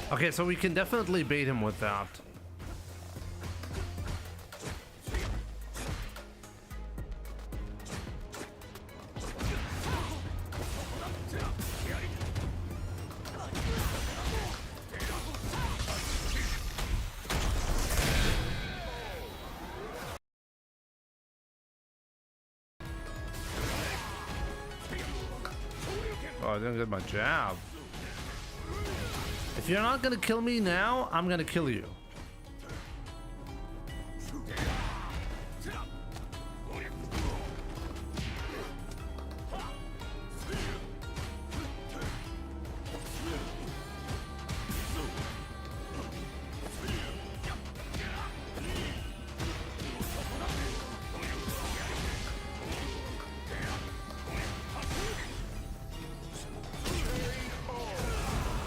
Okay, so we can definitely bait him with that. Oh, I didn't get my jab. If you're not gonna kill me now, I'm gonna kill you.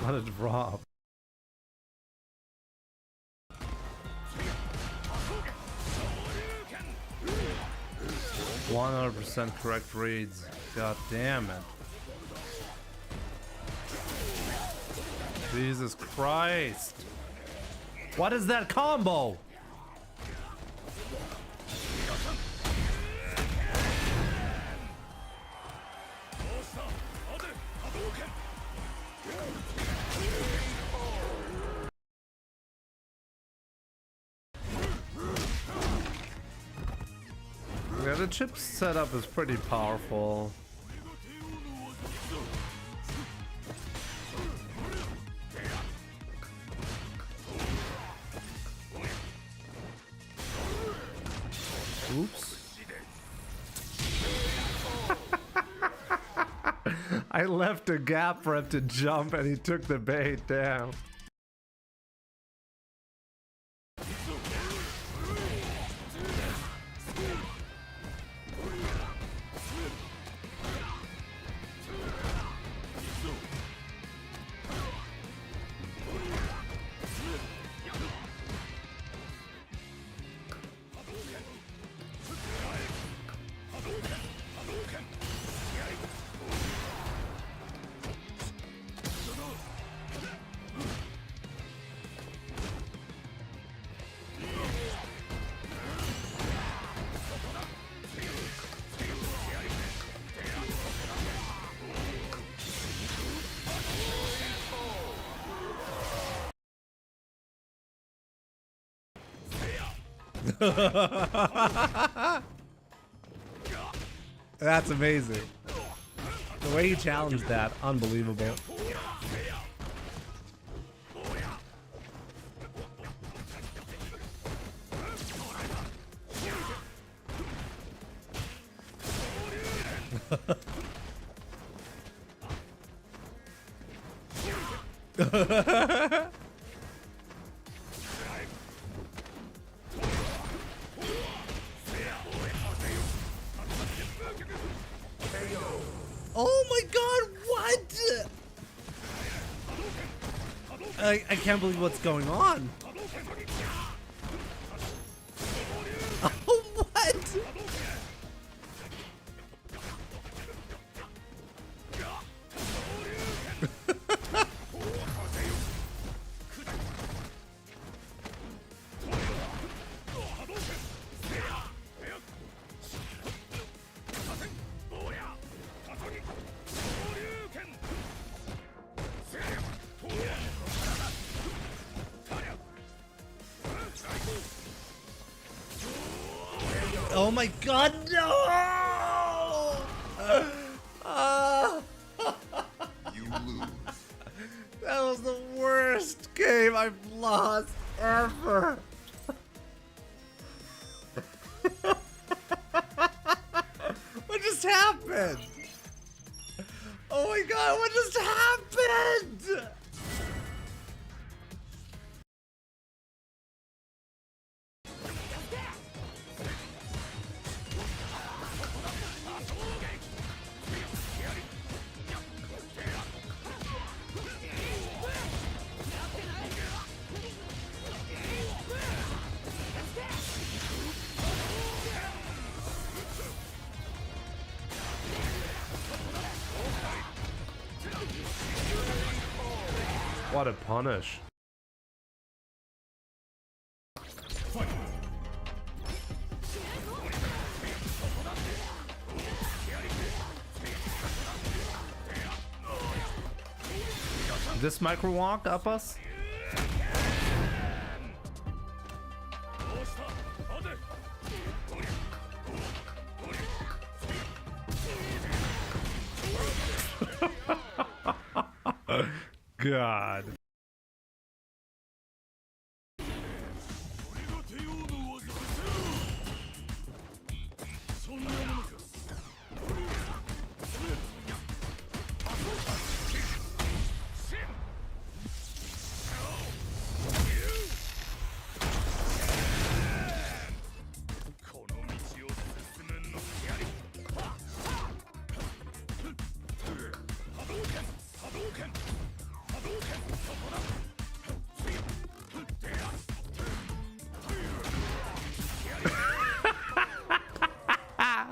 What a drop. 100% correct reads. God damn it. Jesus Christ. What is that combo? Yeah, the chip setup is pretty powerful. Oops. I left a gap for him to jump and he took the bait. Damn. That's amazing. The way he challenged that, unbelievable. Oh my god, what? I can't believe what's going on. Oh, what? Oh my god, no! You lose. That was the worst game I've lost ever. What just happened? Oh my god, what just happened? What a punish. This micro walk up us? God.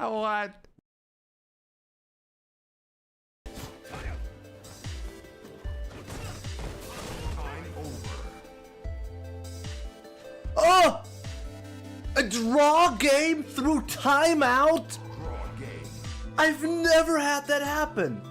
What? Oh! A draw game through timeout? Draw game. I've never had that happen.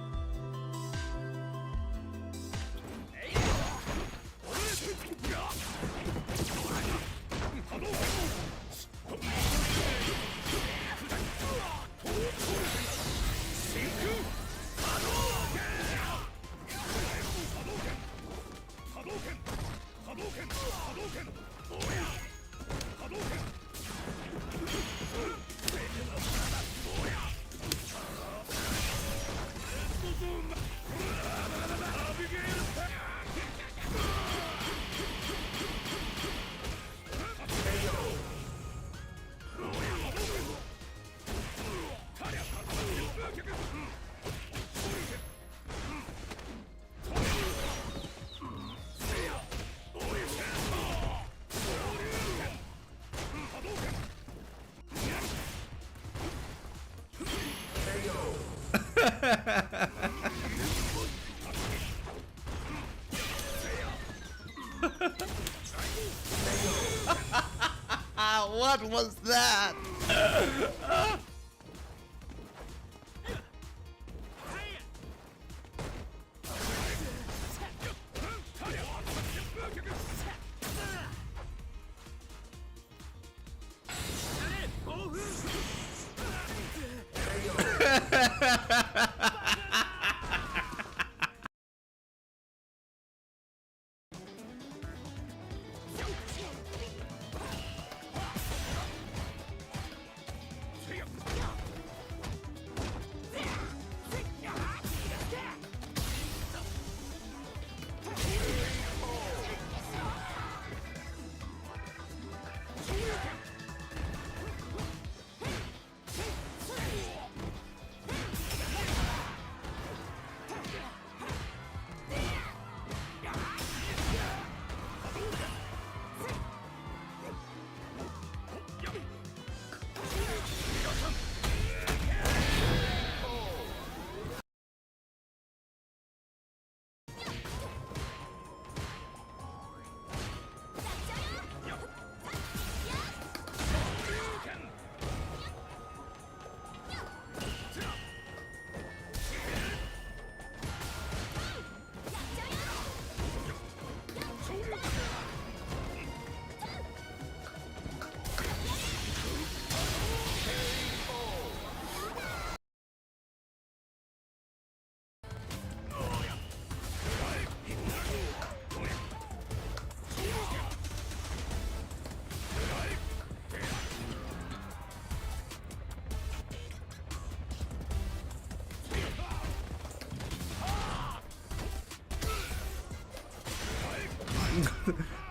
What was that?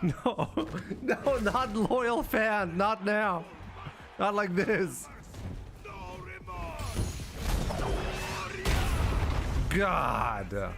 No, no, not loyal fan, not now, not like this. God.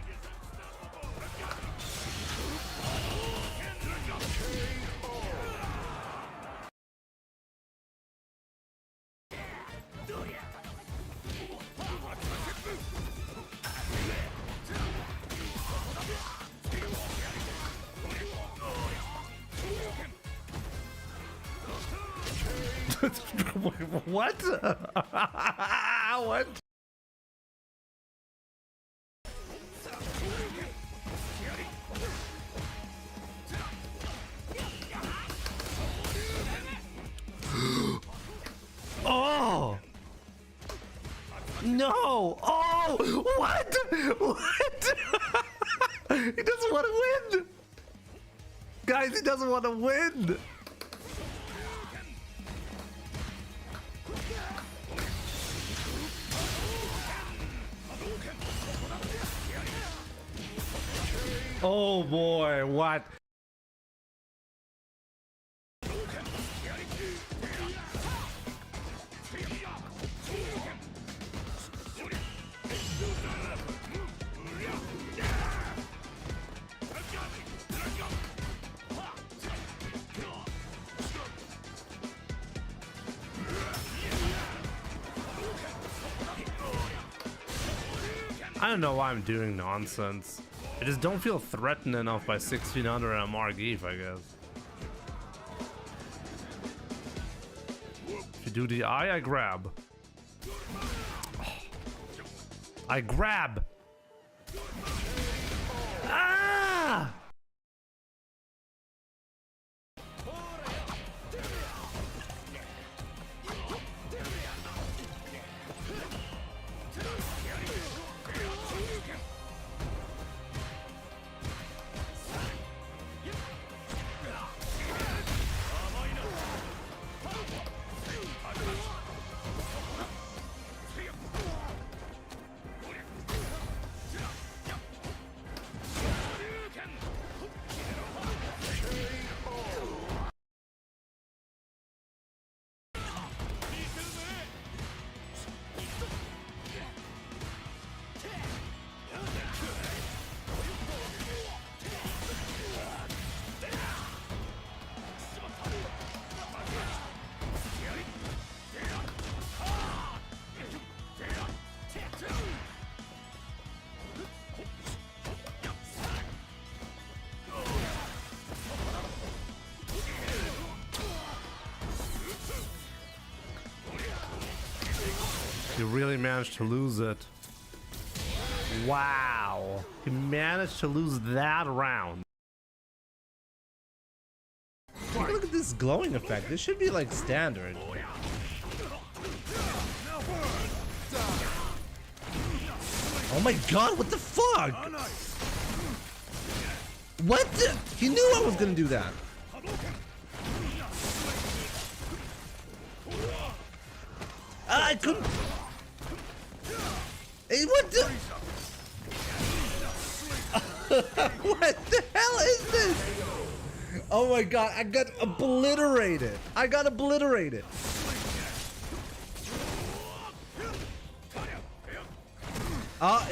What? What? No! Oh! What? What? He doesn't want to win! Guys, he doesn't want to win! Oh boy, what? I don't know why I'm doing nonsense. I just don't feel threatened enough by 16 under and a Margif, I guess. If you do the eye, I grab. I grab! Ah! He really managed to lose it. Wow. He managed to lose that round. Look at this glowing effect. This should be like standard. Oh my god, what the fuck? What the? He knew I was gonna do that. I couldn't. Hey, what the? What the hell is this? Oh my god, I got obliterated. I got obliterated.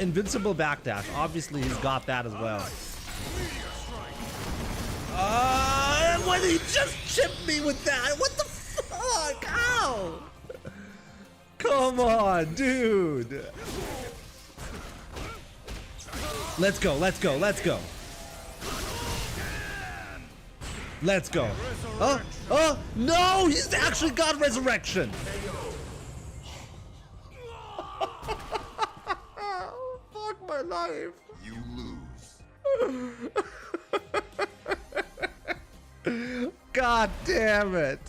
Invincible backdash. Obviously, he's got that as well. What did he just chip me with that? What the fuck? Ow! Come on, dude. Let's go, let's go, let's go. Let's go. Oh, no, he's actually got resurrection. Fuck my life. You lose. God damn it.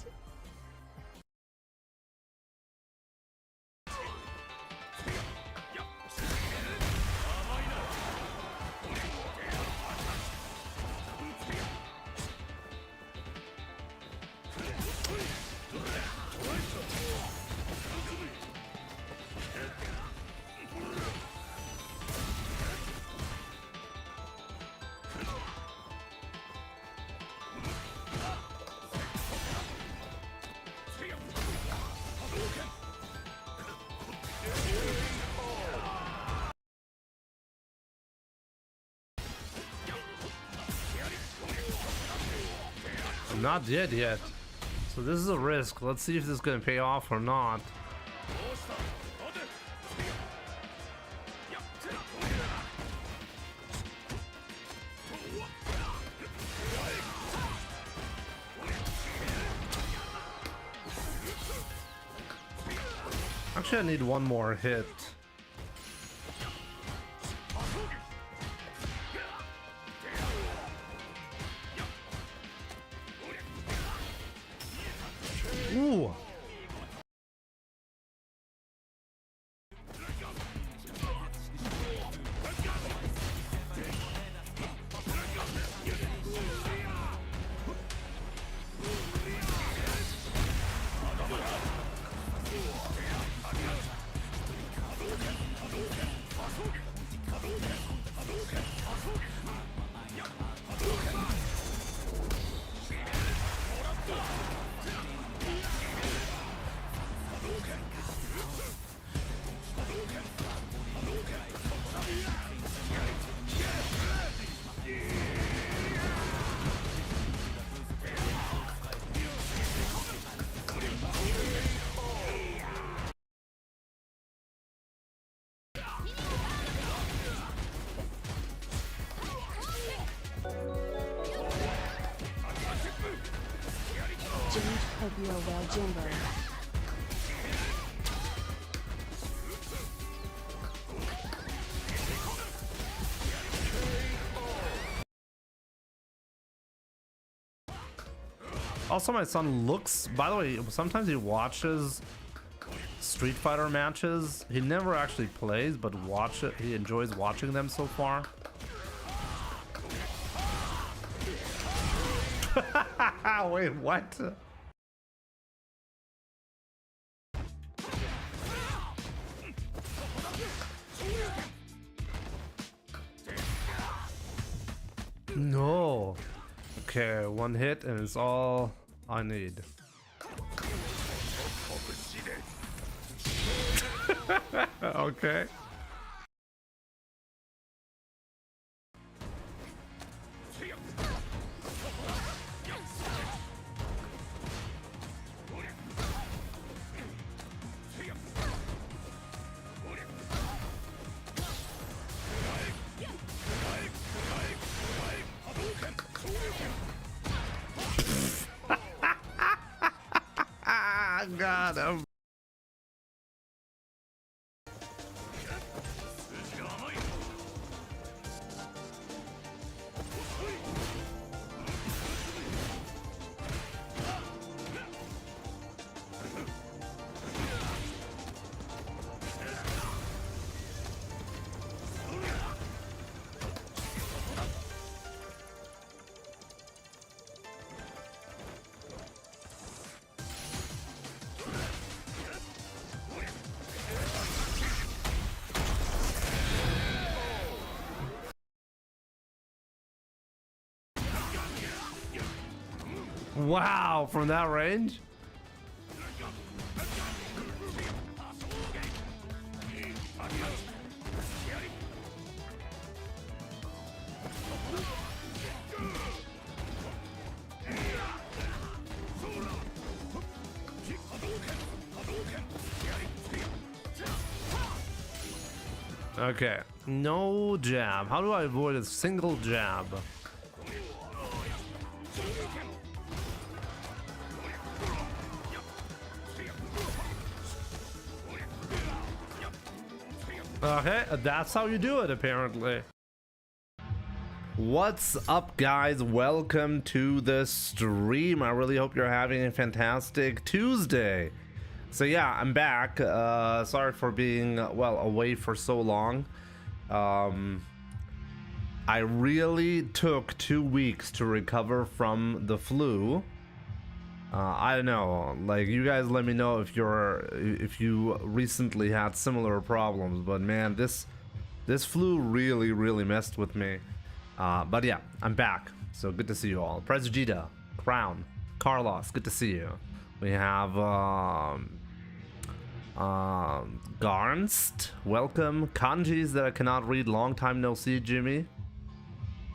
I'm not dead yet, so this is a risk. Let's see if this is gonna pay off or not. Actually, I need one more hit. Ooh. Jimmy, hope you are well, Jimbo. Also, my son looks, by the way, sometimes he watches Street Fighter matches. He never actually plays, but he enjoys watching them so far. Wait, what? No. Okay, one hit and it's all I need. Okay. Got him. Wow, from that range? Okay, no jab. How do I avoid a single jab? Okay, that's how you do it apparently. What's up, guys? Welcome to the stream. I really hope you're having a fantastic Tuesday. So yeah, I'm back. Sorry for being away for so long. I really took 2 weeks to recover from the flu. I don't know, like, you guys let me know if you recently had similar problems, but man, this flu really messed with me. But yeah, I'm back, so good to see you all. Presgita, Crown, Carlos, good to see you. We have Garnst, welcome. Kanjis that I cannot read, long time no see, Jimmy.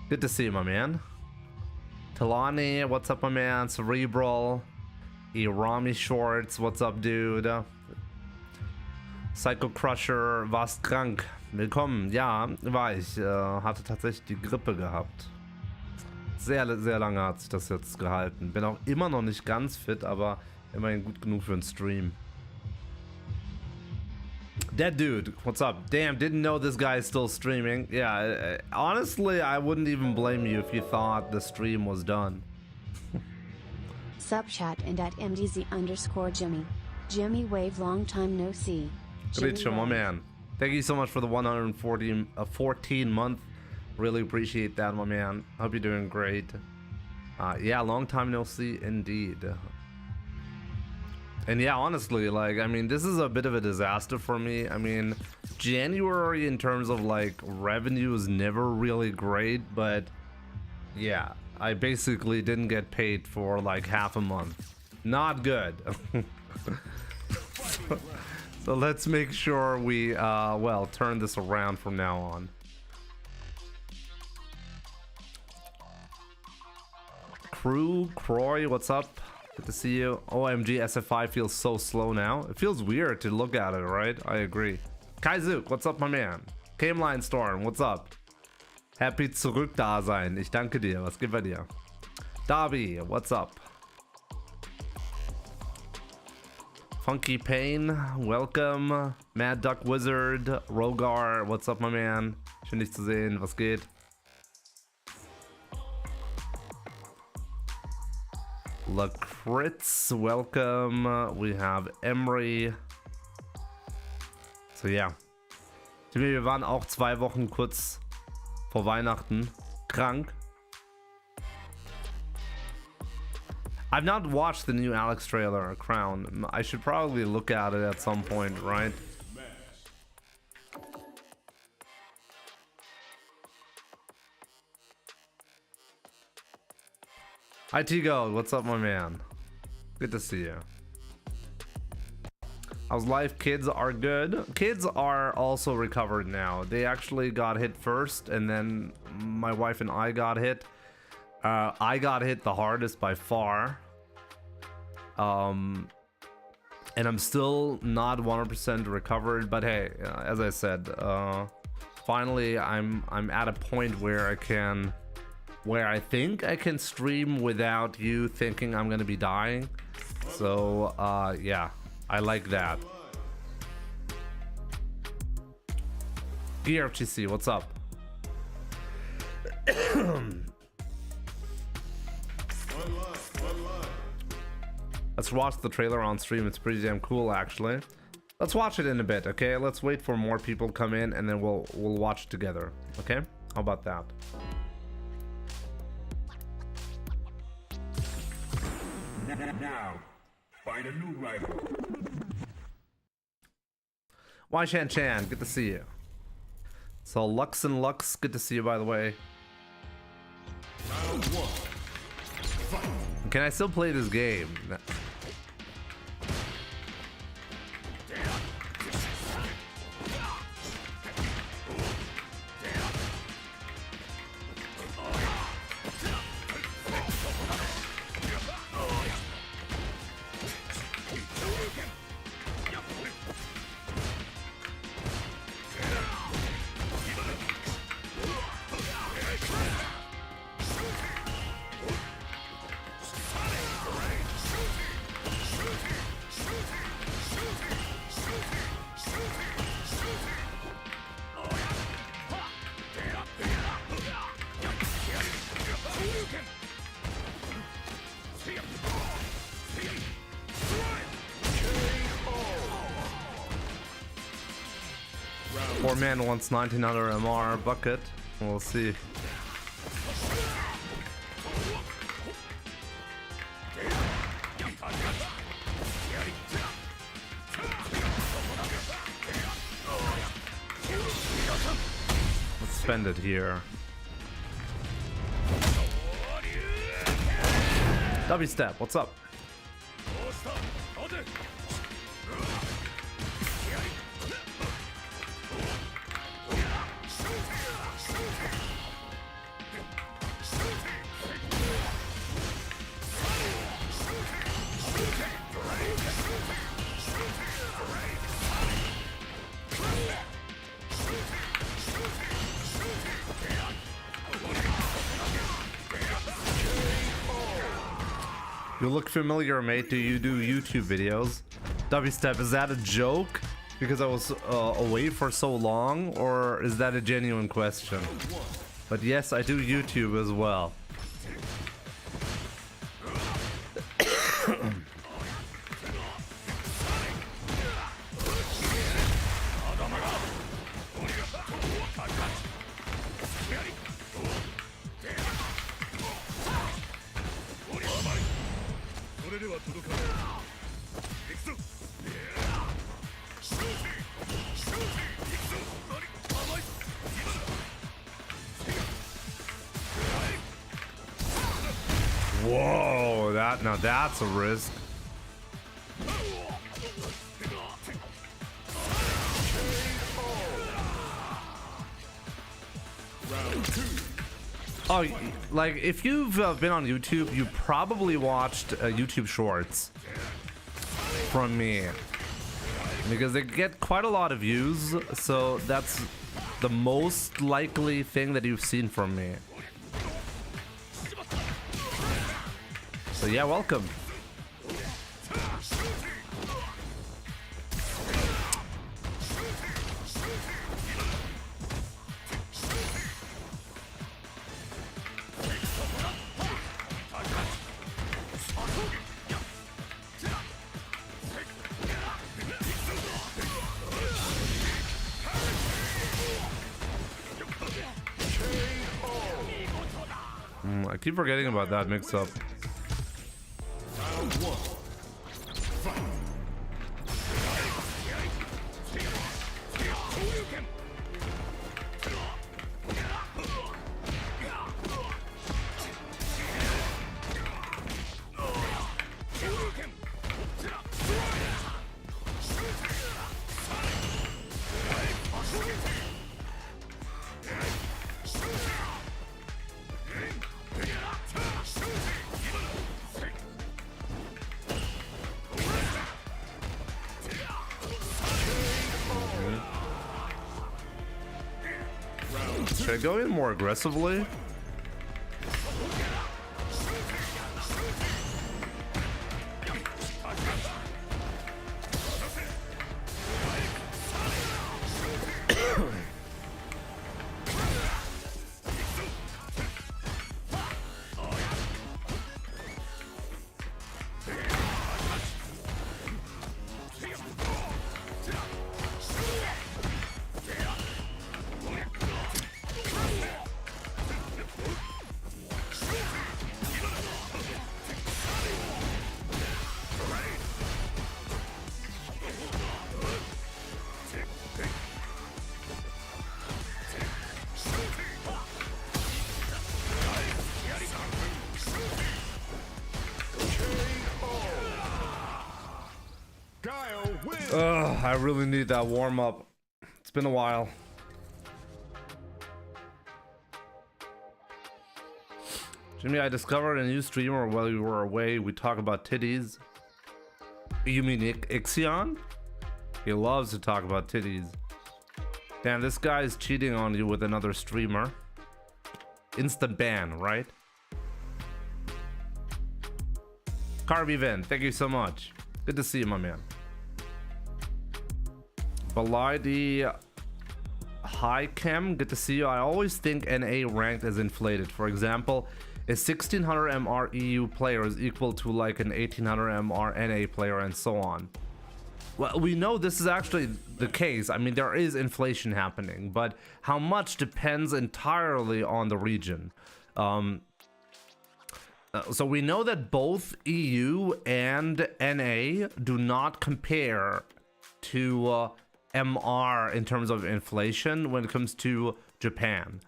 Good to see you, my man. Talani, what's up, my man? Cerebral, Irami Shorts, what's up, dude? Psycho Crusher, warst krank. Willkommen. Ja, war ich. Hatte tatsächlich die Grippe gehabt. Sehr lange hat sich das jetzt gehalten. Bin auch immer noch nicht ganz fit, aber immerhin gut genug für einen Stream. That dude, what's up? Damn, didn't know this guy is still streaming. Yeah, honestly, I wouldn't even blame you if you thought the stream was done. Sub chat and at MDZ_Jimmy. Jimmy wave, long time no see. Rich, my man. Thank you so much for the 14 month. Really appreciate that, my man. Hope you're doing great. Yeah, long time no see indeed. And yeah, honestly, like, I mean, this is a bit of a disaster for me. I mean, January in terms of like revenue is never really great, but yeah, I basically didn't get paid for like half a month. Not good. So let's make sure we turn this around from now on. Crew, Croy, what's up? Good to see you. OMG, SFI feels so slow now. It feels weird to look at it, right? I agree. Kaizuk, what's up, my man? Cameline Storm, what's up? Happy zurück da sein. Ich danke dir. Was geht bei dir? Darby, what's up? Funky Pain, welcome. Mad Duck Wizard, Rogar, what's up, my man? Schön dich zu sehen, was geht? Lacritz, welcome. We have Emery. So ja. Wir waren auch 2 Wochen kurz vor Weihnachten krank. I've not watched the new Alex trailer, Crown. I should probably look at it at some point, right? Hi T-Gold, what's up, my man? Good to see you. How's life? Kids are good. Kids are also recovered now. They actually got hit first, and then my wife and I got hit. I got hit the hardest by far. And I'm still not 100% recovered, but hey, as I said, finally I'm at a point where I think I can stream without you thinking I'm gonna be dying. So yeah, I like that. GRFGC, what's up? Let's watch the trailer on stream. It's pretty damn cool, actually. Let's watch it in a bit, okay? Let's wait for more people to come in, and then we'll watch it together, okay? How about that? Now, find a new rival. Why Chan Chan, good to see you. So Lux and Lux, good to see you, by the way. Round 1. Fight. Can I still play this game? Poor man wants 1900 MR bucket. We'll see. Let's spend it here. W step, what's up? You look familiar, mate. Do you do YouTube videos? W-Step, is that a joke? Because I was away for so long? Or is that a genuine question? But yes, I do YouTube as well. Whoa, now that's a risk. Oh, like if you've been on YouTube, you probably watched YouTube shorts from me because they get quite a lot of views, so that's the most likely thing that you've seen from me. So yeah, welcome. I keep forgetting about that mix-up. Round one. Fight. Should I go in more aggressively? Ugh, I really need that warm up. It's been a while. Jimmy, I discovered a new streamer while we were away. We talk about titties. You mean Ixion? He loves to talk about titties. Damn, this guy is cheating on you with another streamer. Instant ban, right? Carby Vin, thank you so much. Good to see you, my man. Baladi High Chem, good to see you. I always think NA ranked is inflated. For example, a 1600 MR EU player is equal to like an 1800 MR NA player and so on. Well, we know this is actually the case. I mean, there is inflation happening, but how much depends entirely on the region. So we know that both EU and NA do not compare to MR in terms of inflation when it comes to Japan.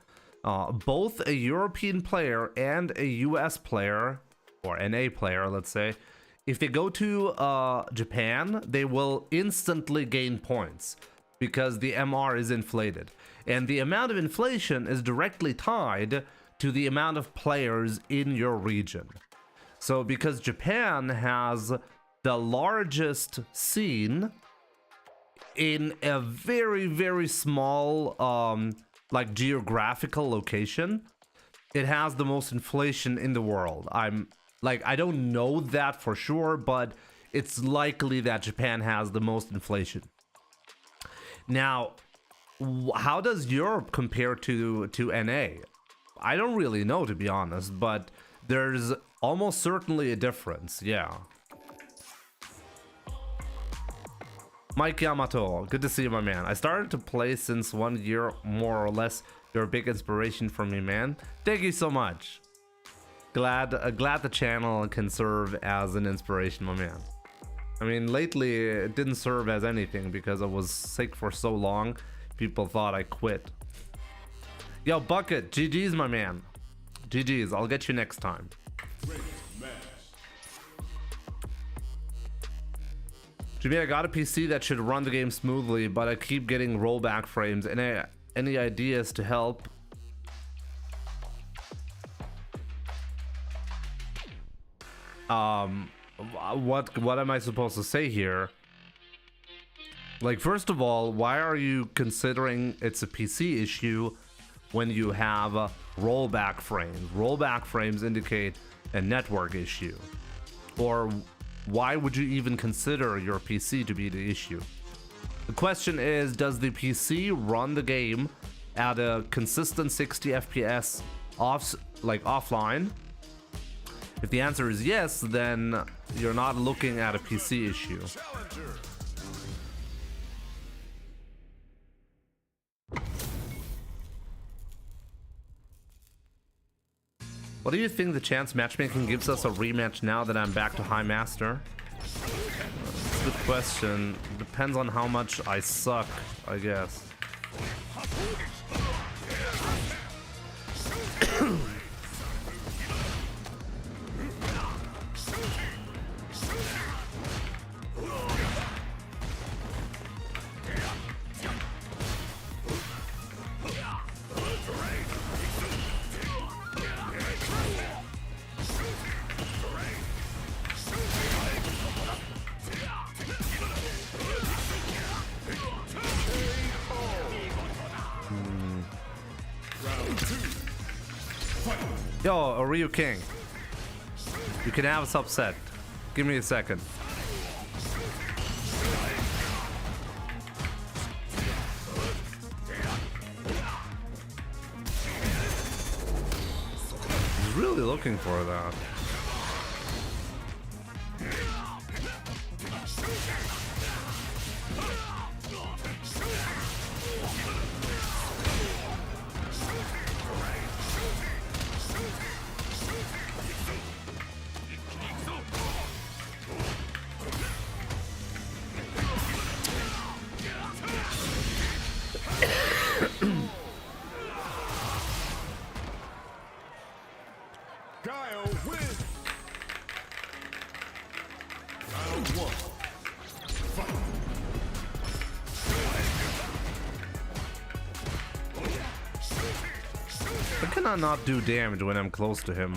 Both a European player and a US player, or NA player, let's say, if they go to Japan, they will instantly gain points because the MR is inflated. And the amount of inflation is directly tied to the amount of players in your region. So because Japan has the largest scene in a very, very small like geographical location, it has the most inflation in the world. I don't know that for sure, but it's likely that Japan has the most inflation. Now, how does Europe compare to NA? I don't really know, to be honest, but there's almost certainly a difference, yeah. Mike Yamato, good to see you, my man. I started to play since 1 year, more or less. You're a big inspiration for me, man. Thank you so much. Glad the channel can serve as an inspiration, my man. I mean, lately it didn't serve as anything because I was sick for so long. People thought I quit. Yo, Bucket, GG's, my man. GG's, I'll get you next time. Jimmy, I got a PC that should run the game smoothly, but I keep getting rollback frames. Any ideas to help? What am I supposed to say here? Like, first of all, why are you considering it's a PC issue when you have rollback frames? Rollback frames indicate a network issue. Or why would you even consider your PC to be the issue? The question is, does the PC run the game at a consistent 60 FPS offline? If the answer is yes, then you're not looking at a PC issue. What do you think the chance matchmaking gives us a rematch now that I'm back to High Master? That's a good question. Depends on how much I suck, I guess. Yo, Ryu King. You can have us upset. Give me a second. He's really looking for that. How can I not do damage when I'm close to him?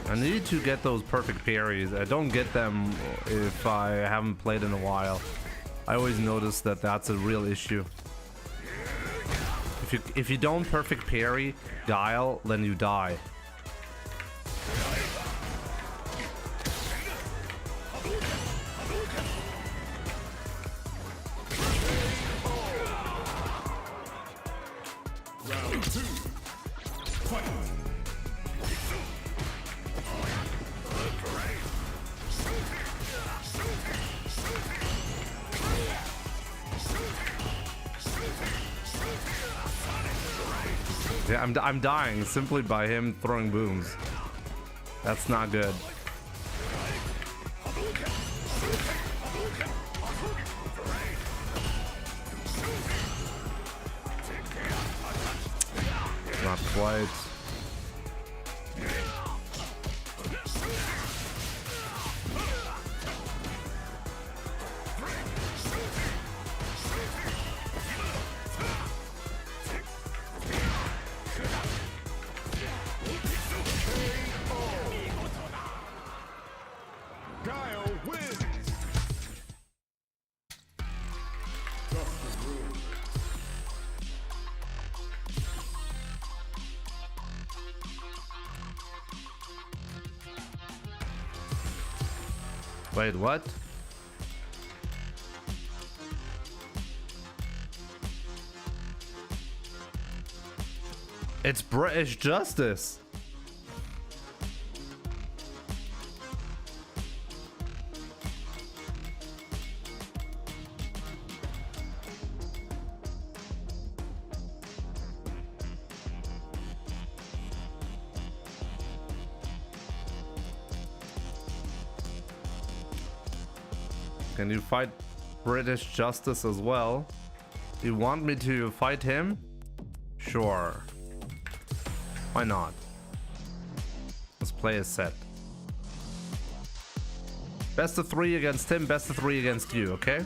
I need to get those perfect parries. I don't get them if I haven't played in a while. I always notice that that's a real issue. If you don't perfect parry Guile, then you die. Yeah, I'm dying simply by him throwing booms. That's not good. Not quite. Wait, what? It's British justice. Can you fight British justice as well? You want me to fight him? Sure. Why not? Let's play a set. Best of 3 against him, best of 3 against you, okay?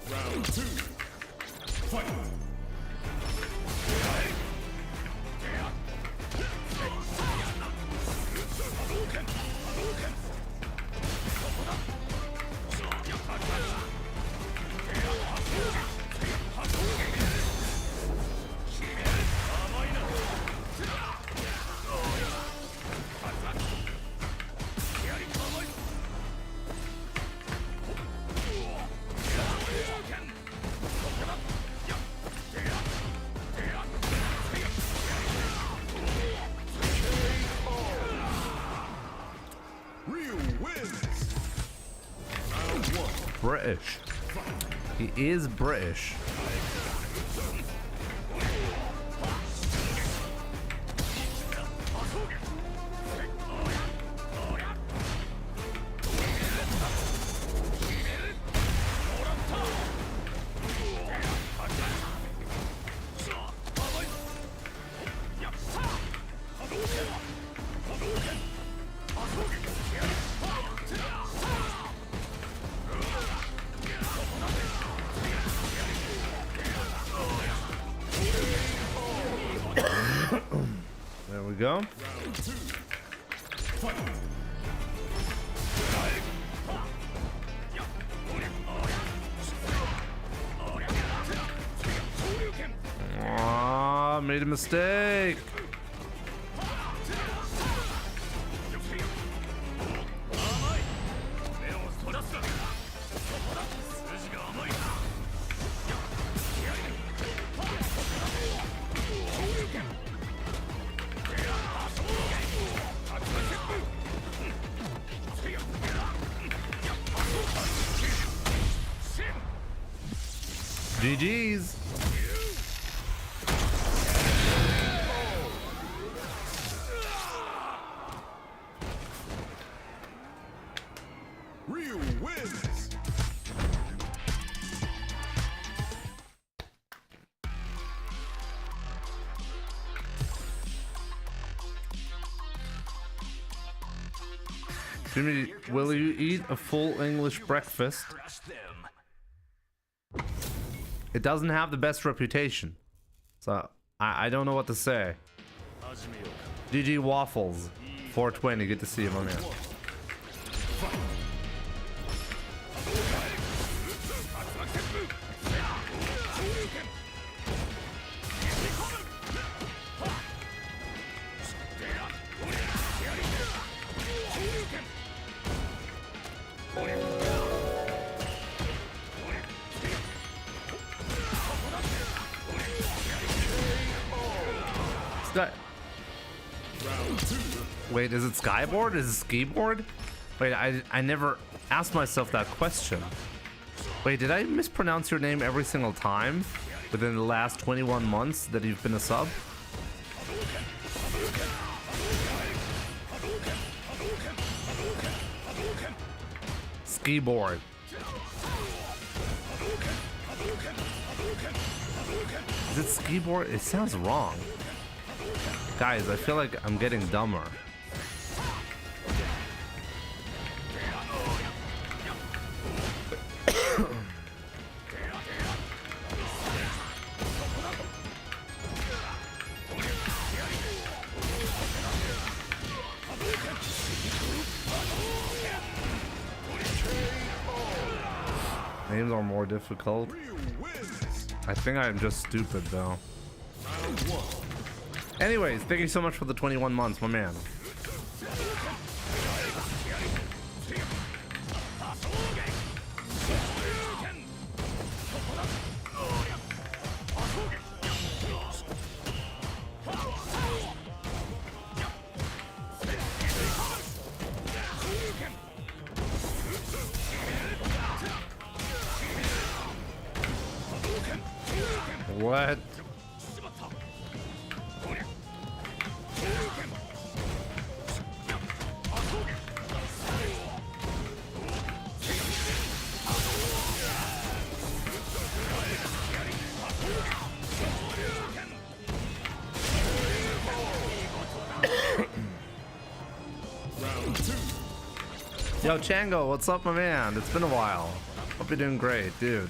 Round 2. Fight. British. He is British. There we go. Aw, made a mistake. GG's. Ryu wins. Jimmy, will you eat a full English breakfast? It doesn't have the best reputation, so I don't know what to say. GG Waffles, 420, good to see you, my man. Wait, is it Skyboard? Is it Skiboard? Wait, I never asked myself that question. Wait, did I mispronounce your name every single time within the last 21 months that you've been a sub? Skiboard. Is it Skiboard? It sounds wrong. Guys, I feel like I'm getting dumber. Names are more difficult. I think I'm just stupid though. Anyways, thank you so much for the 21 months, my man. What? Yo, Chango, what's up, my man? It's been a while. Hope you're doing great, dude.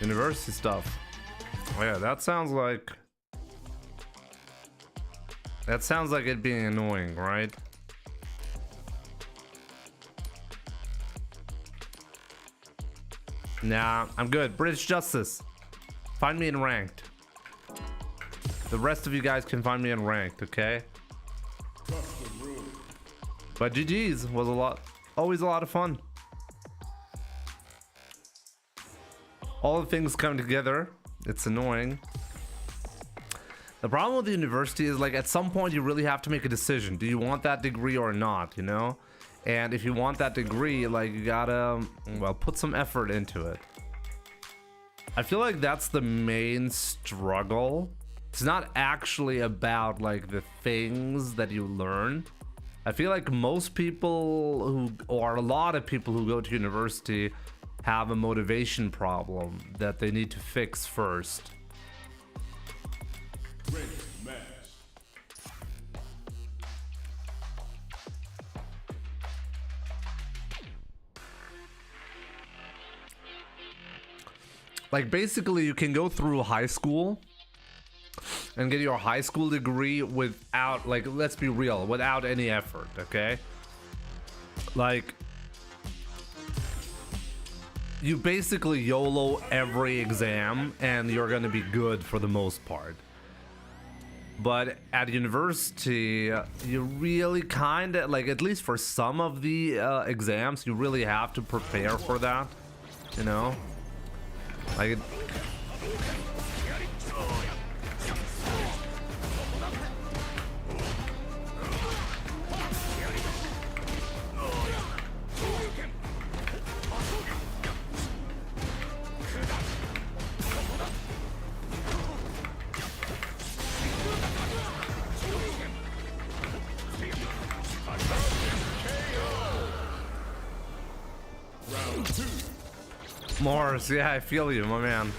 University stuff. Oh yeah, that sounds like it being annoying, right? Nah, I'm good. British Justice. Find me in ranked. The rest of you guys can find me in ranked, okay? But GG's was always a lot of fun. All the things come together. It's annoying. The problem with the university is, like, at some point you really have to make a decision. Do you want that degree or not, you know? And if you want that degree, like, you gotta, well, put some effort into it. I feel like that's the main struggle. It's not actually about, like, the things that you learn. I feel like most people or a lot of people who go to university have a motivation problem that they need to fix first. Like, basically you can go through high school and get your high school degree without, like, let's be real, without any effort, okay? Like, you basically YOLO every exam and you're gonna be good for the most part. But at university, you really kind of, like, at least for some of the exams, you really have to prepare for that, you know? Like, Morris, yeah, I feel you, my man.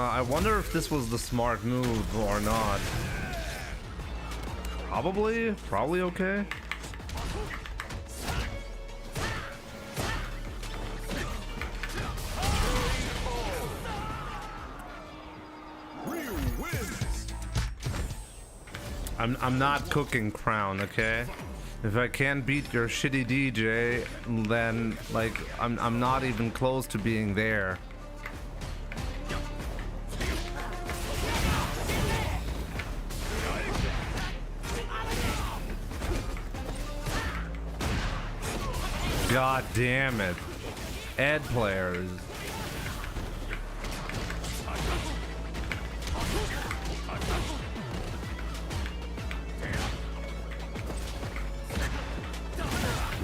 I wonder if this was the smart move or not. Probably okay. I'm not cooking Crown, okay? If I can't beat your shitty DJ, then, like, I'm not even close to being there. God damn it. Ed players.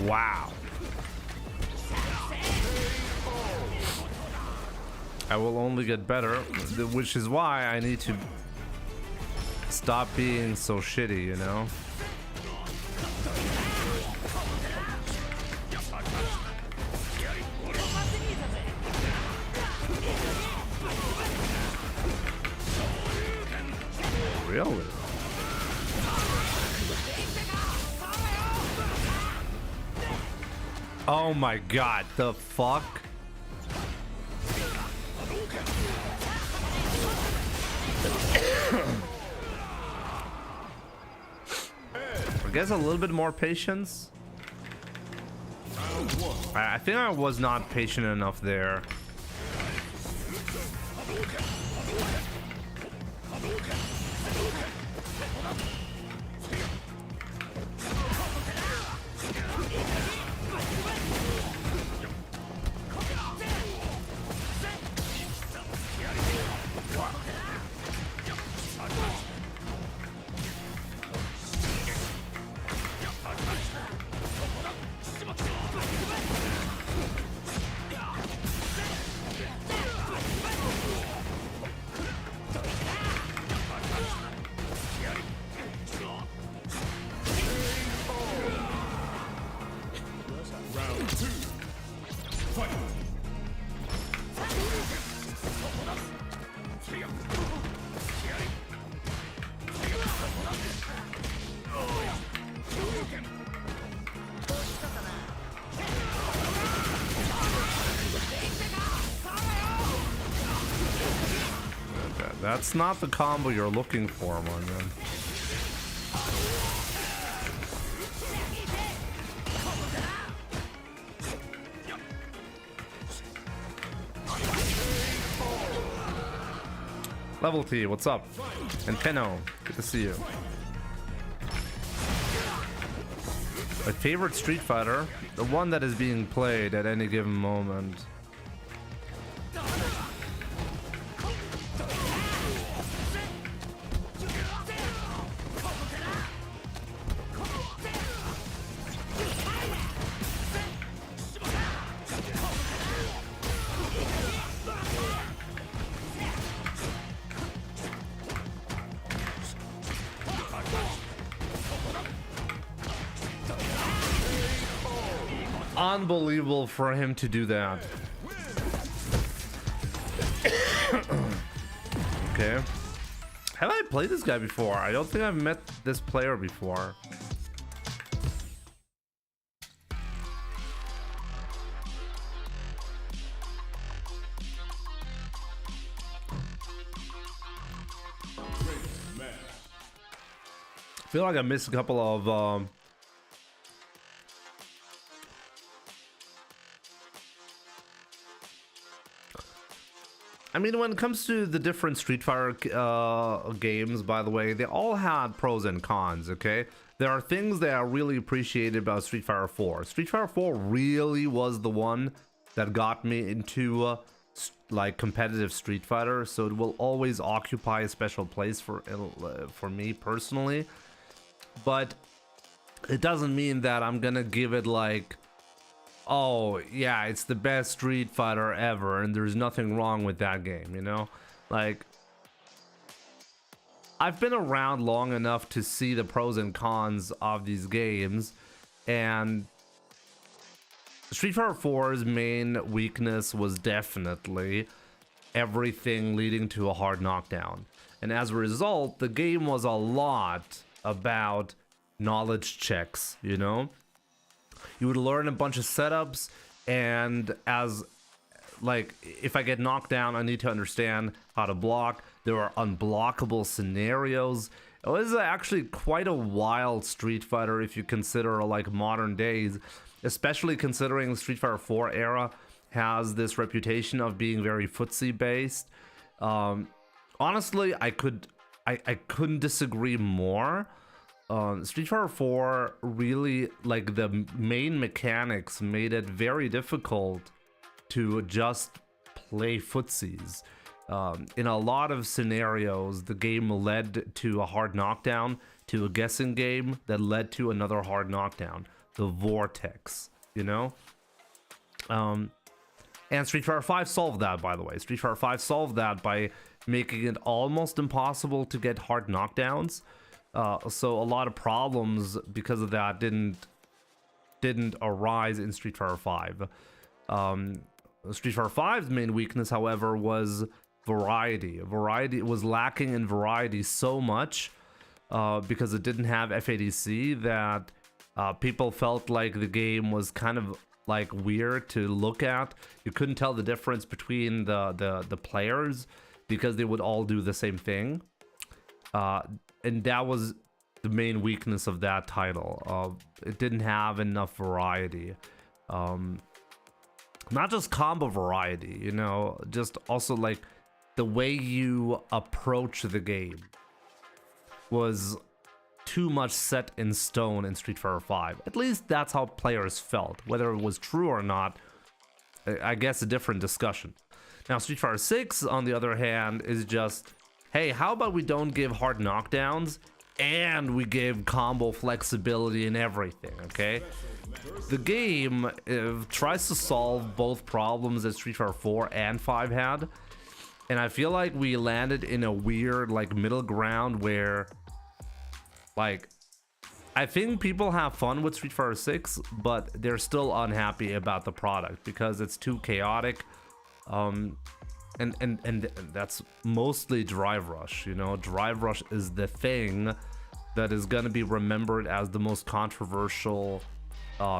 Wow. I will only get better, which is why I need to stop being so shitty, you know? Really? Oh my god, the fuck? I guess a little bit more patience. I think I was not patient enough there. That's not the combo you're looking for, man. Level T, what's up? And Tenno, good to see you. My favorite Street Fighter, the one that is being played at any given moment. Unbelievable for him to do that. Okay. Have I played this guy before? I don't think I've met this player before. I feel like I missed a couple of I mean, when it comes to the different Street Fighter games, by the way, they all had pros and cons, okay? There are things that I really appreciated about Street Fighter 4. Street Fighter 4 really was the one that got me into like competitive Street Fighter, so it will always occupy a special place for me personally. But it doesn't mean that I'm gonna give it like, oh yeah, it's the best Street Fighter ever and there's nothing wrong with that game, you know? Like, I've been around long enough to see the pros and cons of these games, and Street Fighter 4's main weakness was definitely everything leading to a hard knockdown. And as a result, the game was a lot about knowledge checks, you know? You would learn a bunch of setups, and as like, if I get knocked down, I need to understand how to block. There are unblockable scenarios. It was actually quite a wild Street Fighter if you consider like modern days, especially considering the Street Fighter 4 era has this reputation of being very footsie based. Honestly, I couldn't disagree more. Street Fighter 4 really, like, the main mechanics made it very difficult to just play footsies. In a lot of scenarios, the game led to a hard knockdown, to a guessing game that led to another hard knockdown. The vortex, you know? And Street Fighter 5 solved that, by the way. Street Fighter 5 solved that by making it almost impossible to get hard knockdowns. So a lot of problems because of that didn't arise in Street Fighter 5. Street Fighter 5's main weakness, however, was variety. Variety was lacking in variety so much because it didn't have FADC, that people felt like the game was kind of like weird to look at. You couldn't tell the difference between the players because they would all do the same thing. And that was the main weakness of that title. It didn't have enough variety. Not just combo variety, you know, just also like the way you approach the game was too much set in stone in Street Fighter V. At least that's how players felt. Whether it was true or not, I guess a different discussion. Now, Street Fighter 6, on the other hand, is just, hey, how about we don't give hard knockdowns and we give combo flexibility and everything, okay? The game tries to solve both problems that Street Fighter 4 and 5 had, and I feel like we landed in a weird like middle ground where, like, I think people have fun with Street Fighter 6, but they're still unhappy about the product because it's too chaotic. And that's mostly Drive Rush, you know. Drive Rush is the thing that is going to be remembered as the most controversial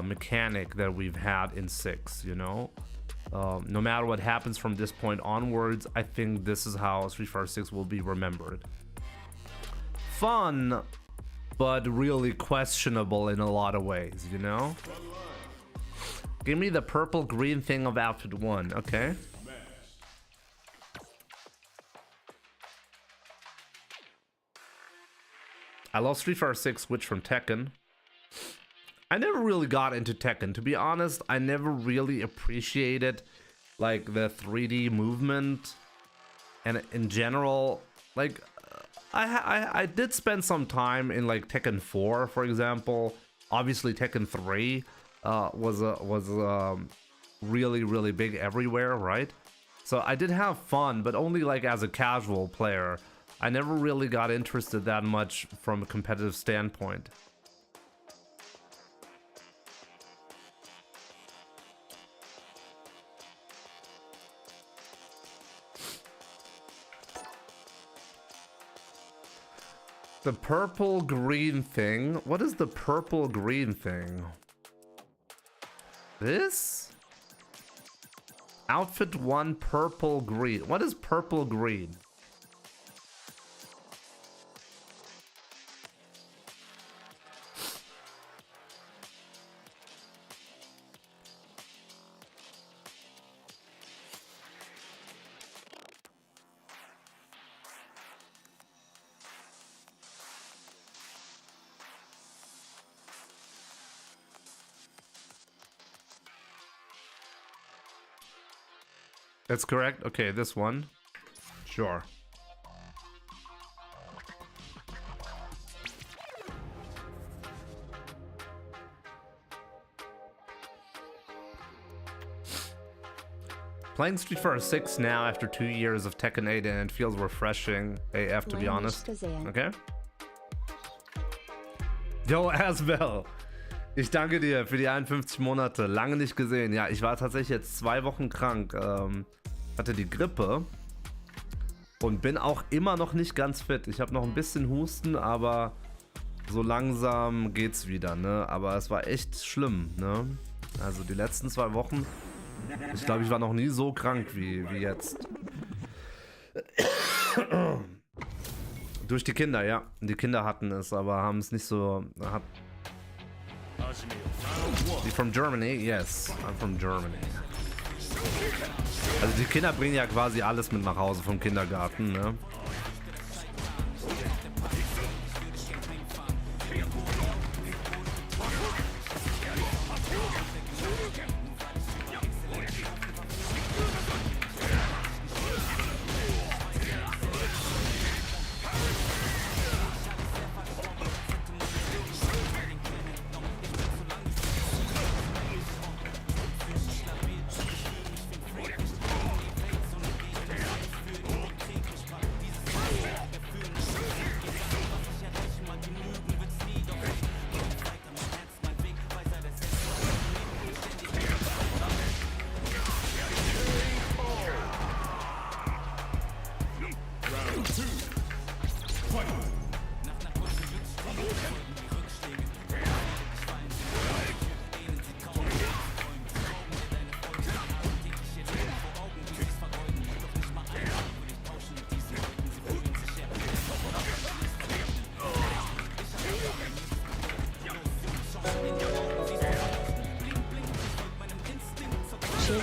mechanic that we've had in 6, you know. No matter what happens from this point onwards, I think this is how Street Fighter 6 will be remembered. Fun, but really questionable in a lot of ways, you know. Give me the purple green thing of outfit 1, okay. I love Street Fighter 6 switch from Tekken. I never really got into Tekken, to be honest. I never really appreciated like the 3D movement, and in general, like I did spend some time in like Tekken 4, for example. Obviously, Tekken 3 was really big everywhere, right? So I did have fun, but only like as a casual player. I never really got interested that much from a competitive standpoint. The purple green thing? What is the purple green thing? This? Outfit 1 purple green. What is purple green? That's correct. Okay, this one. Sure. Playing Street Fighter 6 now after 2 years of Tekken 8, and it feels refreshing AF, to be honest. Okay. Yo, Asbel. Ich danke dir für die 51 Monate. Lange nicht gesehen. Ja, ich war tatsächlich jetzt 2 Wochen krank. Hatte die Grippe. Und bin auch immer noch nicht ganz fit. Ich habe noch ein bisschen Husten, aber so langsam geht's wieder, ne? Aber es war echt schlimm, ne? Also die letzten 2 Wochen. Ich glaube, ich war noch nie so krank wie jetzt. Durch die Kinder, ja. Die Kinder hatten es, aber haben es nicht so... You from Germany? Yes, I'm from Germany. Also die Kinder bringen ja quasi alles mit nach Hause vom Kindergarten, ne?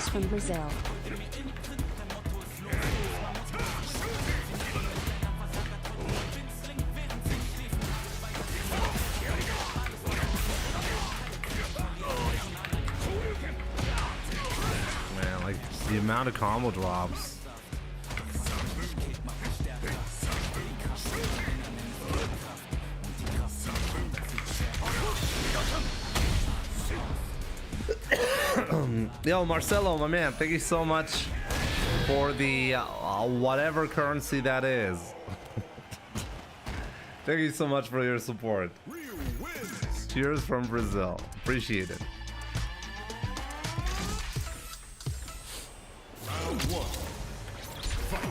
Cheers from Brazil. Man, like the amount of combo drops. Yo, Marcelo, my man, thank you so much for the whatever currency that is. Thank you so much for your support. Real wins. Cheers from Brazil. Appreciate it. Round one. Fight.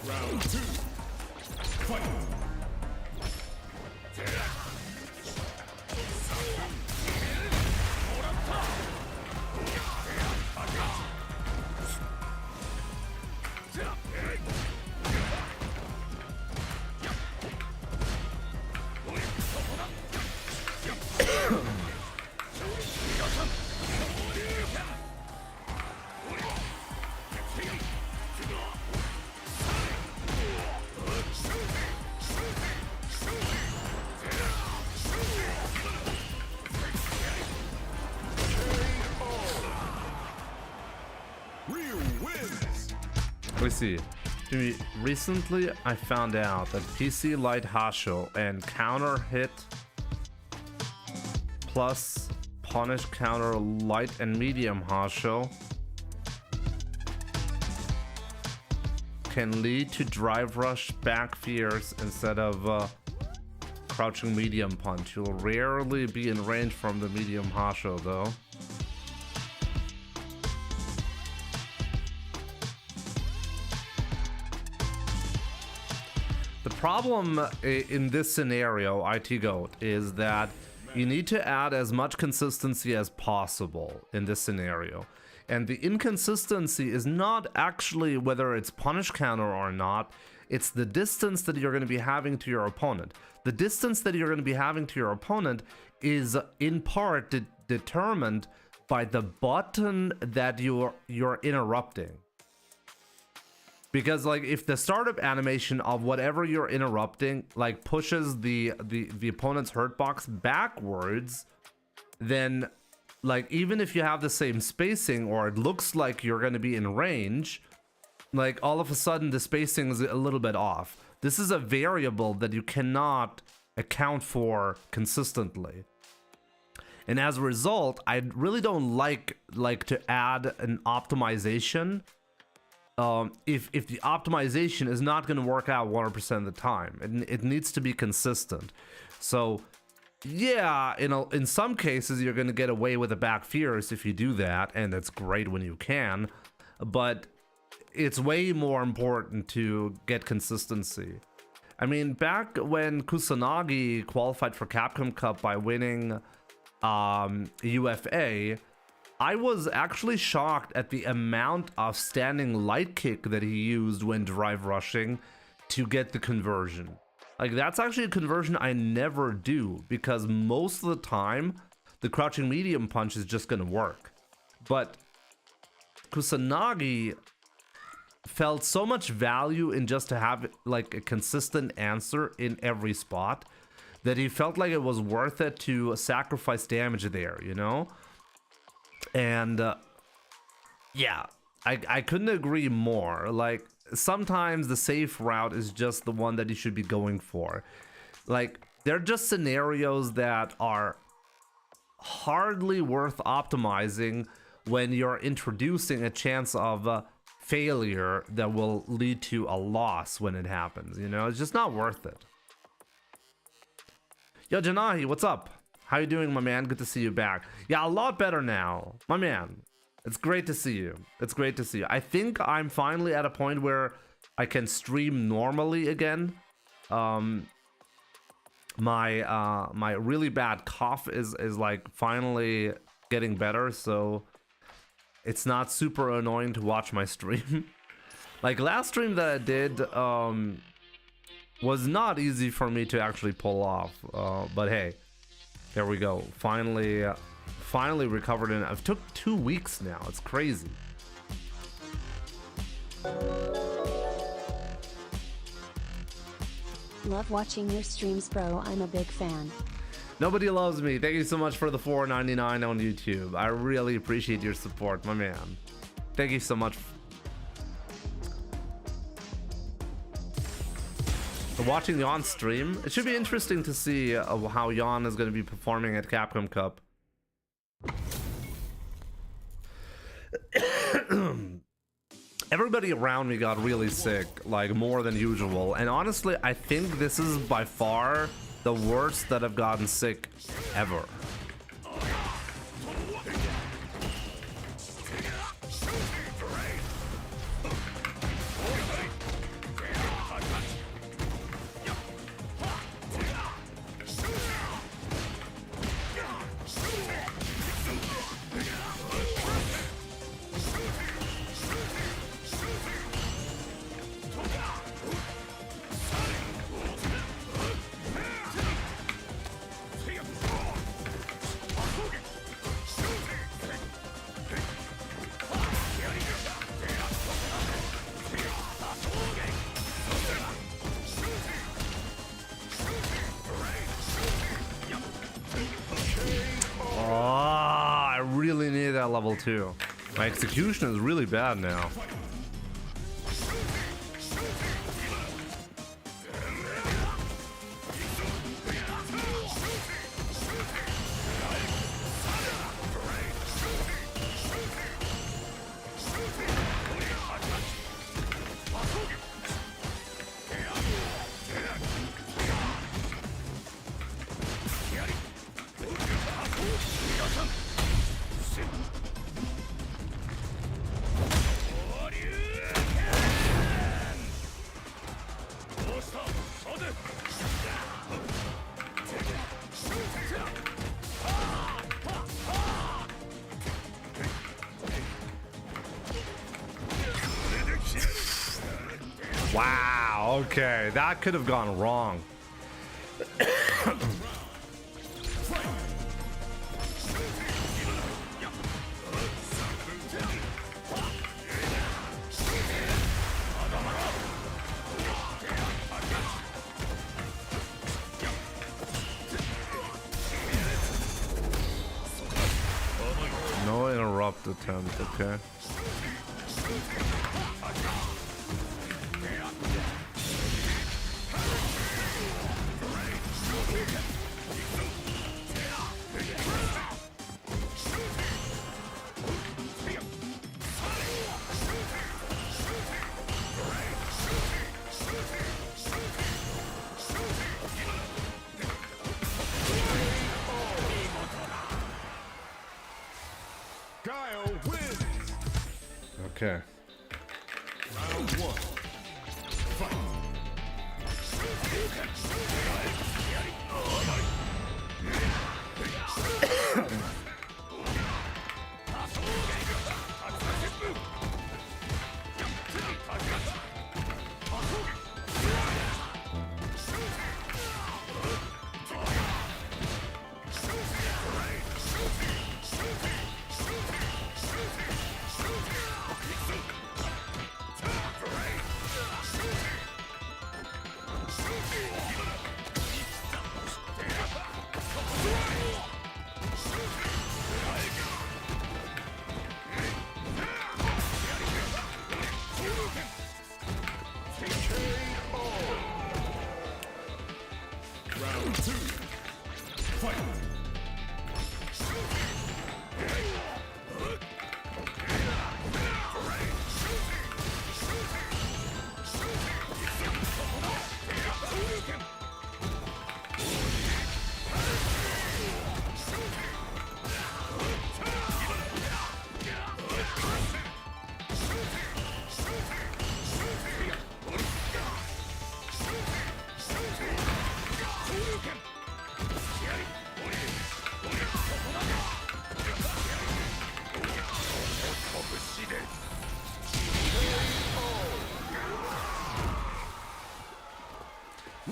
Round two. Fight. Real wins. We see. Recently, I found out that PC Light Hasho and counter hit plus punish counter light and medium Hasho can lead to drive rush back fears instead of crouching medium punch. You'll rarely be in range from the medium Hasho though. The problem in this scenario, IT Goat, is that you need to add as much consistency as possible in this scenario. And the inconsistency is not actually whether it's punish counter or not, it's the distance that you're going to be having to your opponent. The distance that you're going to be having to your opponent is in part determined by the button that you're interrupting. Because like if the startup animation of whatever you're interrupting like pushes the opponent's hurt box backwards, then like even if you have the same spacing or it looks like you're going to be in range, like all of a sudden the spacing is a little bit off. This is a variable that you cannot account for consistently. And as a result, I really don't like to add an optimization if the optimization is not going to work out 100% of the time. It needs to be consistent. So yeah, in some cases you're going to get away with the back fears if you do that, and that's great when you can, but it's way more important to get consistency. I mean, back when Kusanagi qualified for Capcom Cup by winning UFA, I was actually shocked at the amount of standing light kick that he used when drive rushing to get the conversion. Like that's actually a conversion I never do, because most of the time the crouching medium punch is just gonna work. But Kusanagi felt so much value in just to have like a consistent answer in every spot that he felt like it was worth it to sacrifice damage there, you know? And yeah, I couldn't agree more. Like sometimes the safe route is just the one that you should be going for. Like they're just scenarios that are hardly worth optimizing when you're introducing a chance of failure that will lead to a loss when it happens, you know? It's just not worth it. Yo, Janahi, what's up? How you doing, my man? Good to see you back. Yeah, a lot better now, my man. It's great to see you. It's great to see you. I think I'm finally at a point where I can stream normally again. My really bad cough is like finally getting better, so it's not super annoying to watch my stream. Like last stream that I did was not easy for me to actually pull off, but hey, there we go. Finally recovered, and I've took 2 weeks now. It's crazy. Love watching your streams, bro. I'm a big fan. Nobody loves me. Thank you so much for the $4.99 on YouTube. I really appreciate your support, my man. Thank you so much for watching Jan stream. It should be interesting to see how Jan is going to be performing at Capcom Cup. Everybody around me got really sick, like more than usual, and honestly I think this is by far the worst that I've gotten sick ever. Level 2. My execution is really bad now. Wow, okay, that could have gone wrong. No interrupt attempt, okay. Okay. Round 1. Fight. Round 2. Fight.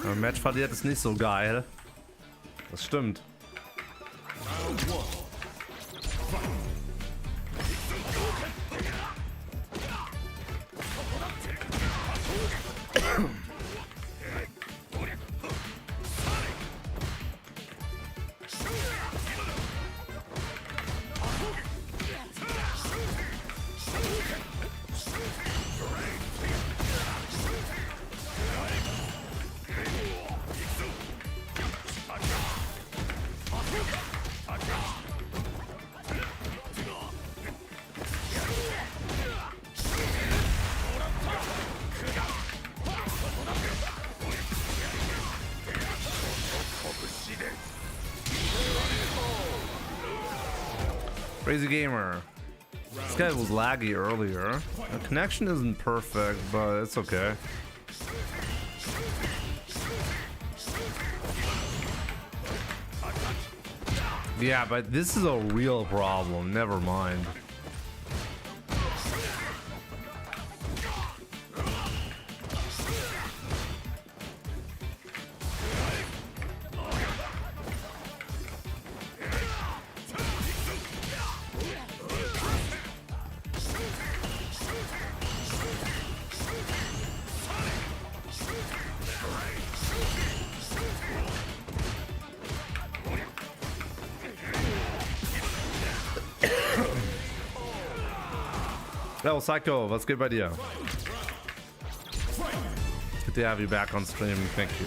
Ein Match verliert ist nicht so geil. Das stimmt. Round one. Fight. Crazy Gamer. This guy was laggy earlier. The connection isn't perfect, but it's okay. Yeah, but this is a real problem. Never mind. Yo, Psycho, was geht bei dir? Good to have you back on stream. Thank you.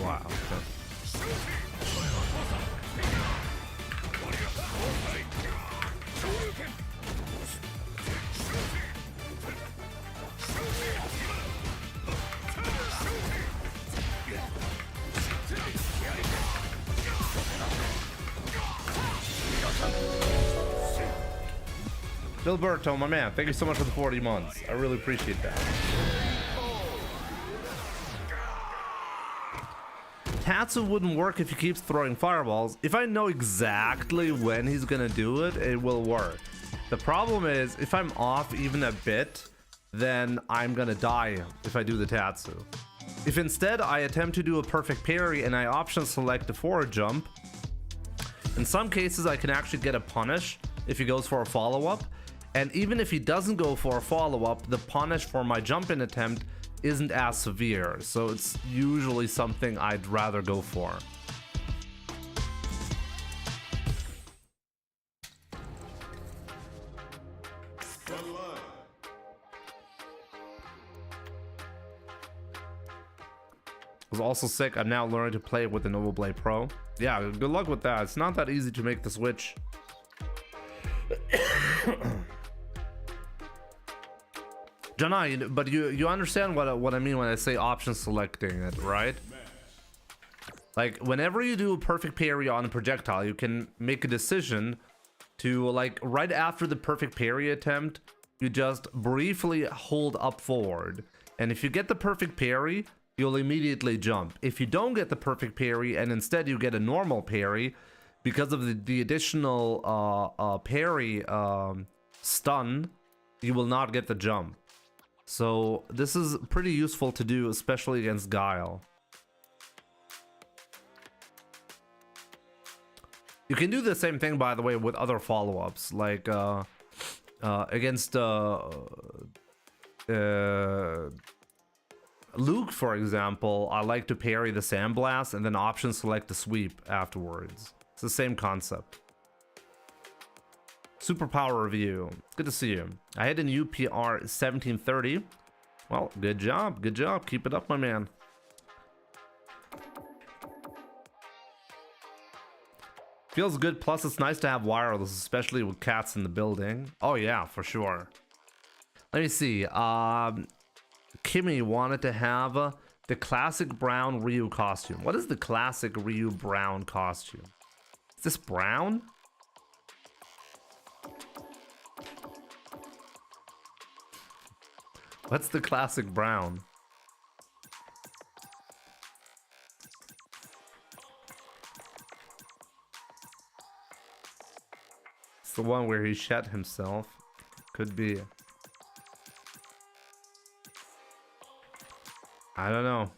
Wow. Okay. Gilberto, my man, thank you so much for the 40 months. I really appreciate that. Tatsu wouldn't work if he keeps throwing fireballs. If I know exactly when he's gonna do it, it will work. The problem is, if I'm off even a bit, then I'm gonna die if I do the Tatsu. If instead I attempt to do a perfect parry and I option select the forward jump, in some cases I can actually get a punish if he goes for a follow-up. And even if he doesn't go for a follow-up, the punish for my jump-in attempt isn't as severe. So it's usually something I'd rather go for. Was also sick. I'm now learning to play with the Nova Blade Pro. Yeah, good luck with that. It's not that easy to make the switch. Janai, but you understand what I mean when I say option selecting it, right? Like whenever you do a perfect parry on a projectile, you can make a decision to, like, right after the perfect parry attempt, you just briefly hold up forward, and if you get the perfect parry, you'll immediately jump. If you don't get the perfect parry and instead you get a normal parry, because of the additional parry stun, you will not get the jump. So this is pretty useful to do, especially against Guile. You can do the same thing, by the way, with other follow-ups, like against Luke, for example. I like to parry the Sandblast and then option select the sweep afterwards. It's the same concept. Superpower review. Good to see you. I hit a new PR 1730. Well, good job. Good job. Keep it up, my man. Feels good. Plus, it's nice to have wireless, especially with cats in the building. Oh, yeah, for sure. Let me see. Kimmy wanted to have the classic brown Ryu costume. What is the classic Ryu brown costume? Is this brown? What's the classic brown? the one where he shat himself. Could be. I don't know.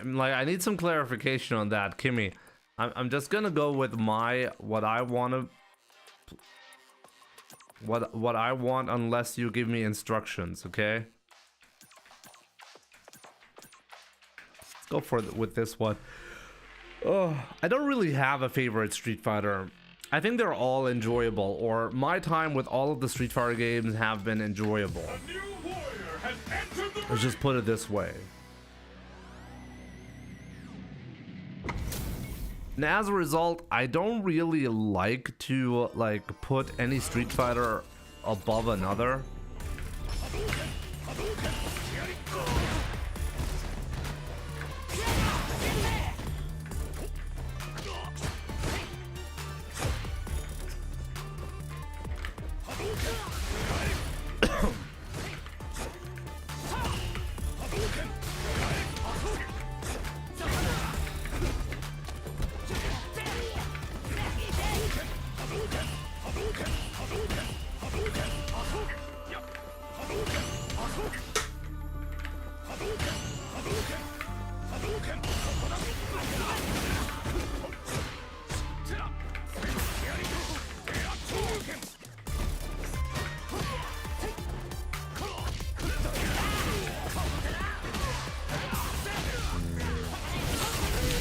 Like, I need some clarification on that, Kimmy. I'm just gonna go with what I want unless you give me instructions, okay? Let's go with this one. Oh, I don't really have a favorite Street Fighter. I think they're all enjoyable, or my time with all of the Street Fighter games have been enjoyable. A new warrior has entered the Let's just put it this way. And as a result, I don't really like to put any Street Fighter above another.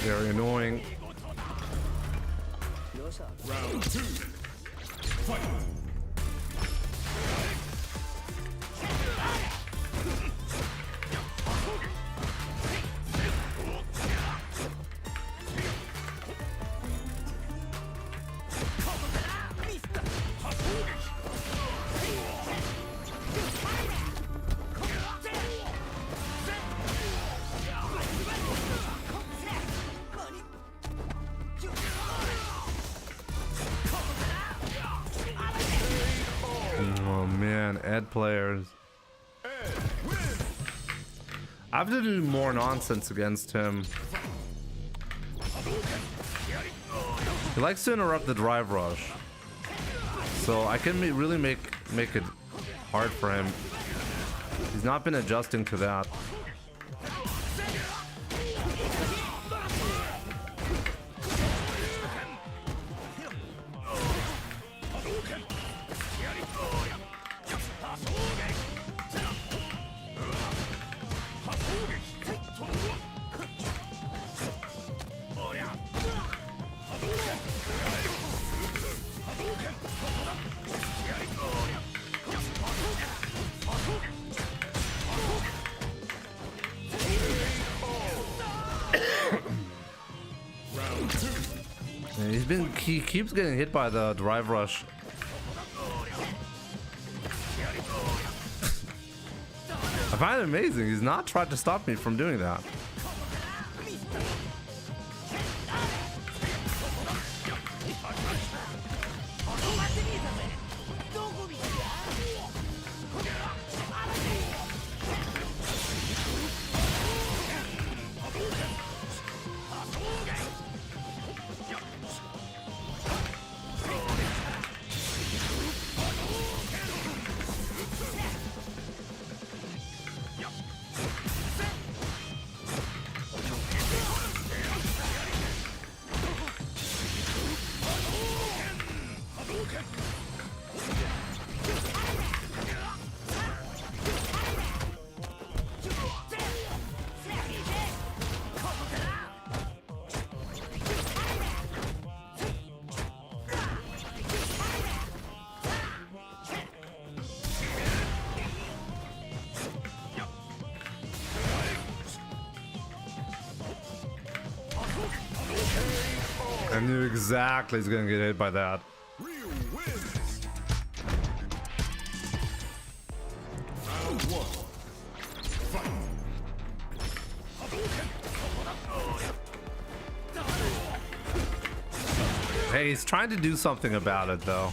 Very annoying. round 2. Fight. Oh man, Ed players. I have to do more nonsense against him. He likes to interrupt the drive rush, so I can really make it hard for him. He's not been adjusting to that. He keeps getting hit by the drive rush. I find it amazing. He's not tried to stop me from doing that. I knew exactly he's gonna get hit by that. Ryu wins. Round 1. Fight. Hey, he's trying to do something about it though.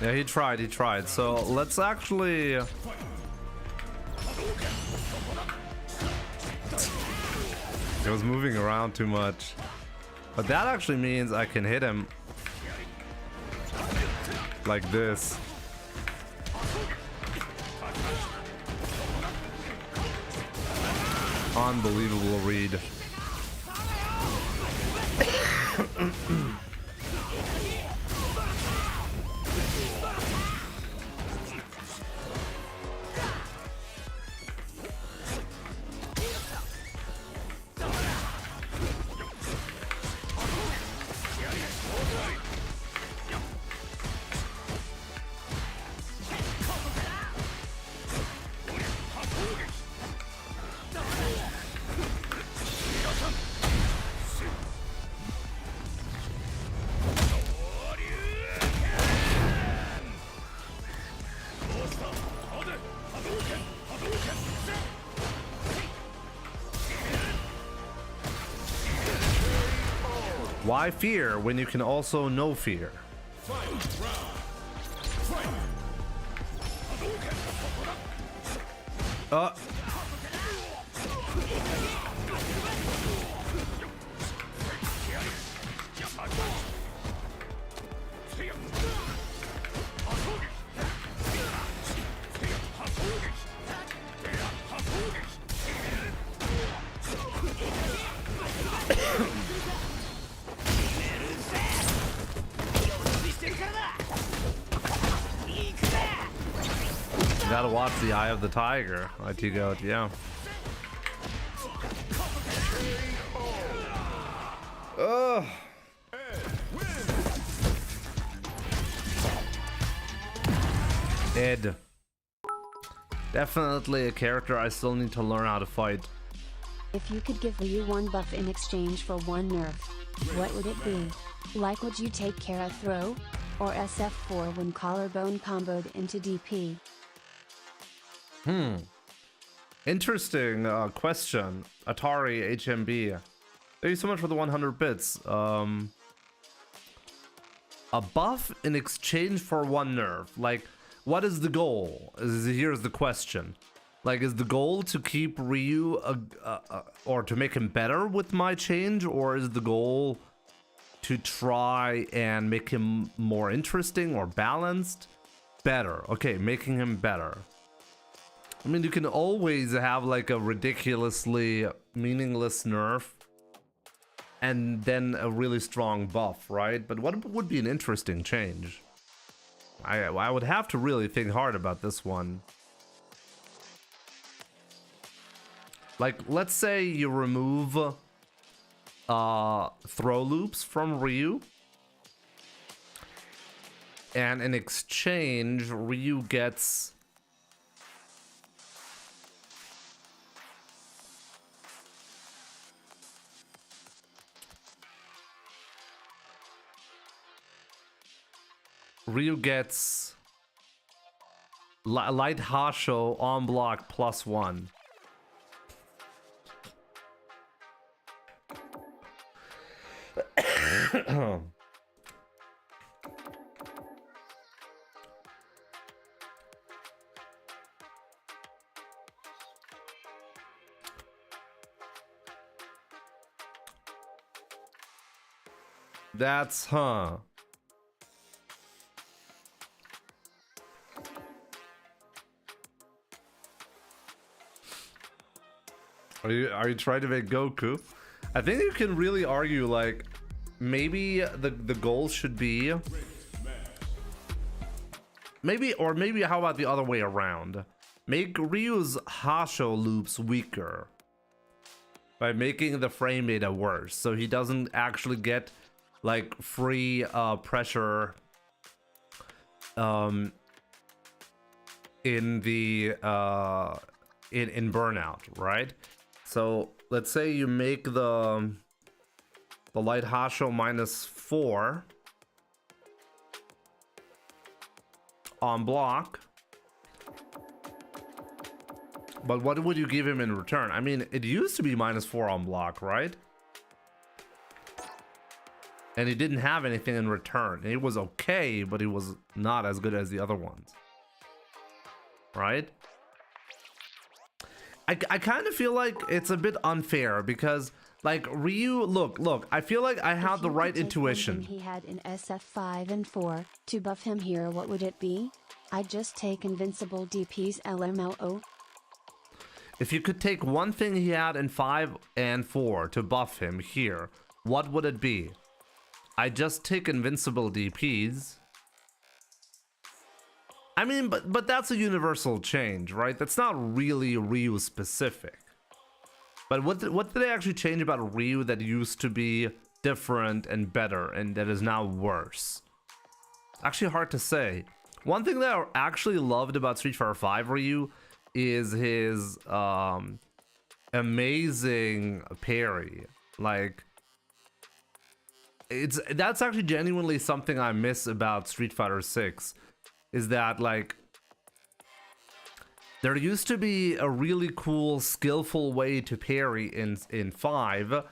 Yeah, he tried. So let's actually... It was moving around too much. But that actually means I can hit him like this. Unbelievable read. Why fear when you can also no fear? You gotta watch the eye of the tiger, IT Goat, yeah. Ugh. Ed. Definitely a character I still need to learn how to fight. If you could give Ryu one buff in exchange for one nerf, what would it be? Like, would you take Kara throw? Or SF4 when collarbone comboed into DP? Interesting question. Atari HMB. Thank you so much for the 100 bits. A buff in exchange for one nerf. Like, what is the goal? Here's the question. Like, is the goal to keep Ryu or to make him better with my change, or is the goal to try and make him more interesting or balanced? Better. Okay, making him better. I mean, you can always have like a ridiculously meaningless nerf and then a really strong buff, right? But what would be an interesting change? I would have to really think hard about this one. Like, let's say you remove throw loops from Ryu, and in exchange Ryu gets light Hasho on block +1. That's Are you trying to make Goku? I think you can really argue like maybe the goal should be maybe how about the other way around? Make Ryu's Hasho loops weaker by making the frame data worse, so he doesn't actually get like free pressure in the in burnout, right? So let's say you make the light Hasho -4 on block, but what would you give him in return? I mean, it used to be -4 on block, right? And he didn't have anything in return. It was okay, but it was not as good as the other ones, right? I kind of feel like it's a bit unfair because, like, Ryu, look, I feel like I had the right intuition. He had in SF5 and 4 to buff him here, what would it be? I'd just take Invincible DP's LMLO. If you could take one thing he had in 5 and 4 to buff him here, what would it be? I just take Invincible DPs. I mean, but that's a universal change, right? That's not really Ryu specific. But what did they actually change about Ryu that used to be different and better and that is now worse? Actually hard to say. One thing that I actually loved about Street Fighter V Ryu is his amazing parry. Like, that's actually genuinely something I miss about Street Fighter 6. Is that, like, there used to be a really cool, skillful way to parry in 5,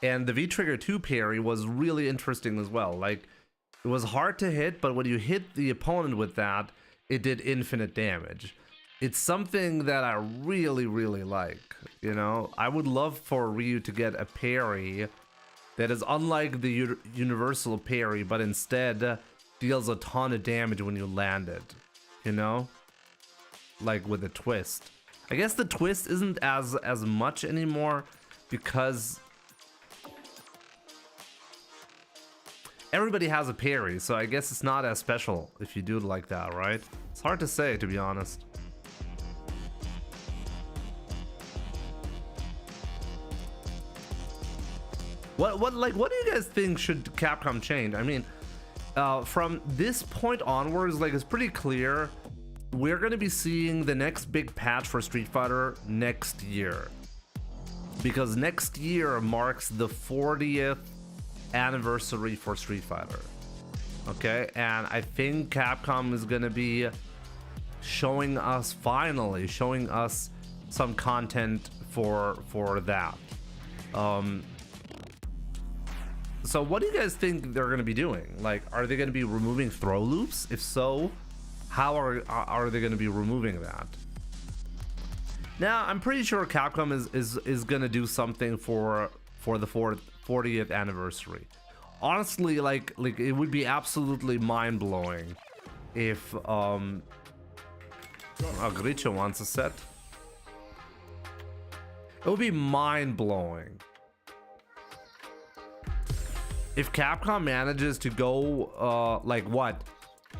and the V-Trigger 2 parry was really interesting as well. Like, it was hard to hit, but when you hit the opponent with that, it did infinite damage. It's something that I really, really like, you know? I would love for Ryu to get a parry that is unlike the universal parry, but instead deals a ton of damage when you land it, you know? Like with a twist. I guess the twist isn't as much anymore because everybody has a parry, so I guess it's not as special if you do it like that, right? It's hard to say, to be honest. What do you guys think should Capcom change? I mean, from this point onwards, like, it's pretty clear we're going to be seeing the next big patch for Street Fighter next year, because next year marks the 40th anniversary for Street Fighter. Okay, and I think Capcom is going to be finally showing us some content for that. So what do you guys think they're going to be doing? Like, are they going to be removing throw loops? If so, how are they going to be removing that? Now, I'm pretty sure Capcom is going to do something for the 40th anniversary. Honestly, like it would be absolutely mind-blowing if Gricho wants a set. It would be mind-blowing if Capcom manages to go, like, what?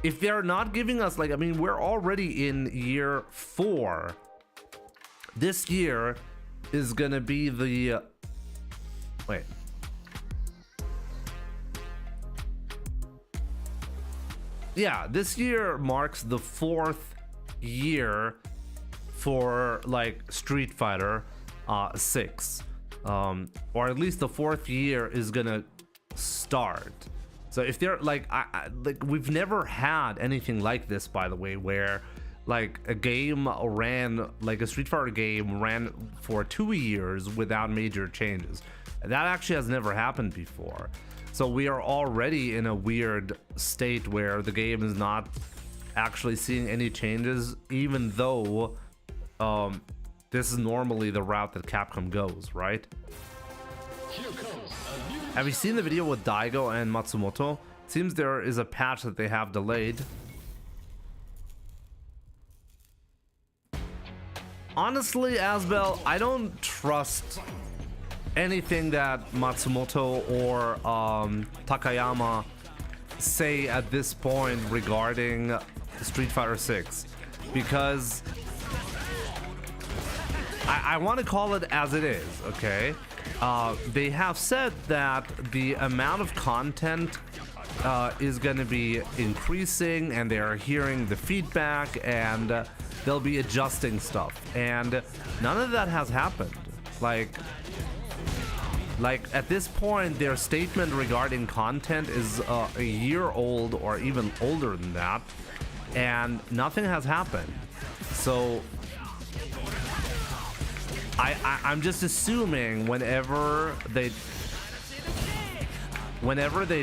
If they're not giving us, like, I mean, we're already in year 4. This year is gonna be the, wait. Yeah, this year marks the 4th year for, like, Street Fighter 6. Or at least the 4th year is gonna start. So if they're like, like, we've never had anything like this, by the way, where like a game ran, like a Street Fighter game ran for 2 years without major changes. That actually has never happened before. So we are already in a weird state where the game is not actually seeing any changes, even though this is normally the route that Capcom goes, right? Have you seen the video with Daigo and Matsumoto? Seems there is a patch that they have delayed. Honestly, Asbel, I don't trust anything that Matsumoto or Takayama say at this point regarding Street Fighter 6, because I want to call it as it is, okay? They have said that the amount of content is going to be increasing, and they're hearing the feedback, and they'll be adjusting stuff, and none of that has happened. Like at this point, their statement regarding content is a year old or even older than that, and nothing has happened. So I'm just assuming whenever they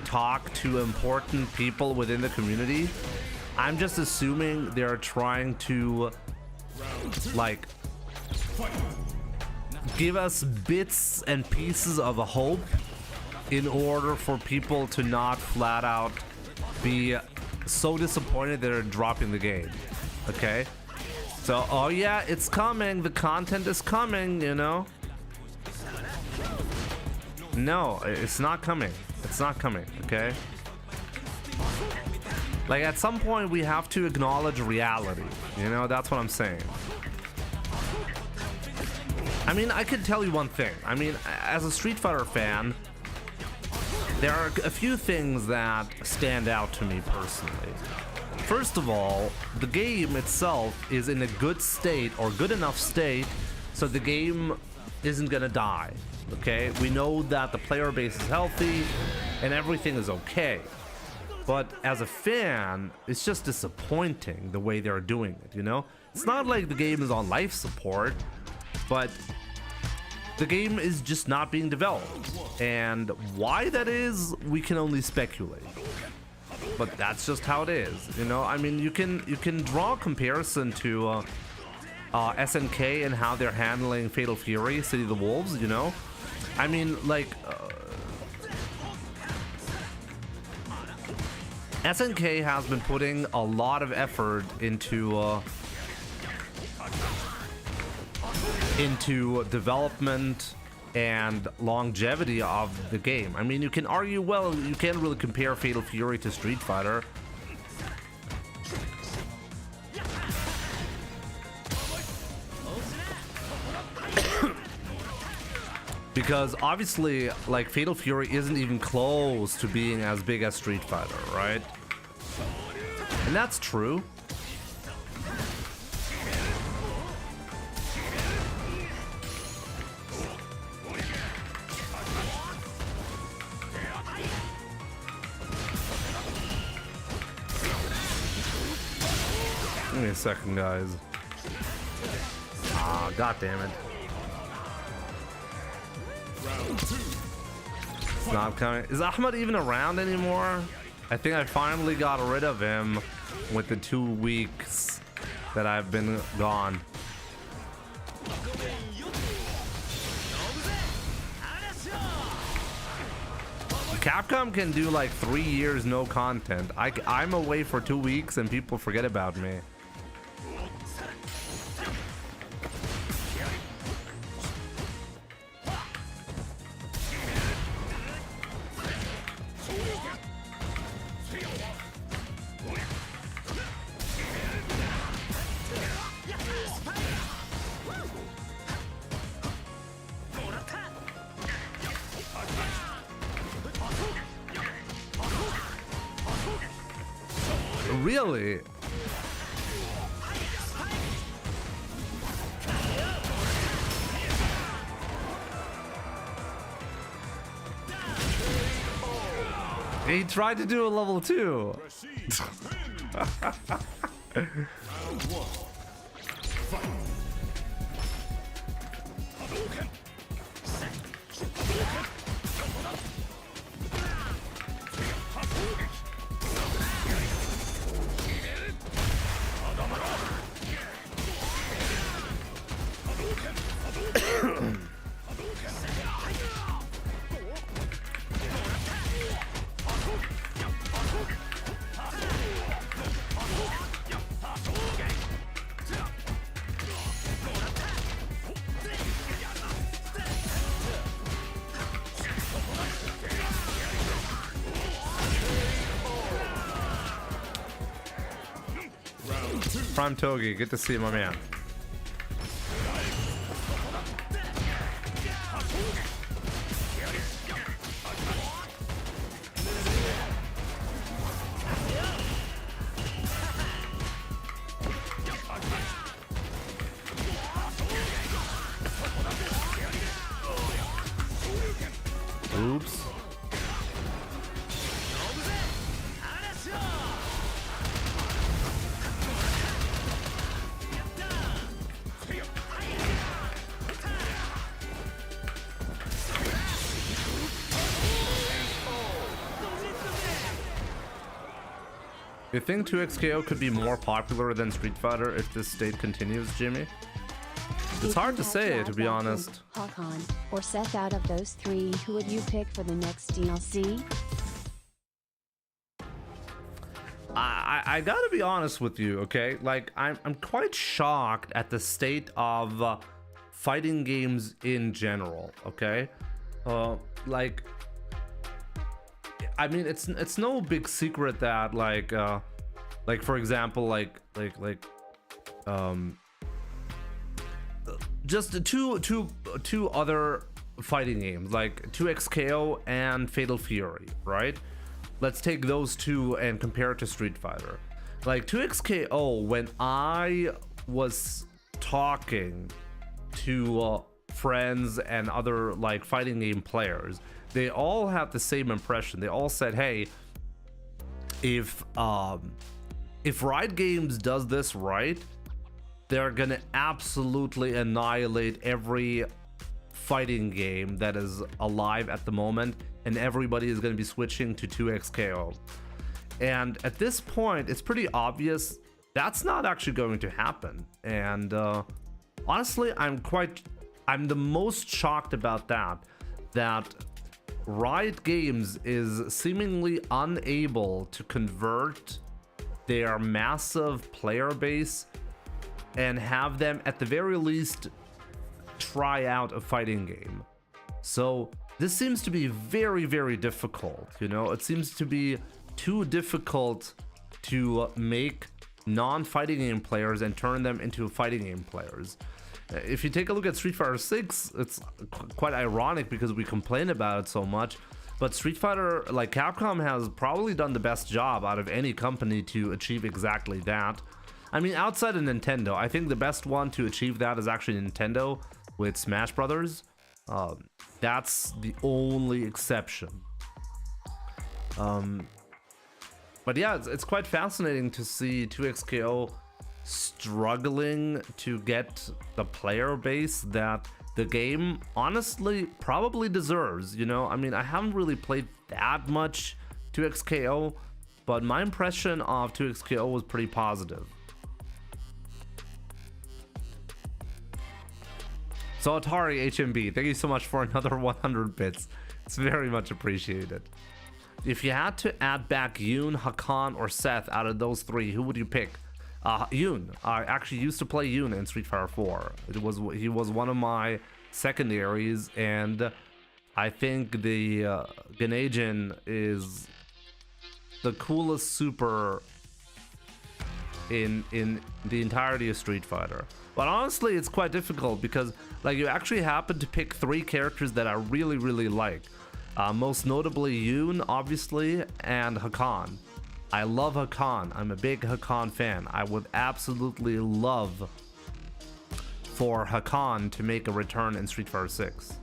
talk to important people within the community, I'm just assuming they're trying to like give us bits and pieces of a hope in order for people to not flat out be so disappointed they're dropping the game. Okay, so oh yeah, it's coming, the content is coming, you know. No, it's not coming, it's not coming. Okay, like at some point we have to acknowledge reality, you know. That's what I'm saying. I mean, I could tell you one thing. I mean, as a Street Fighter fan, there are a few things that stand out to me personally. First of all, the game itself is in a good state, or good enough state, so the game isn't gonna die. Okay, we know that the player base is healthy and everything is okay. But as a fan, it's just disappointing the way they're doing it, you know? It's not like the game is on life support, but the game is just not being developed. And why that is, we can only speculate. But that's just how it is, you know? I mean, you can draw a comparison to SNK and how they're handling Fatal Fury, City of the Wolves, you know? I mean, like... SNK has been putting a lot of effort into development and longevity of the game. I mean, you can argue, well, you can't really compare Fatal Fury to Street Fighter. Because obviously, like, Fatal Fury isn't even close to being as big as Street Fighter, right? And that's true. Give me a second, guys. Ah, god damn it. It's not coming. Is Ahmed even around anymore? I think I finally got rid of him with the 2 weeks that I've been gone. Capcom can do like 3 years no content. I'm away for 2 weeks and people forget about me. Really? He tried to do a level 2. Prime Togi, good to see you, my man. Oops. You think 2XKO could be more popular than Street Fighter if this state continues, Jimmy? It's hard to say, to be honest. Hakan or Seth, out of those three, who would you pick for the next DLC? I gotta be honest with you, okay? Like, I'm quite shocked at the state of fighting games in general, okay? Like, I mean, it's no big secret that like for example, just two other fighting games, like 2XKO and Fatal Fury, right? Let's take those two and compare it to Street Fighter. Like 2XKO, when I was talking to friends and other like fighting game players, they all had the same impression. They all said, hey, if Riot Games does this right, they're gonna absolutely annihilate every fighting game that is alive at the moment, and everybody is gonna be switching to 2XKO. And at this point, it's pretty obvious that's not actually going to happen. And honestly, I'm the most shocked about that Riot Games is seemingly unable to convert their massive player base and have them at the very least try out a fighting game. So this seems to be very, very difficult, you know? It seems to be too difficult to make non-fighting game players and turn them into fighting game players. If you take a look at Street Fighter 6, it's quite ironic because we complain about it so much, but Street Fighter, like, Capcom has probably done the best job out of any company to achieve exactly that. I mean, outside of Nintendo, I think the best one to achieve that is actually Nintendo with Smash Brothers. That's the only exception. But yeah, it's quite fascinating to see 2XKO struggling to get the player base that the game honestly probably deserves, you know? I mean, I haven't really played that much 2XKO, but my impression of 2XKO was pretty positive. So Atari HMB, thank you so much for another 100 bits. It's very much appreciated. If you had to add back Yoon, Hakan, or Seth out of those three, who would you pick? Yoon. I actually used to play Yoon in Street Fighter 4. He was one of my secondaries, and I think the Ganejin is the coolest super in the entirety of Street Fighter. But honestly, it's quite difficult because, like, you actually happen to pick three characters that I really, really like. Most notably Yoon, obviously, and Hakan. I love Hakan. I'm a big Hakan fan. I would absolutely love for Hakan to make a return in Street Fighter 6.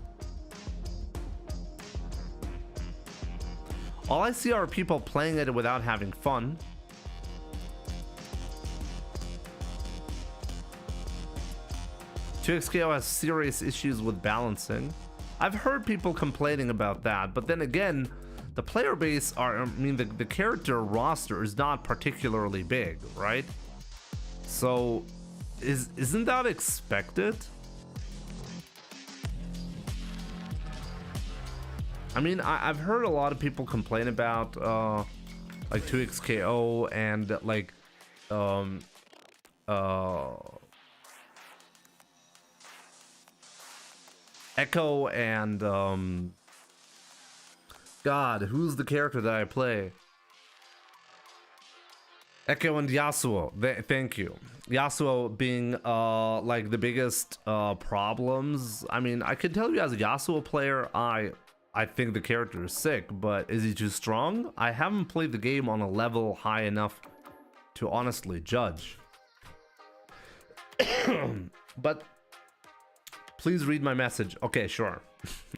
All I see are people playing it without having fun. XKO has serious issues with balancing. I've heard people complaining about that, but then again, the player base the character roster is not particularly big, right? So isn't that expected? I mean, I've heard a lot of people complain about like 2XKO and like Echo and God, who's the character that I play? Echo and Yasuo. Thank you. Yasuo being like the biggest problems. I mean, I can tell you as a Yasuo player, I think the character is sick, but is he too strong? I haven't played the game on a level high enough to honestly judge. But please read my message. Okay, sure.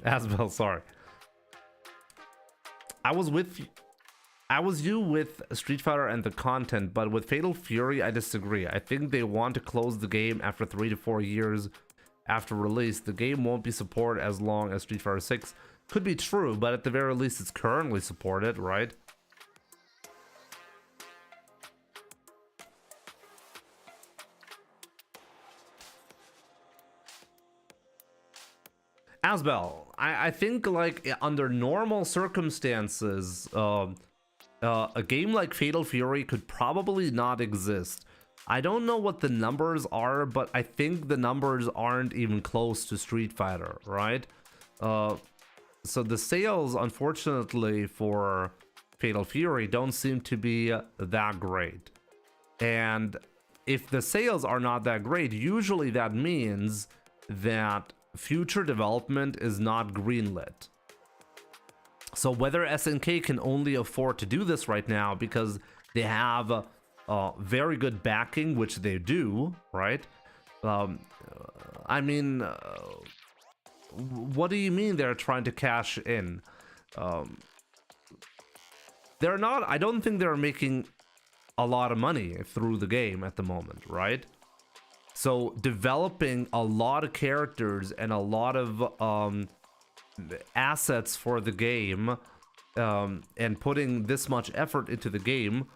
Asbel, sorry. I was you with Street Fighter and the content, but with Fatal Fury, I disagree. I think they want to close the game after 3 to 4 years after release. The game won't be supported as long as Street Fighter 6. Could be true, but at the very least, it's currently supported, right? Asbel, I think like under normal circumstances, a game like Fatal Fury could probably not exist. I don't know what the numbers are, but I think the numbers aren't even close to Street Fighter, right? So the sales, unfortunately, for Fatal Fury don't seem to be that great. And if the sales are not that great, usually that means that future development is not greenlit. So whether SNK can only afford to do this right now because they have very good backing, which they do, right? I mean, what do you mean they're trying to cash in? They're not, I don't think they're making a lot of money through the game at the moment, right? So developing a lot of characters and a lot of assets for the game, and putting this much effort into the game,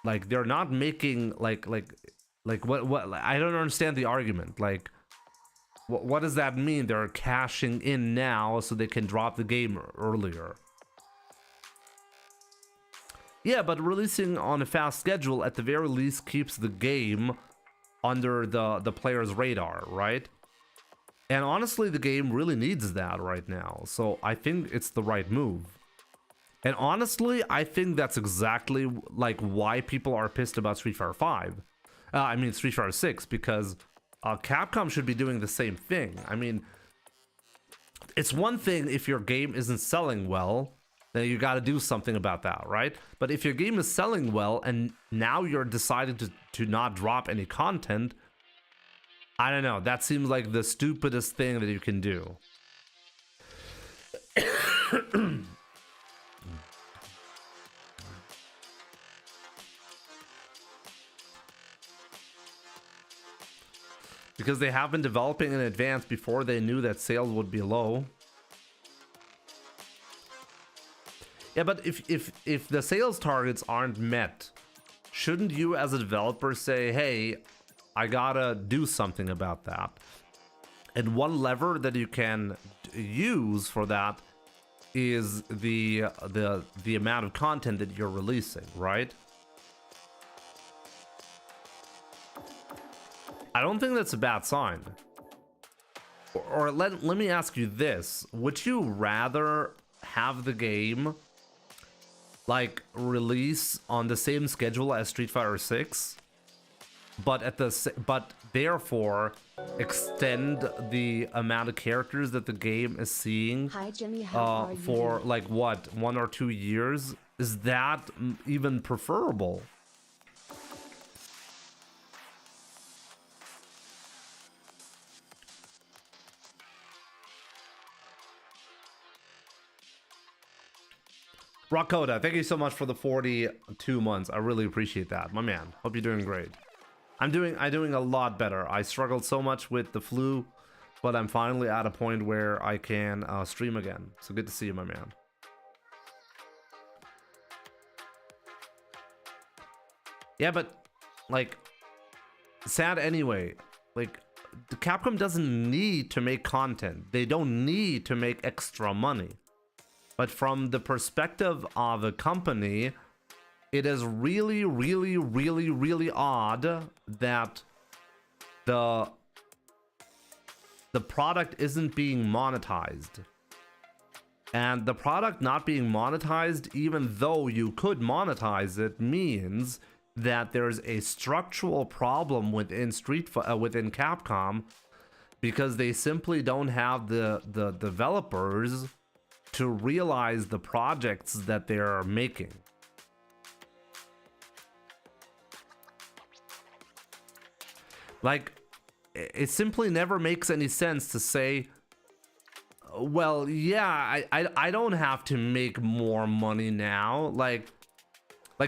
like they're not making like what I don't understand the argument. Like what does that mean? They're cashing in now so they can drop the game earlier. Yeah, but releasing on a fast schedule at the very least keeps the game under the player's radar, right? And honestly, the game really needs that right now. So I think it's the right move. And honestly, I think that's exactly like why people are pissed about Street Fighter 5. I mean, Street Fighter 6, because Capcom should be doing the same thing. I mean, it's one thing if your game isn't selling well, then you got to do something about that, right? But if your game is selling well and now you're deciding to not drop any content, I don't know. That seems like the stupidest thing that you can do. Because they have been developing in advance before they knew that sales would be low. Yeah, but if the sales targets aren't met, shouldn't you as a developer say, hey, I gotta do something about that? And one lever that you can use for that is the amount of content that you're releasing, right? I don't think that's a bad sign. Or let me ask you this. Would you rather have the game like release on the same schedule as Street Fighter 6, but therefore extend the amount of characters that the game is seeing? Hi, Jimmy, how are you for doing? like what, 1 or 2 years? Is that even preferable? Rakota, thank you so much for the 42 months. I really appreciate that, my man. Hope you're doing great. I'm doing a lot better. I struggled so much with the flu, but I'm finally at a point where I can stream again. So good to see you, my man. Yeah, but like, sad anyway. Like, the Capcom doesn't need to make content. They don't need to make extra money. But from the perspective of a company, it is really, really, really, really odd that the product isn't being monetized. And the product not being monetized, even though you could monetize it, means that there's a structural problem within within Capcom, because they simply don't have the developers to realize the projects that they're making. Like, it simply never makes any sense to say, well, yeah, I don't have to make more money now. Like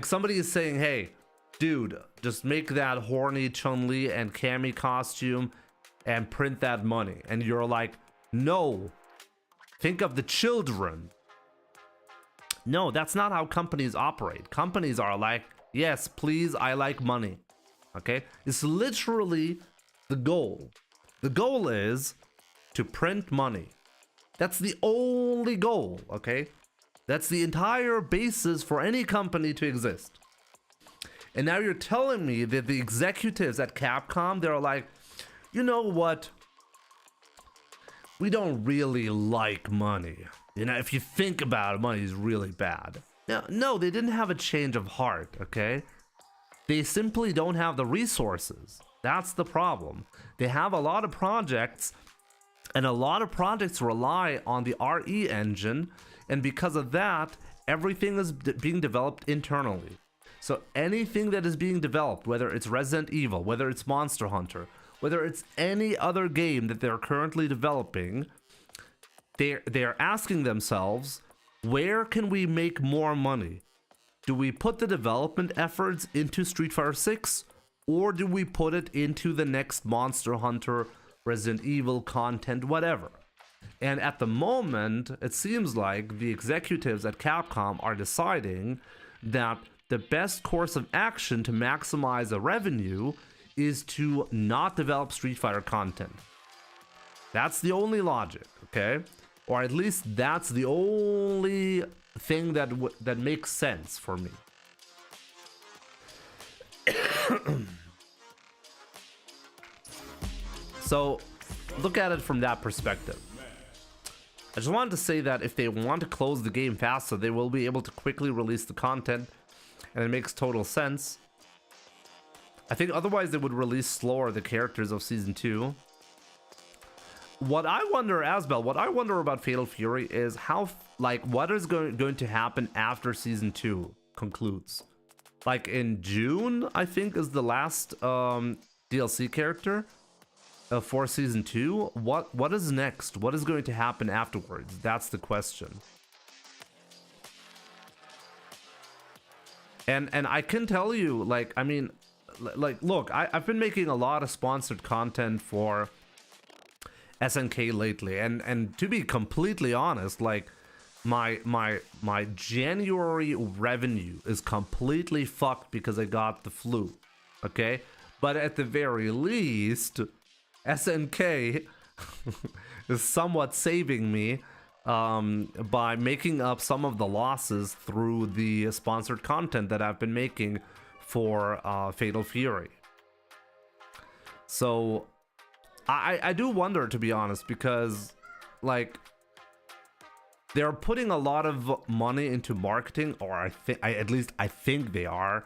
somebody is saying, hey, dude, just make that horny Chun-Li and Cammy costume and print that money. And you're like, no, think of the children. No, that's not how companies operate. Companies are like, yes, please, I like money. Okay? It's literally the goal. The goal is to print money. That's the only goal, okay? That's the entire basis for any company to exist. And now you're telling me that the executives at Capcom, they're like, you know what? We don't really like money. You know, if you think about it, money is really bad. No, they didn't have a change of heart, okay? They simply don't have the resources. That's the problem. They have a lot of projects, and a lot of projects rely on the RE engine, and because of that, everything is being developed internally. So anything that is being developed, whether it's Resident Evil, whether it's Monster Hunter, whether it's any other game that they're currently developing, they're asking themselves, where can we make more money? Do we put the development efforts into Street Fighter 6, or do we put it into the next Monster Hunter, Resident Evil content, whatever? And at the moment, it seems like the executives at Capcom are deciding that the best course of action to maximize the revenue is to not develop Street Fighter content. That's the only logic, okay? Or at least that's the only thing that makes sense for me. So look at it from that perspective. I just wanted to say that if they want to close the game faster, they will be able to quickly release the content, and it makes total sense. I think otherwise they would release slower the characters of Season 2. What I wonder, Asbel, what I wonder about Fatal Fury is how, like, what is going to happen after Season 2 concludes. Like in June, I think, is the last DLC character for Season 2. What is next? What is going to happen afterwards? That's the question. And I can tell you, like, I mean, like, look, I've been making a lot of sponsored content for SNK lately, and to be completely honest, like, my January revenue is completely fucked because I got the flu, okay? But at the very least, SNK is somewhat saving me by making up some of the losses through the sponsored content that I've been making for Fatal Fury. So I do wonder, to be honest, because, like, they're putting a lot of money into marketing, or at least I think they are,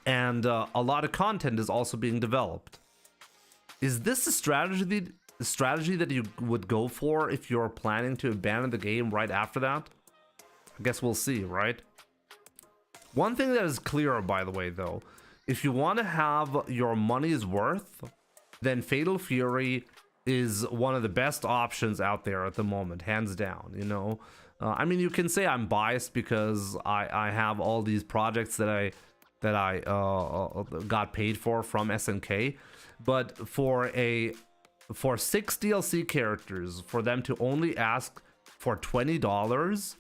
and a lot of content is also being developed. Is this a strategy that you would go for if you're planning to abandon the game right after that? I guess we'll see, right? One thing that is clear, by the way, though, if you want to have your money's worth, then Fatal Fury is one of the best options out there at the moment, hands down, you know? I mean, you can say I'm biased because I have all these projects that I got paid for from SNK, but for 6 DLC characters, for them to only ask for $20,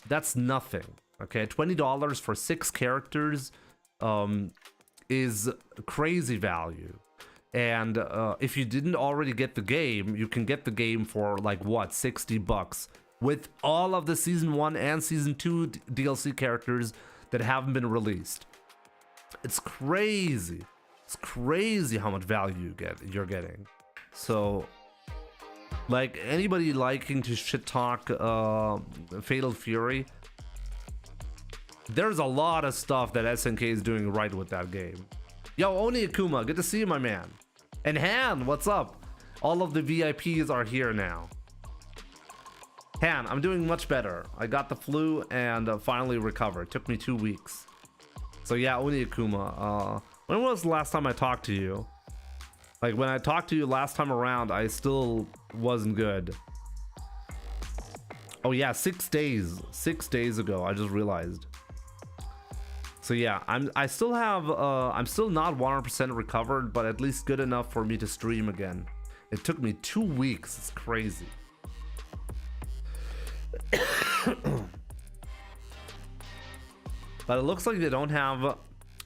that's nothing. Okay, $20 for 6 characters is crazy value. And if you didn't already get the game, you can get the game for, like, what, $60 with all of the Season 1 and Season 2 DLC characters that haven't been released. It's crazy. It's crazy how much value you're getting. So, like, anybody liking to shit talk Fatal Fury, there's a lot of stuff that SNK is doing right with that game. Yo, Oni Akuma, good to see you, my man. And Han, what's up? All of the VIPs are here now. Han, I'm doing much better. I got the flu and finally recovered. It took me 2 weeks. So yeah, Oni Akuma, when was the last time I talked to you? Like, when I talked to you last time around, I still wasn't good. Oh yeah, 6 days. 6 days ago, I just realized. So yeah, I'm still not 100% recovered, but at least good enough for me to stream again. It took me 2 weeks. It's crazy. But it looks like they don't have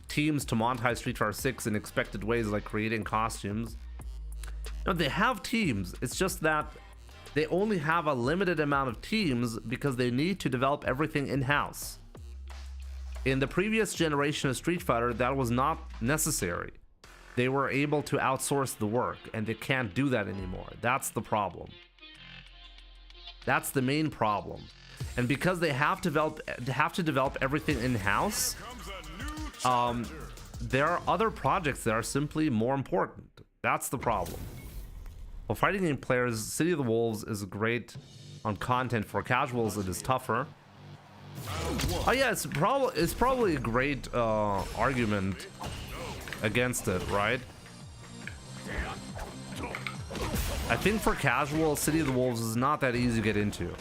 teams to monetize Street Fighter 6 in expected ways, like creating costumes. No, they have teams. It's just that they only have a limited amount of teams because they need to develop everything in-house. In the previous generation of Street Fighter, that was not necessary. They were able to outsource the work, and they can't do that anymore. That's the problem. That's the main problem. And because they have to develop everything in-house, there are other projects that are simply more important. That's the problem. For fighting game players, City of the Wolves is great on content. For casuals, it is tougher. Oh yeah, it's probably a great argument against it, right? I think for casual, City of the Wolves is not that easy to get into.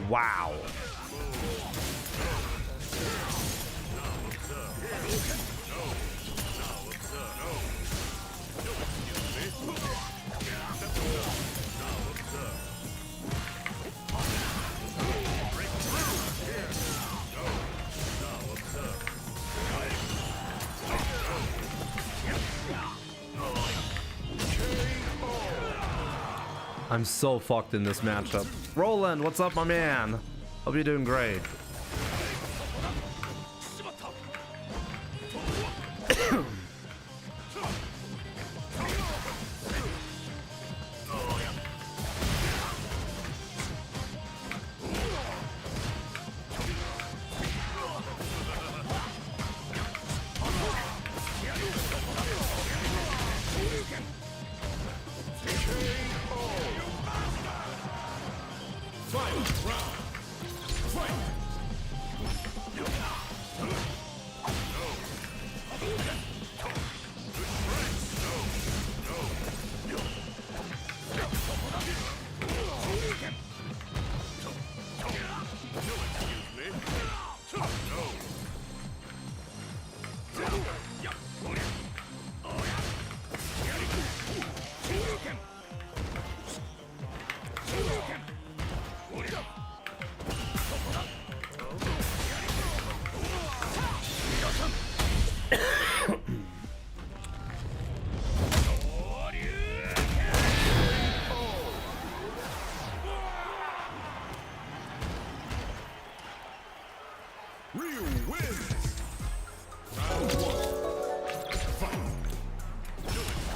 Wow. I'm so fucked in this matchup. Roland, what's up, my man? Hope you're doing great.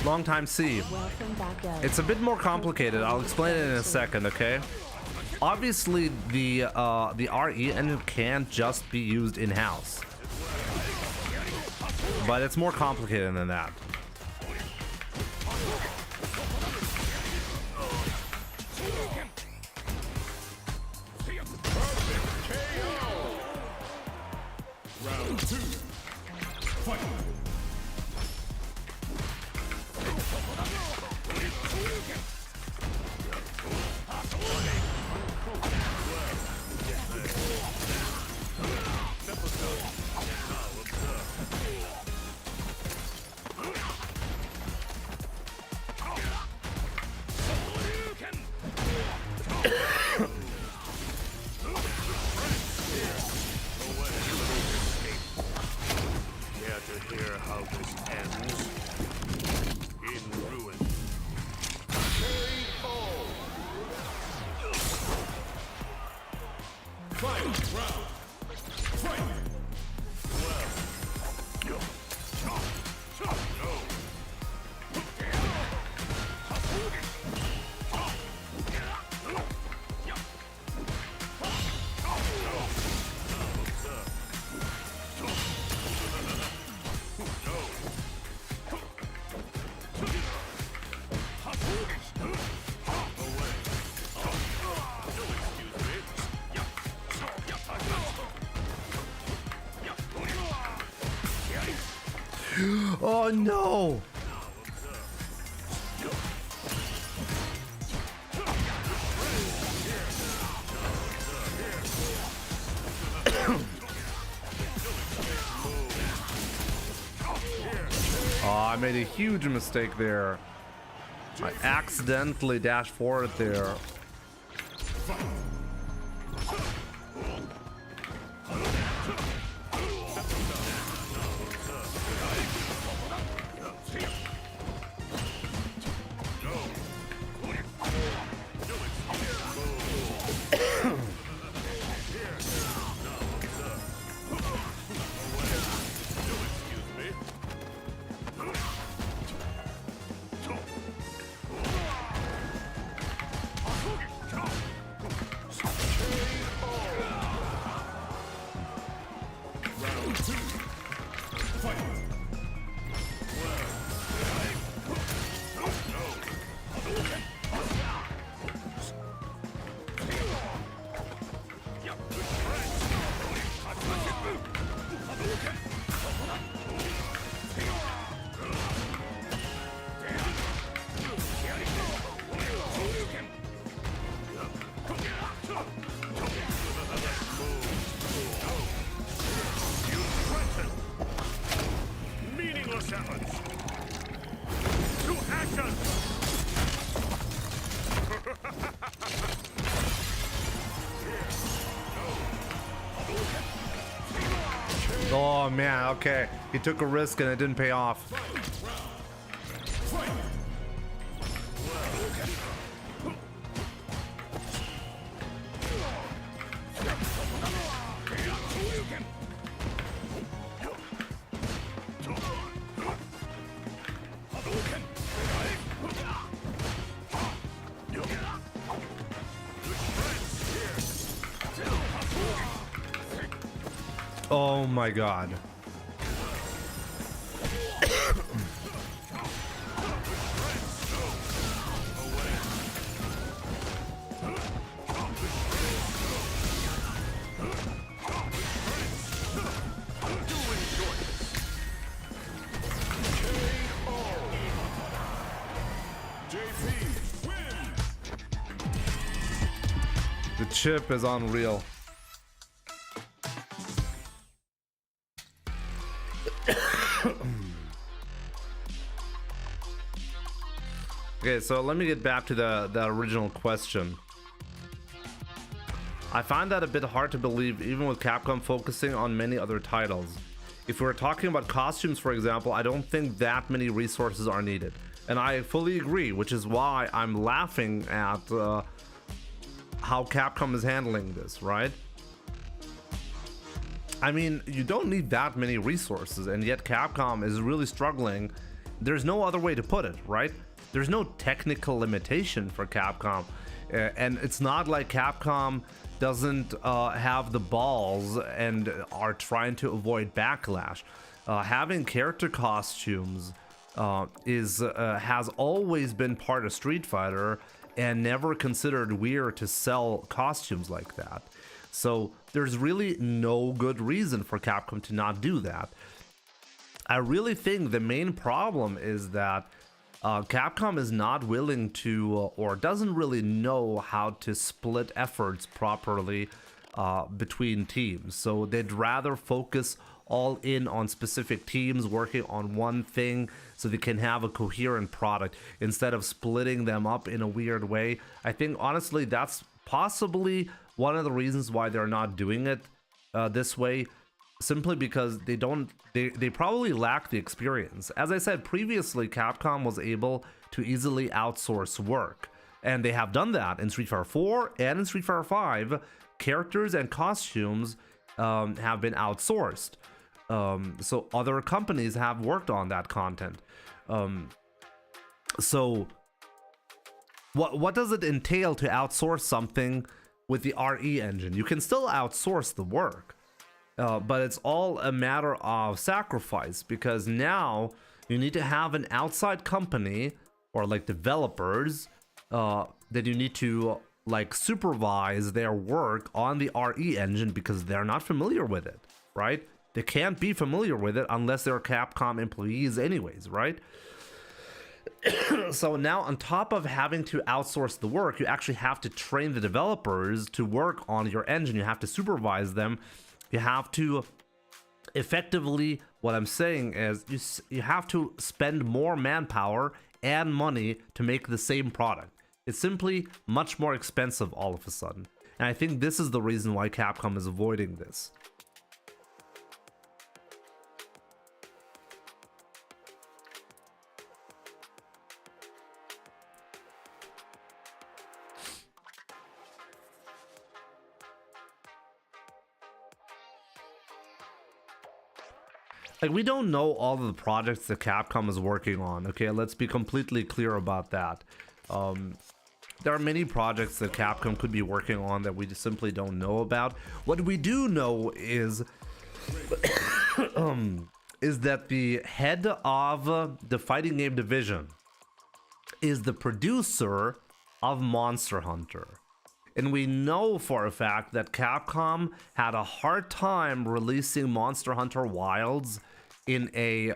Long time see. It's a bit more complicated. I'll explain it in a second, okay? Obviously, the RE engine can't just be used in-house, but it's more complicated than that. Round 2. Fight. Oh no! Oh, I made a huge mistake there. I accidentally dashed forward there. your shepherds. To action! Oh man, okay. He took a risk and it didn't pay off. Oh my god. The chip is unreal. Okay, so let me get back to the original question. I find that a bit hard to believe, even with Capcom focusing on many other titles. If we're talking about costumes, for example, I don't think that many resources are needed. And I fully agree, which is why I'm laughing at how Capcom is handling this, right? I mean, you don't need that many resources, and yet Capcom is really struggling. There's no other way to put it, right? There's no technical limitation for Capcom, and it's not like Capcom doesn't have the balls and are trying to avoid backlash. Having character costumes has always been part of Street Fighter and never considered weird to sell costumes like that. So there's really no good reason for Capcom to not do that. I really think the main problem is that Capcom is not willing to or doesn't really know how to split efforts properly between teams. So they'd rather focus all in on specific teams working on one thing so they can have a coherent product instead of splitting them up in a weird way. I think honestly that's possibly one of the reasons why they're not doing it this way, simply because they probably lack the experience. As I said previously, Capcom was able to easily outsource work, and they have done that in Street Fighter 4 and in Street Fighter 5. Characters and costumes have been outsourced, so other companies have worked on that content. So what does it entail to outsource something with the RE engine? You can still outsource the work, but it's all a matter of sacrifice, because now you need to have an outside company or like developers that you need to like supervise their work on the RE engine, because they're not familiar with it, right? They can't be familiar with it unless they're Capcom employees anyways, right? So now on top of having to outsource the work, you actually have to train the developers to work on your engine. You have to supervise them. You have to effectively, what I'm saying is you have to spend more manpower and money to make the same product. It's simply much more expensive all of a sudden. And I think this is the reason why Capcom is avoiding this. Like, we don't know all of the projects that Capcom is working on, okay? Let's be completely clear about that. There are many projects that Capcom could be working on that we just simply don't know about. What we do know is is that the head of the fighting game division is the producer of Monster Hunter. And we know for a fact that Capcom had a hard time releasing Monster Hunter Wilds in a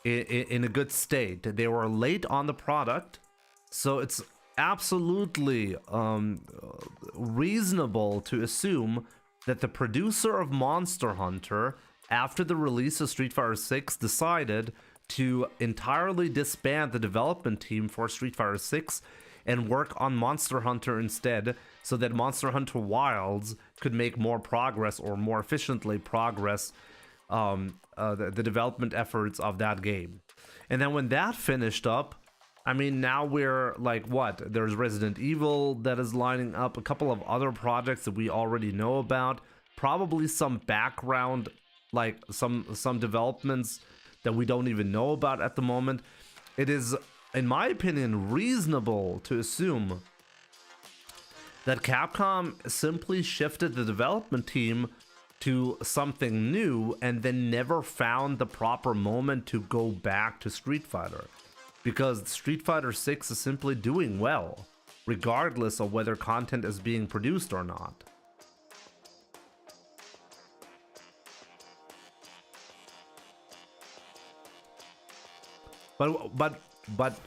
good state. They were late on the product, so it's absolutely reasonable to assume that the producer of Monster Hunter after the release of Street Fighter 6, decided to entirely disband the development team for Street Fighter 6 and work on Monster Hunter instead, so that Monster Hunter Wilds could make more progress, or more efficiently progress the development efforts of that game. And then when that finished up, I mean, now we're like, what? There's Resident Evil that is lining up, a couple of other projects that we already know about, probably some background, like some developments that we don't even know about at the moment. It is, in my opinion, reasonable to assume that Capcom simply shifted the development team to something new and then never found the proper moment to go back to Street Fighter. Because Street Fighter 6 is simply doing well, regardless of whether content is being produced or not. But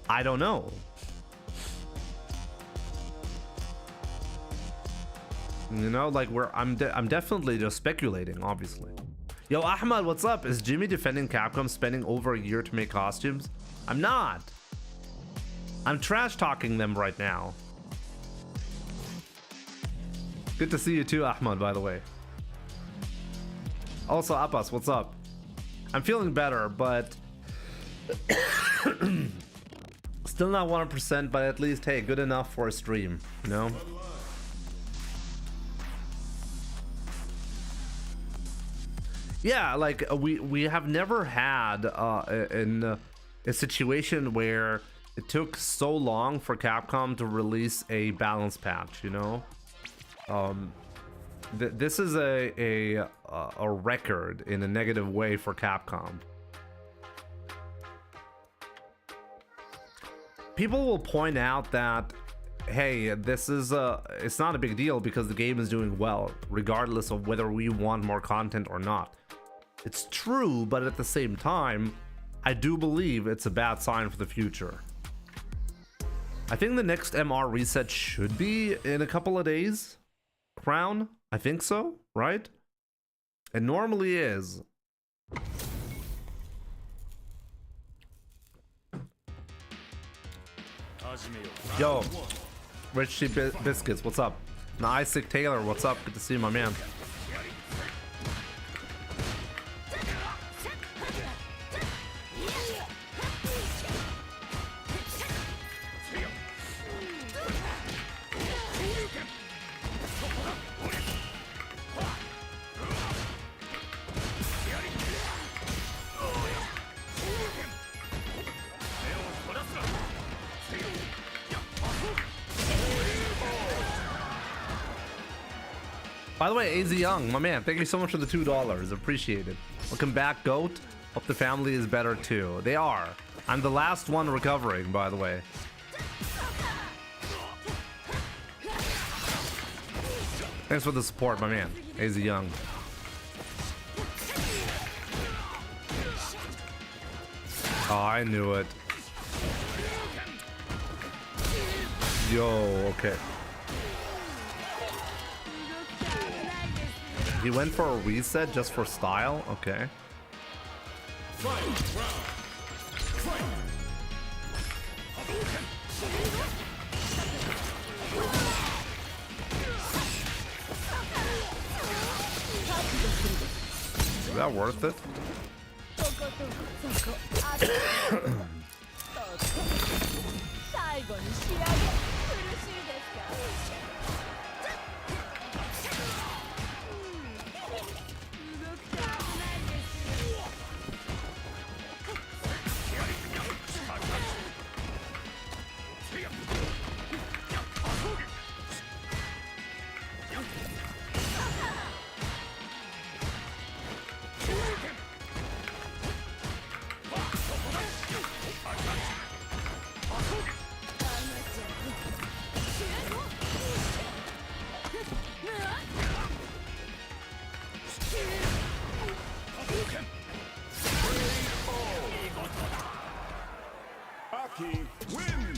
I don't know. You know, like I'm definitely just speculating, obviously. Yo, Ahmad, what's up? Is Jimmy defending Capcom spending over a year to make costumes? I'm not. I'm trash talking them right now. Good to see you too, Ahmad, by the way. Also, Abbas, what's up? I'm feeling better, but still not 100%, but at least, hey, good enough for a stream, you know? Yeah, like we have never had a situation where it took so long for Capcom to release a balance patch, you know? This is a record in a negative way for Capcom. People will point out that, hey, this is it's not a big deal because the game is doing well, regardless of whether we want more content or not. It's true, but at the same time, I do believe it's a bad sign for the future. I think the next MR reset should be in a couple of days. Crown? I think so, right? It normally is. Yo, Rich Tea Biscuits, what's up? Now Isaac Taylor, what's up? Good to see you, my man. By the way, AZ Young, my man, thank you so much for the $2. Appreciate it. Welcome back, Goat. Hope the family is better too. They are. I'm the last one recovering, by the way. Thanks for the support, my man. AZ Young. Oh, I knew it. Yo, okay. He went for a reset just for style? Okay. Is that worth it?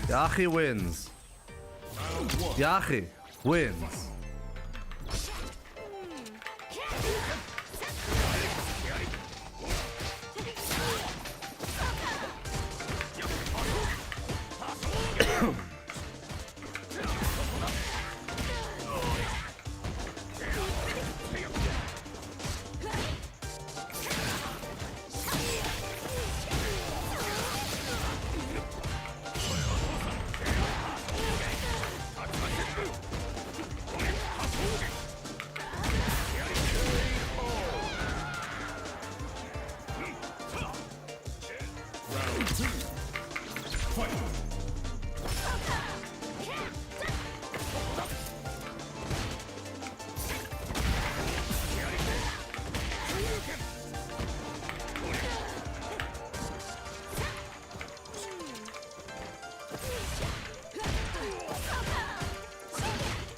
Yahi wins. Yahi wins.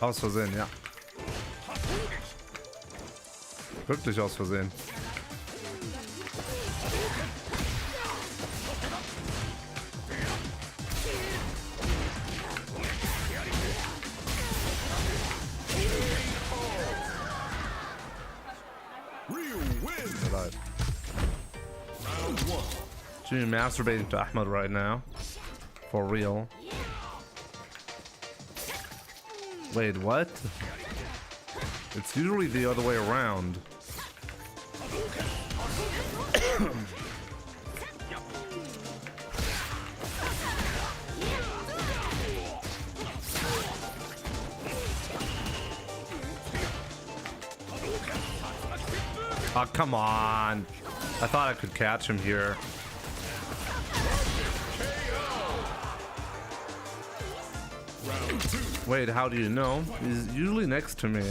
Aus Versehen, ja. Wirklich aus Versehen. Alive. Jimmy masturbating to Ahmed right now. For real. Wait, what? It's usually the other way around. Oh, come on. I thought I could catch him here. Wait, how do you know? He's usually next to me.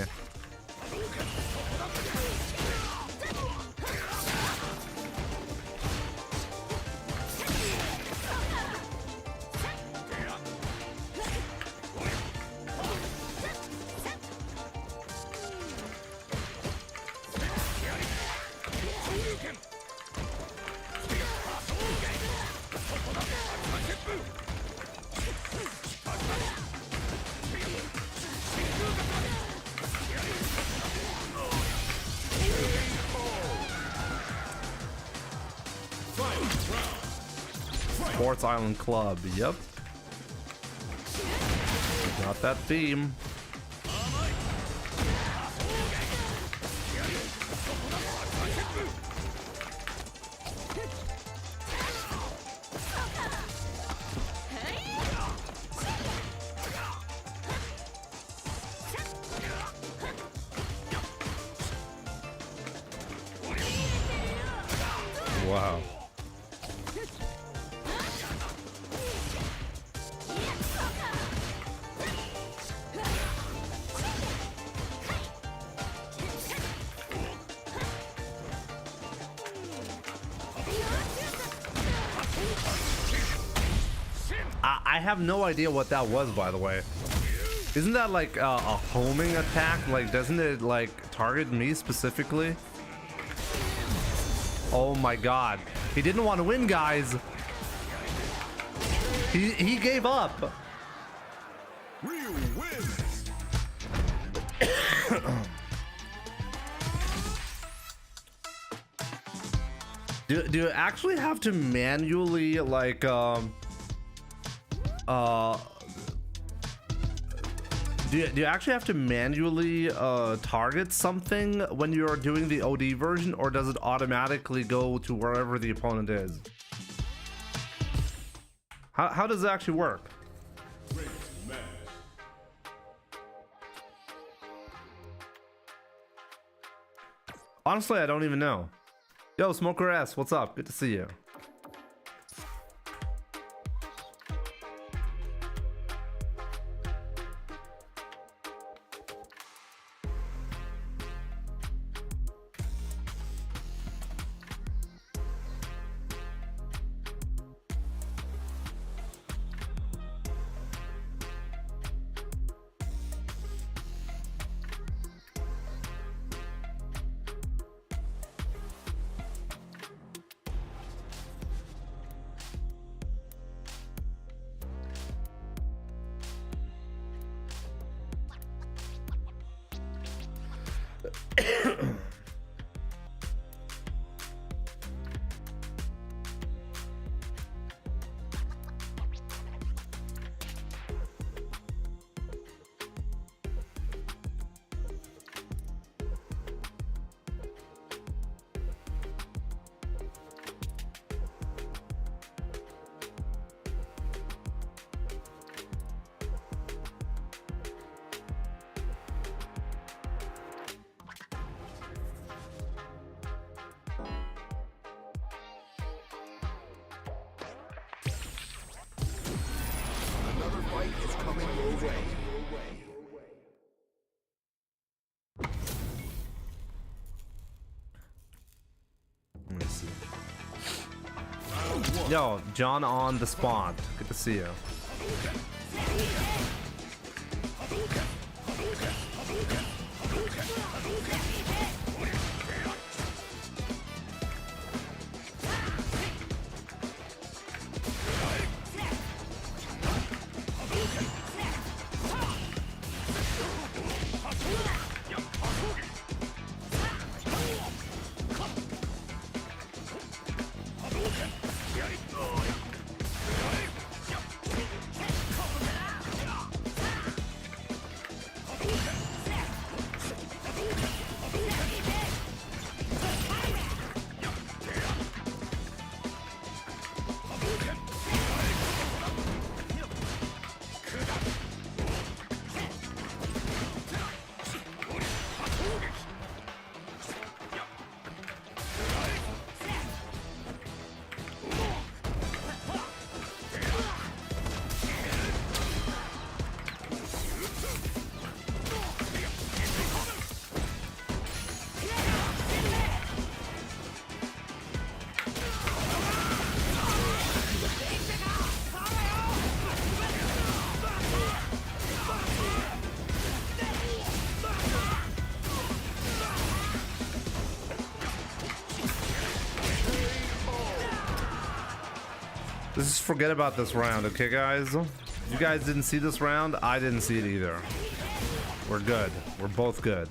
Sports Island Club, yep. Got that theme. Wow. I have no idea what that was, by the way. Isn't that like a homing attack? Like, doesn't it like target me specifically? Oh my god. He didn't want to win, guys. He gave up. Real wins. Do you actually have to manually like do you actually have to manually target something when you're doing the OD version, or does it automatically go to wherever the opponent is? How does it actually work? Honestly, I don't even know. Yo, Smoker S, what's up? Good to see you. Let me see. Yo, John on the spot. Good to see you. Let's just forget about this round, okay, guys? You guys didn't see this round. I didn't see it either. We're good. We're both good.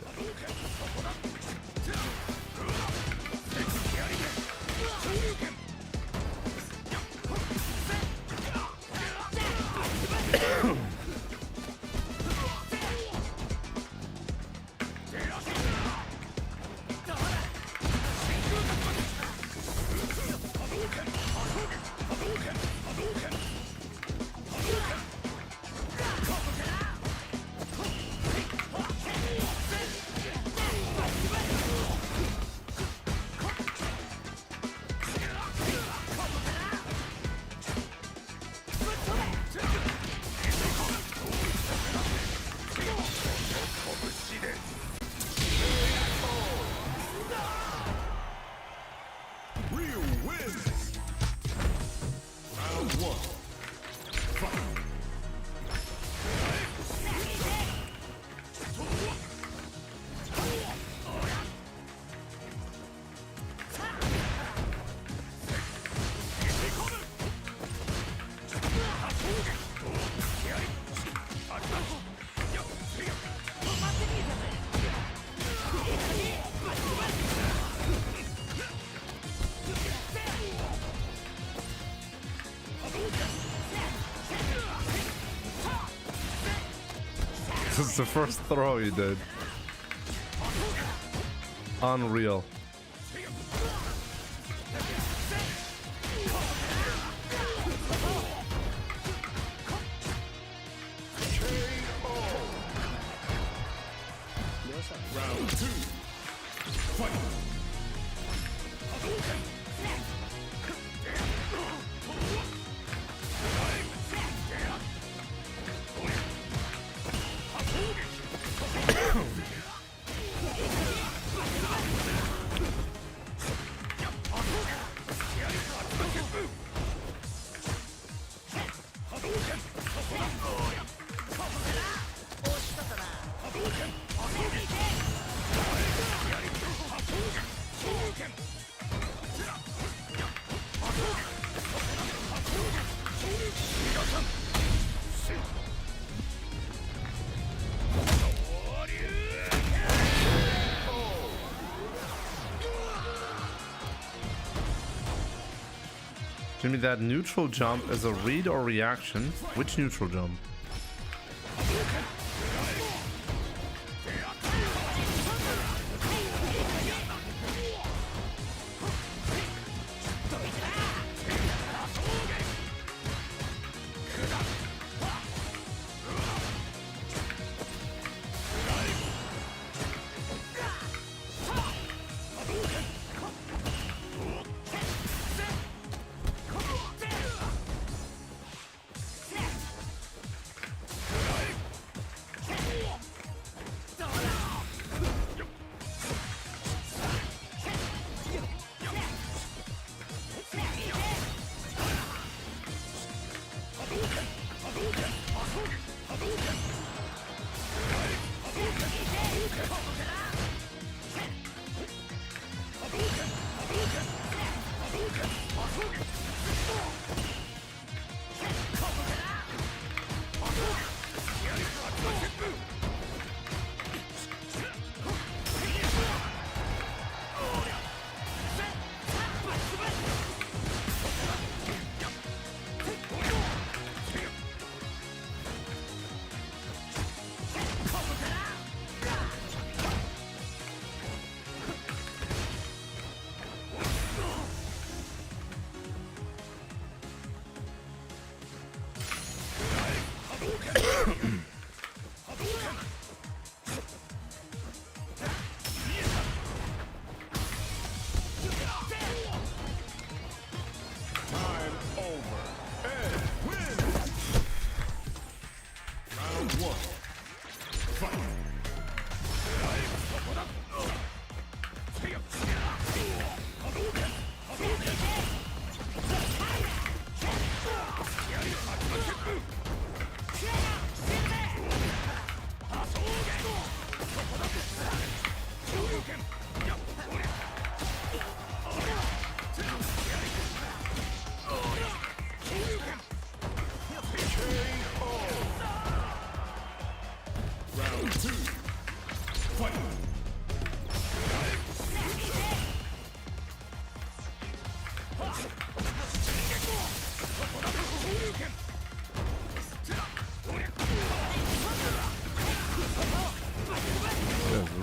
This is the first throw you did. Unreal. Round 2. Fight. Jimmy, that neutral jump is a read or reaction? Which neutral jump?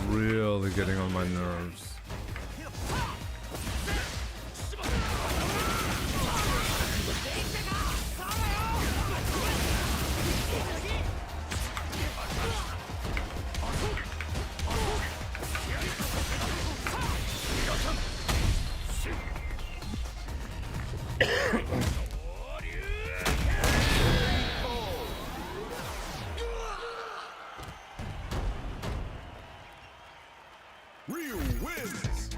Really getting on my nerves. Ryu wins.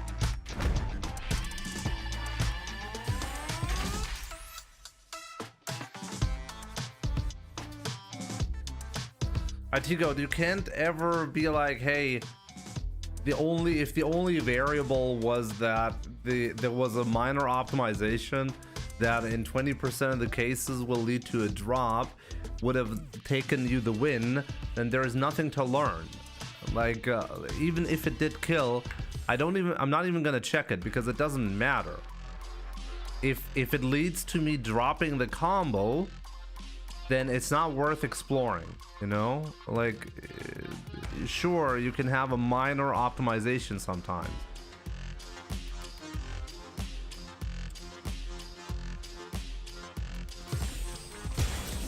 Atigo, you can't ever be like, hey, if the only variable was that there was a minor optimization that in 20% of the cases will lead to a drop, would have taken you the win, then there is nothing to learn. Like even if it did kill, I'm not even gonna check it because it doesn't matter. If it leads to me dropping the combo, then it's not worth exploring, you know? Like sure, you can have a minor optimization sometimes.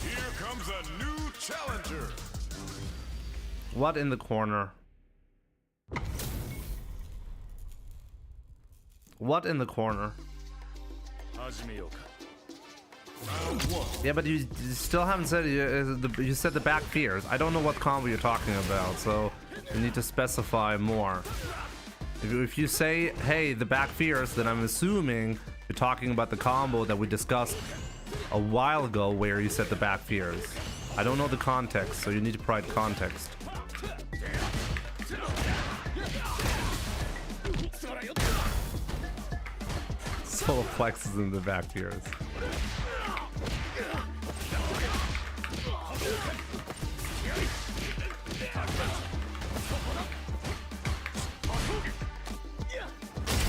Here comes a new challenger. What in the corner? What in the corner? Yeah, but you still haven't said you said the back fears. I don't know what combo you're talking about, so you need to specify more. If you say, hey, the back fears, then I'm assuming you're talking about the combo that we discussed a while ago where you said the back fears. I don't know the context, so you need to provide context. Solar plexus in the back fears.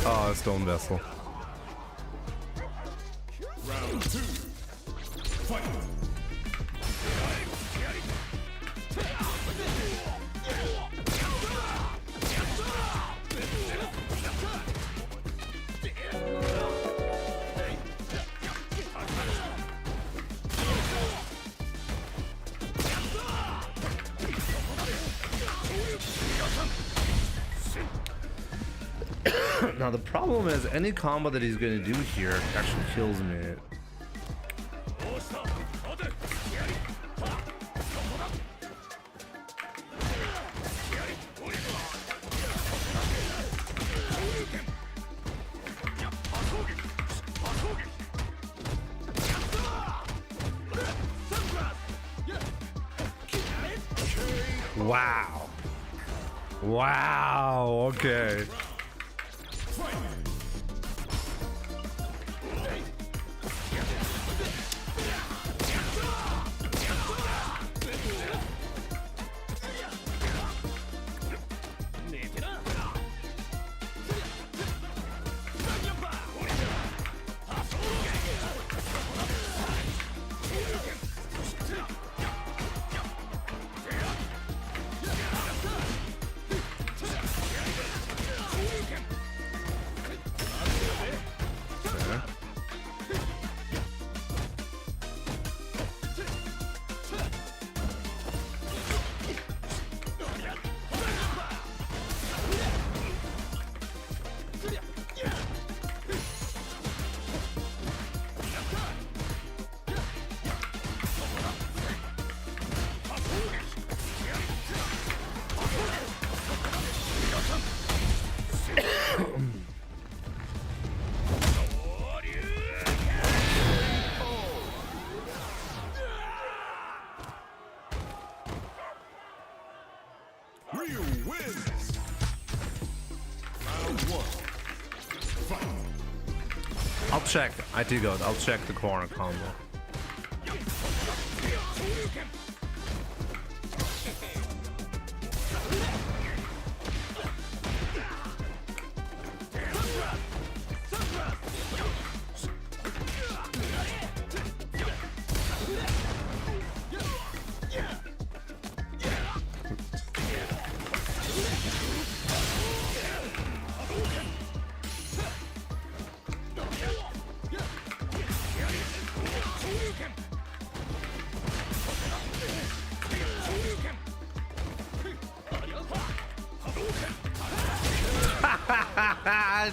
Oh, a stone vessel. Round 2. Fight. Now the problem is any combo that he's gonna do here actually kills me. Wow. Wow, okay. check. IT goat. I'll check the corner combo.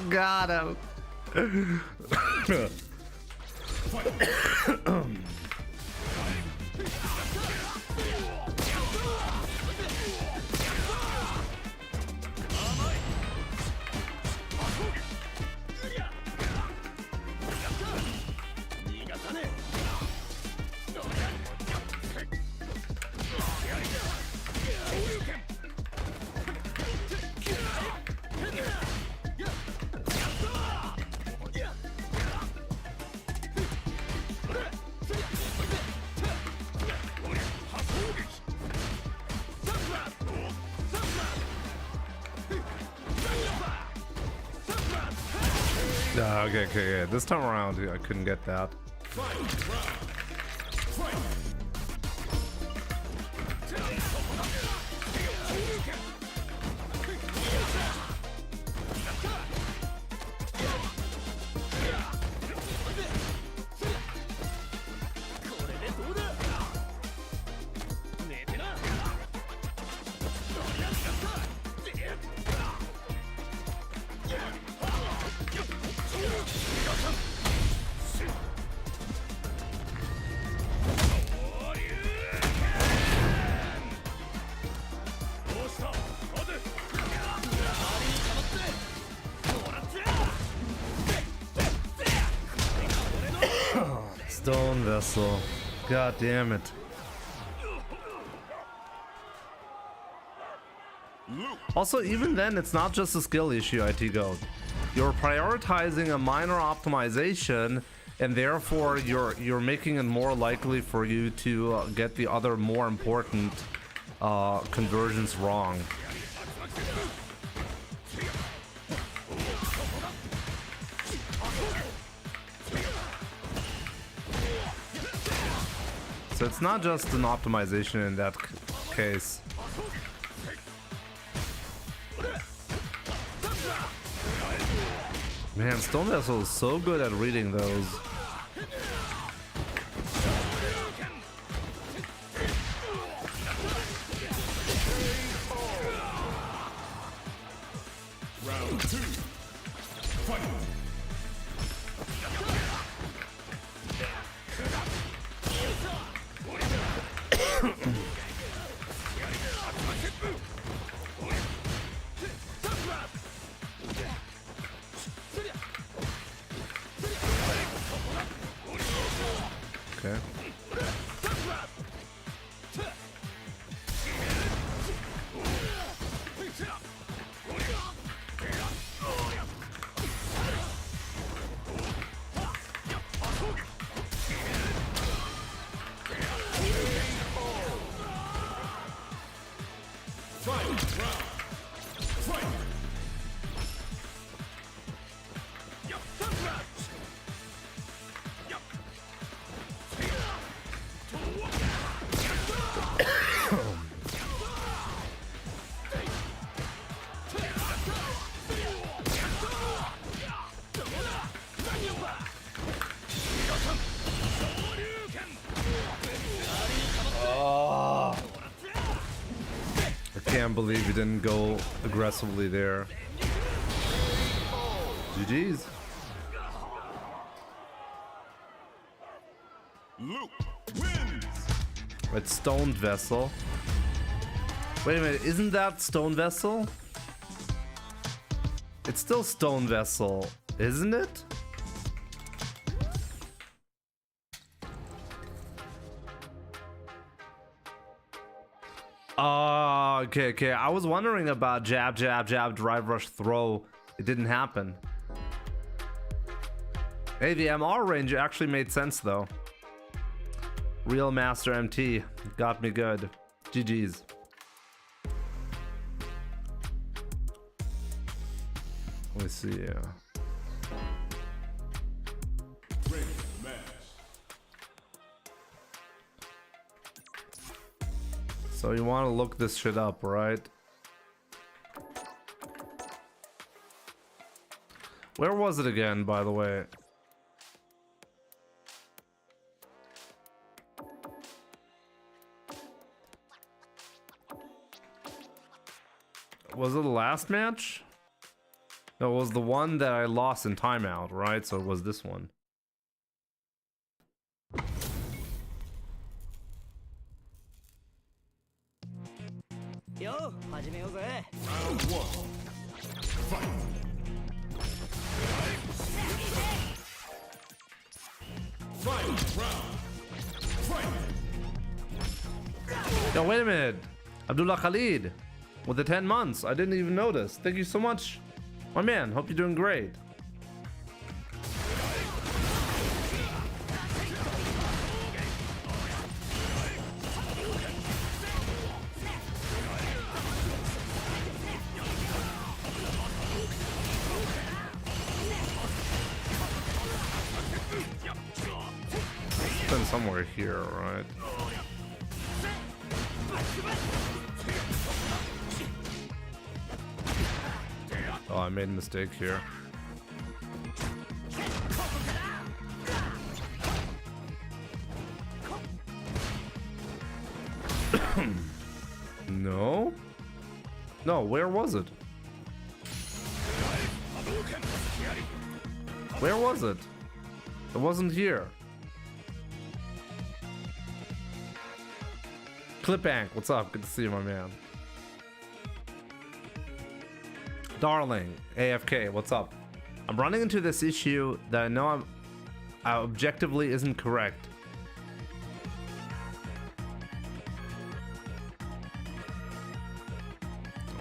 Got him. Okay. This time around, I couldn't get that. Stone vessel. God damn it. Also, even then, it's not just a skill issue, IT Goat. You're prioritizing a minor optimization, and therefore you're making it more likely for you to get the other more important conversions wrong. So it's not just an optimization in that case. Man, Stone Vessel is so good at reading those. Round 2. Fight. Okay. Can't believe he didn't go aggressively there. GG's. Luke wins. It's Stone Vessel. Wait a minute, isn't that Stone Vessel? It's still Stone Vessel, isn't it? Oh, okay. I was wondering about jab, drive, rush, throw. It didn't happen. Hey, the MR range actually made sense though. Real Master MT got me good. GG's. Let me see. So you want to look this shit up, right? Where was it again, by the way? Was it the last match? No, it was the one that I lost in timeout, right? So it was this one. Round one. Fight. Final round. Fight. Yo, wait a minute. Abdullah Khalid with the 10 months. I didn't even notice. Thank you so much. My man, hope you're doing great. Been somewhere here, right? Oh, I made a mistake here. No? No, where was it? Where was it? It wasn't here. Clipbank, what's up? Good to see you, my man. Darling, AFK, what's up? I'm running into this issue that I know objectively isn't correct.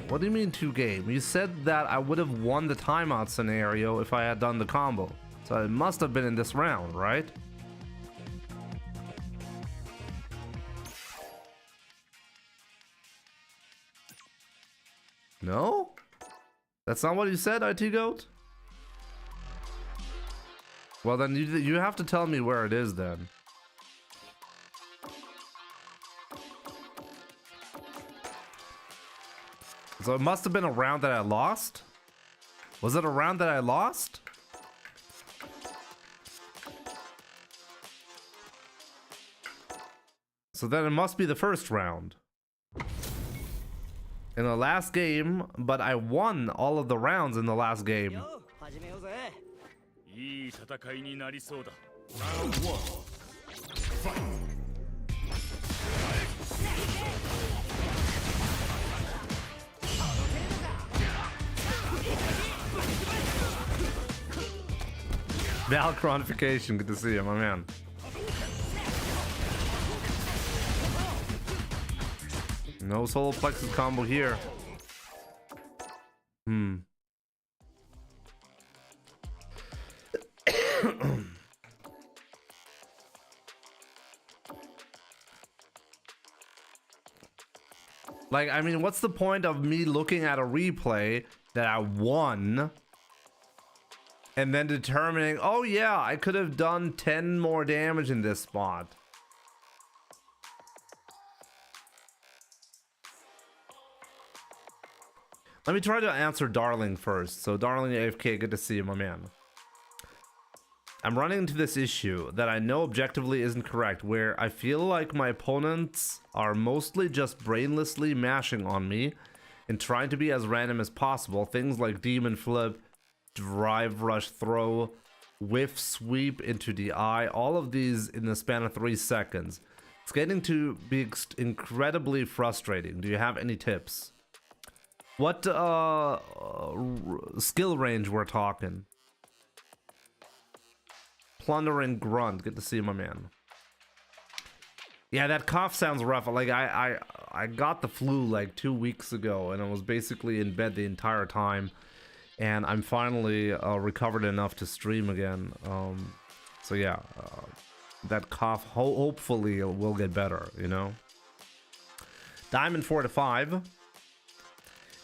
What do you mean 2-game? You said that I would have won the timeout scenario if I had done the combo. So it must have been in this round, right? No? That's not what you said, IT Goat? Well, then you have to tell me where it is then. So it must have been a round that I lost? Was it a round that I lost? So then it must be the first round. In the last game, but I won all of the rounds in the last game. Round one. Fight. Valcronification, good to see you, my man. No solar plexus combo here. Like, I mean, what's the point of me looking at a replay that I won and then determining, oh yeah, I could have done 10 more damage in this spot? Let me try to answer Darling first. So Darling AFK, good to see you, my man. I'm running into this issue that I know objectively isn't correct, where I feel like my opponents are mostly just brainlessly mashing on me and trying to be as random as possible. Things like Demon Flip, Drive Rush Throw, Whiff Sweep into the eye, all of these in the span of 3 seconds. It's getting to be incredibly frustrating. Do you have any tips? What skill range we're talking? Plundering Grunt, good to see you, my man. Yeah, that cough sounds rough. Like I got the flu like 2 weeks ago, and I was basically in bed the entire time. and I'm finally recovered enough to stream again. So yeah, that cough hopefully will get better, you know. Diamond 4 to 5.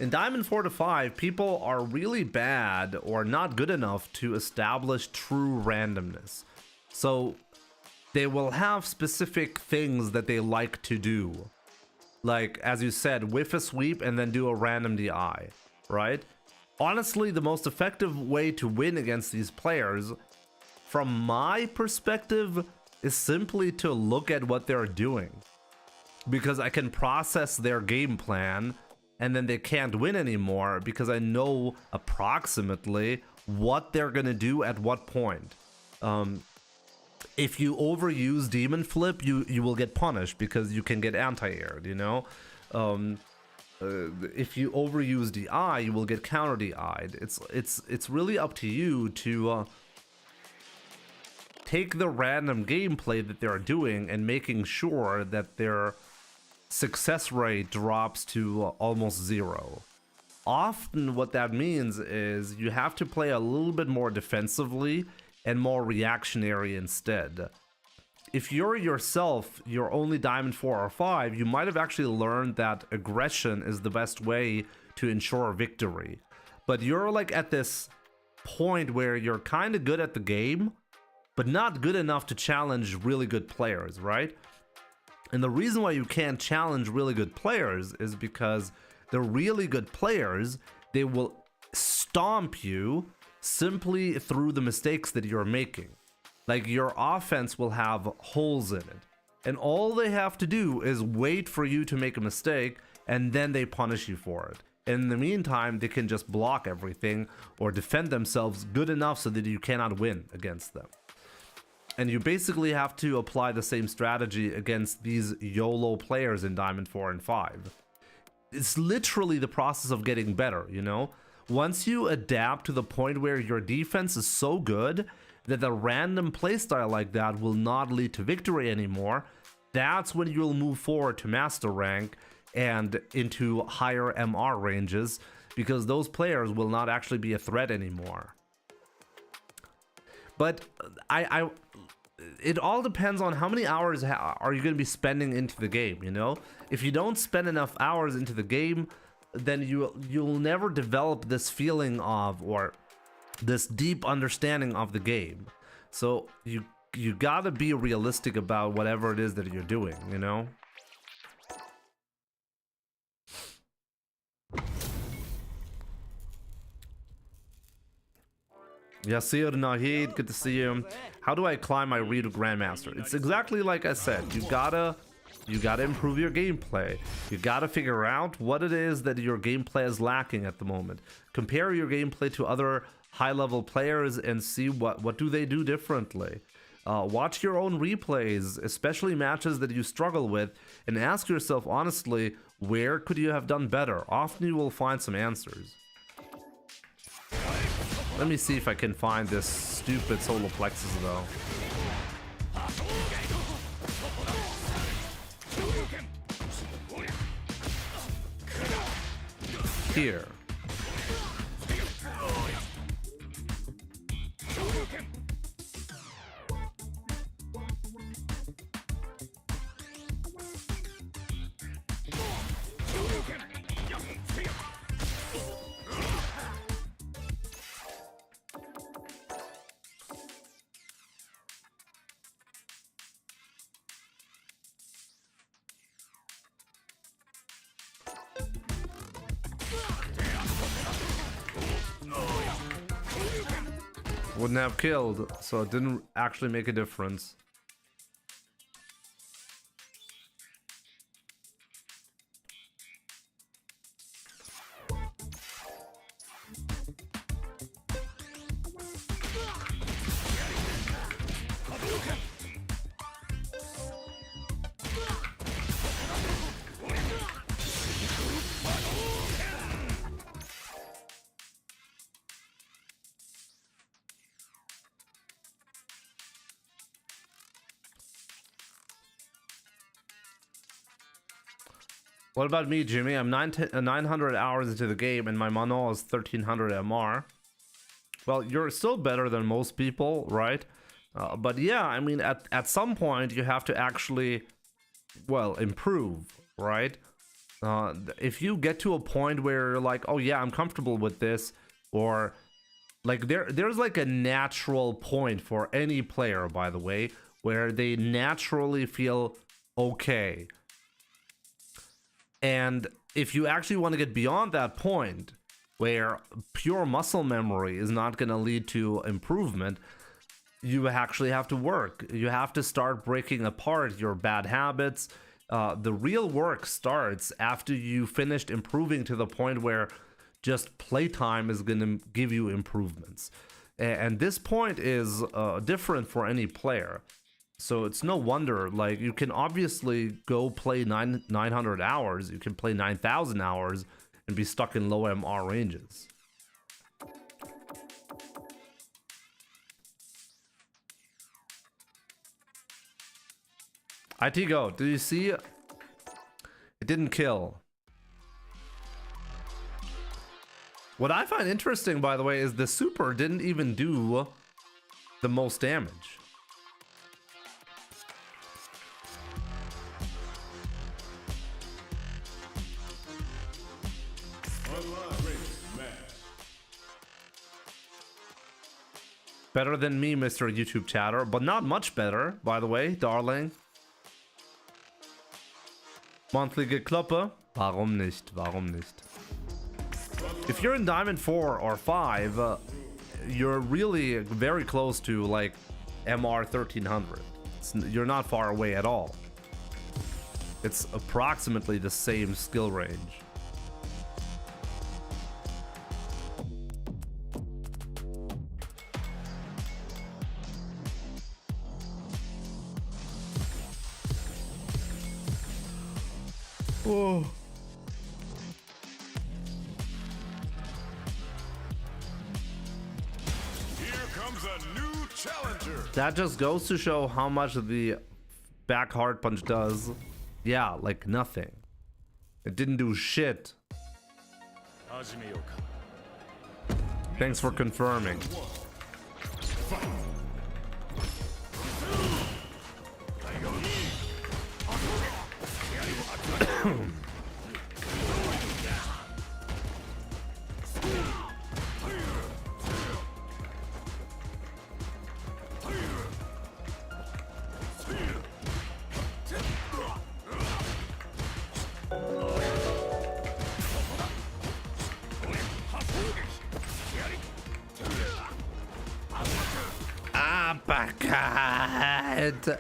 In Diamond 4 to 5, people are really bad or not good enough to establish true randomness. So they will have specific things that they like to do. Like, as you said, whiff a sweep and then do a random DI, right? Honestly, the most effective way to win against these players, from my perspective, is simply to look at what they're doing. Because I can process their game plan, and then they can't win anymore because I know approximately what they're gonna do at what point. If you overuse Demon Flip, you will get punished because you can get anti-aired, you know? If you overuse DI, you will get counter DI'd. It's really up to you to take the random gameplay that they're doing and making sure that their success rate drops to almost 0. Often what that means is you have to play a little bit more defensively and more reactionary instead. If you're yourself, you're only Diamond 4 or 5, you might have actually learned that aggression is the best way to ensure victory. But you're like at this point where you're kind of good at the game, but not good enough to challenge really good players, right? And the reason why you can't challenge really good players is because the really good players, they will stomp you simply through the mistakes that you're making. Like, your offense will have holes in it, and all they have to do is wait for you to make a mistake, and then they punish you for it. In the meantime, they can just block everything or defend themselves good enough so that you cannot win against them. And you basically have to apply the same strategy against these YOLO players in Diamond 4 and 5. It's literally the process of getting better, you know? Once you adapt to the point where your defense is so good that a random playstyle like that will not lead to victory anymore, that's when you'll move forward to master rank and into higher MR ranges, because those players will not actually be a threat anymore. But it all depends on how many hours are you going to be spending into the game, you know? If you don't spend enough hours into the game, then you'll never develop this feeling of, or this deep understanding of the game. So you gotta be realistic about whatever it is that you're doing, you know? Yasir Nahid, good to see you. How do I climb my Reed Grandmaster? It's exactly like I said. You gotta improve your gameplay. You gotta figure out what it is that your gameplay is lacking at the moment. Compare your gameplay to other high-level players and see what do they do differently. Watch your own replays, especially matches that you struggle with, and ask yourself honestly, where could you have done better? Often you will find some answers. Let me see if I can find this stupid solar plexus though. Here. Wouldn't have killed, so it didn't actually make a difference. What about me, Jimmy? I'm 900 hours into the game and my mono is 1300 MR. Well, you're still better than most people, right? But yeah, I mean, at some point you have to actually, well, improve, right? If you get to a point where you're like, oh yeah, I'm comfortable with this, or like there's like a natural point for any player, by the way, where they naturally feel okay. And if you actually want to get beyond that point, where pure muscle memory is not going to lead to improvement, you actually have to work. You have to start breaking apart your bad habits. The real work starts after you finished improving to the point where just playtime is going to give you improvements. And this point is different for any player. So it's no wonder, like, you can obviously go play 900 hours, you can play 9,000 hours and be stuck in low MR ranges. IT Go, do you see? It didn't kill. What I find interesting, by the way, is the super didn't even do the most damage. Better than me, Mr. YouTube chatter, but not much better, by the way, darling. Monthly Gekloppe? Warum nicht? Warum nicht? If you're in Diamond 4 or 5, you're really very close to like MR 1300. You're not far away at all. It's approximately the same skill range. Oh. Here comes a new challenger. That just goes to show how much the back hard punch does. Yeah, like nothing. It didn't do shit. Thanks for confirming. Uppercut.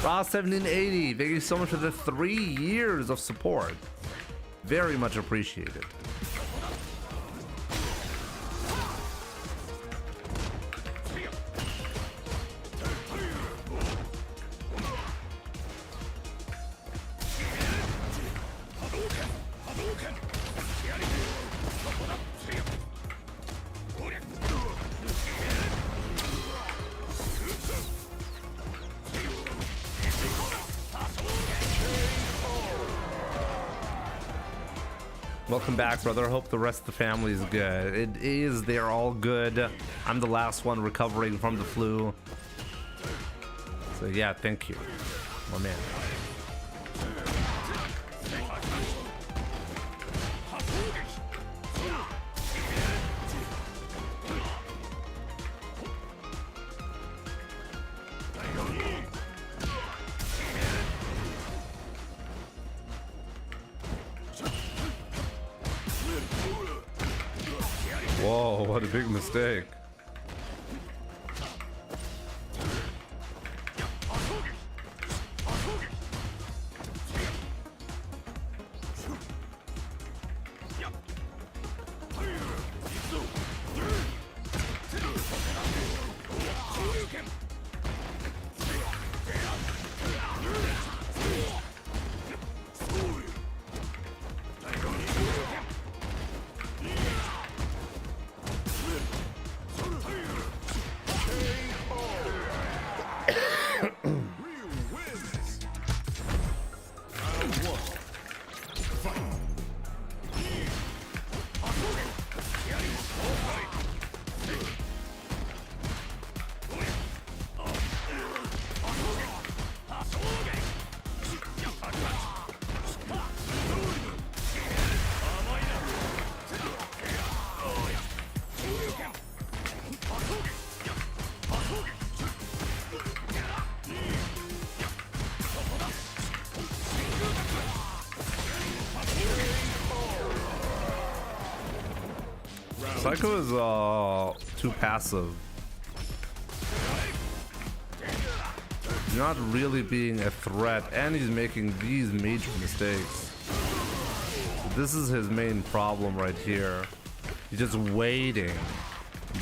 Ross 1780, thank you so much for the 3 years of support. Very much appreciated. Welcome back, brother. Hope the rest of the family is good. It is. They're all good. I'm the last one recovering from the flu. So yeah, thank you, my man. Whoa, what a big mistake. Psycho is too passive. Not really being a threat, and he's making these major mistakes. This is his main problem right here. He's just waiting,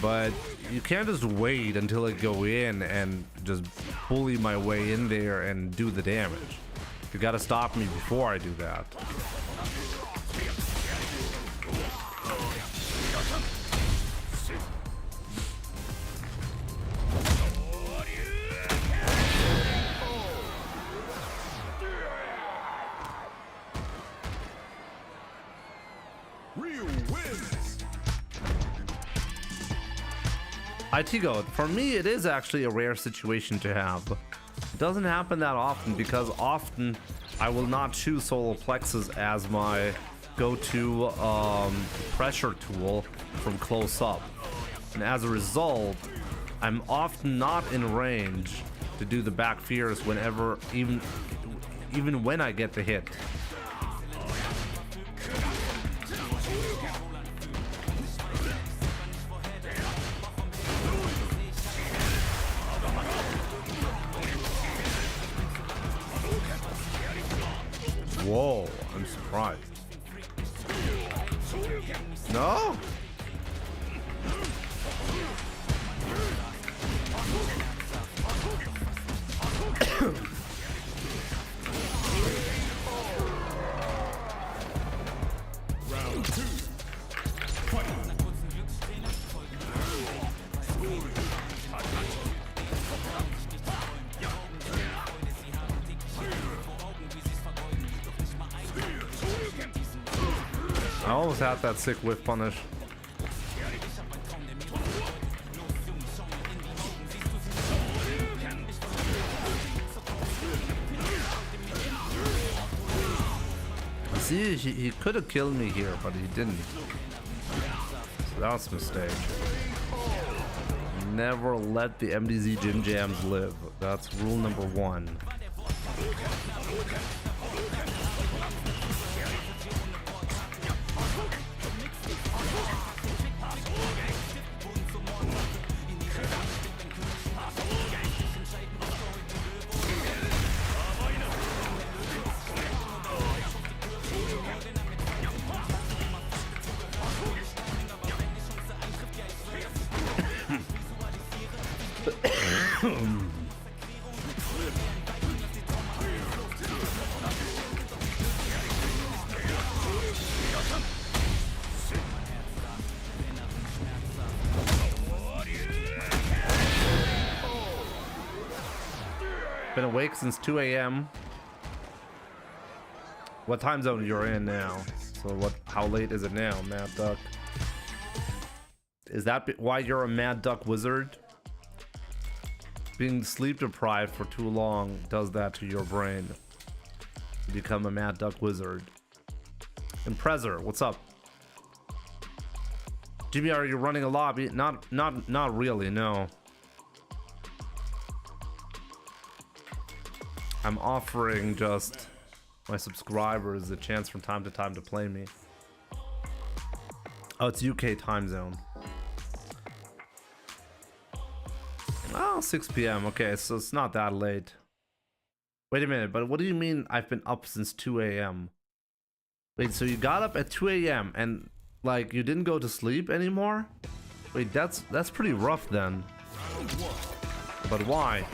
but you can't just wait until I go in and just bully my way in there and do the damage. You gotta stop me before I do that. IT Goat, for me it is actually a rare situation to have. It doesn't happen that often because often I will not choose solar plexus as my go-to pressure tool from close up. And as a result, I'm often not in range to do the back fears whenever, even when I get the hit. Whoa, I'm surprised. No? Round 2. I almost had that sick whiff punish. See, he could have killed me here, but he didn't. So that was a mistake. Never let the MDZ Gym Jams live. That's rule number 1. Been awake since 2 a.m. What time zone you're in now? So how late is it now, Mad Duck? Is that why you're a Mad Duck wizard? Being sleep deprived for too long does that to your brain. You become a Mad Duck wizard. Imprezor, what's up? Jimmy, are you running a lobby? Not really, no. I'm offering just my subscribers a chance from time to time to play me. Oh, it's UK time zone. Oh, 6 p.m. Okay, so it's not that late. Wait a minute, but what do you mean I've been up since 2 a.m.? Wait, so you got up at 2 a.m. and like you didn't go to sleep anymore? Wait, that's pretty rough then. But why?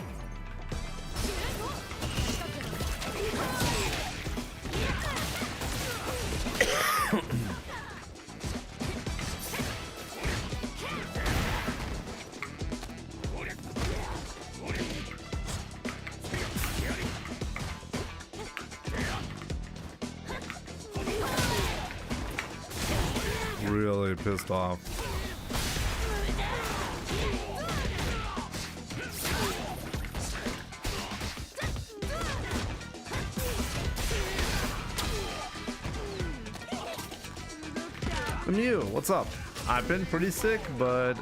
Really pissed off. Mew, what's up? I've been pretty sick, but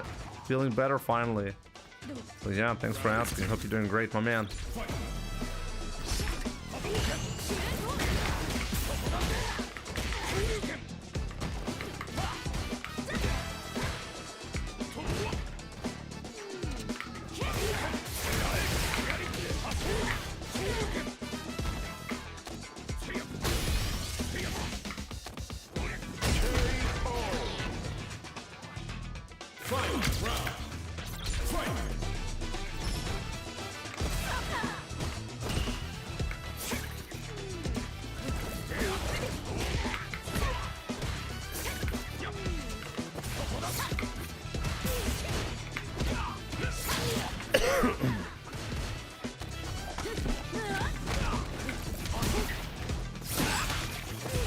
feeling better finally. So yeah, thanks for asking. Hope you're doing great, my man.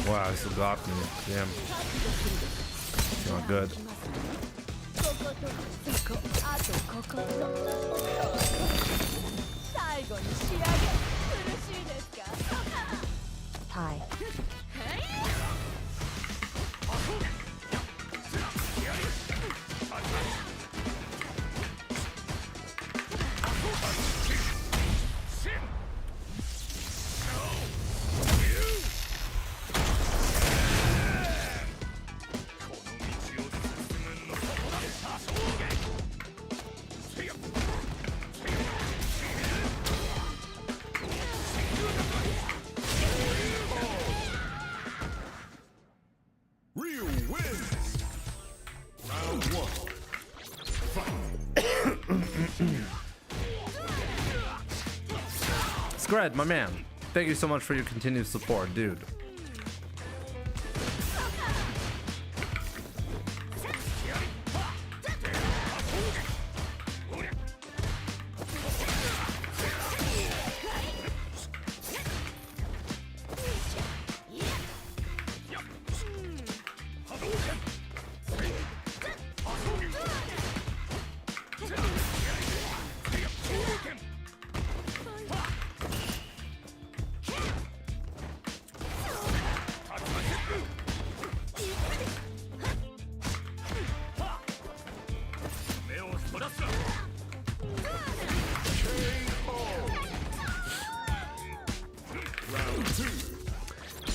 Wow, he still got me. Damn. Not good. Tie. Scred, my man. Thank you so much for your continued support, dude.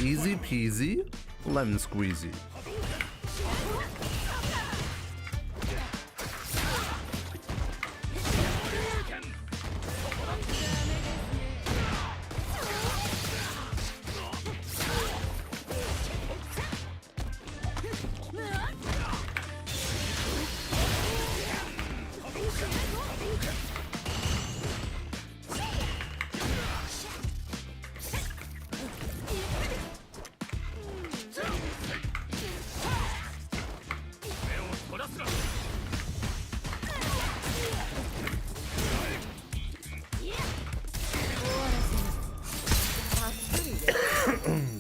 Easy peasy, lemon squeezy.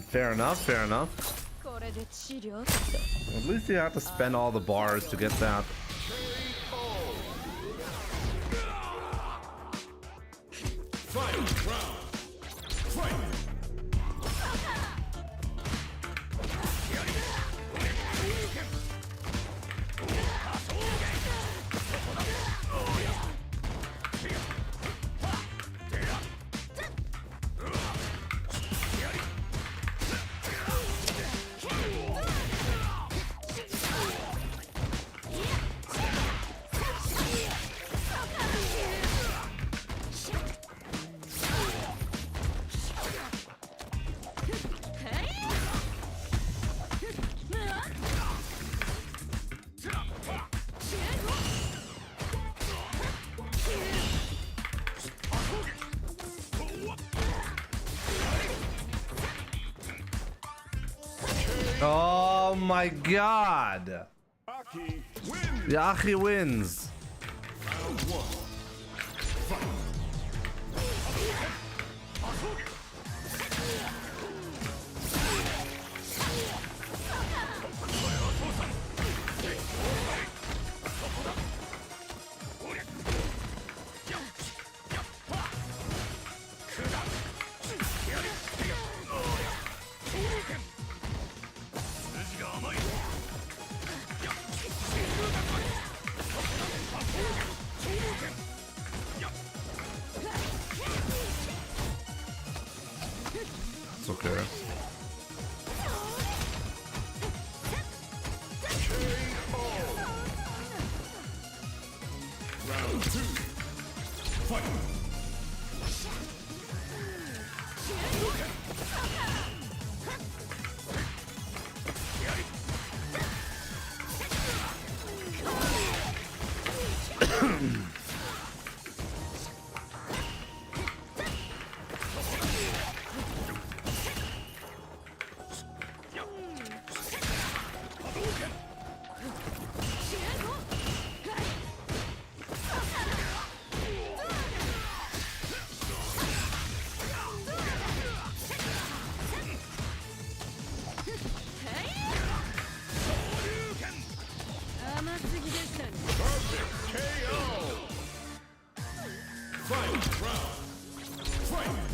Fair enough, fair enough. At least you have to spend all the bars to get that. Oh my god! The Aki wins. It's okay. Round 2. Fight. Final round. Fight!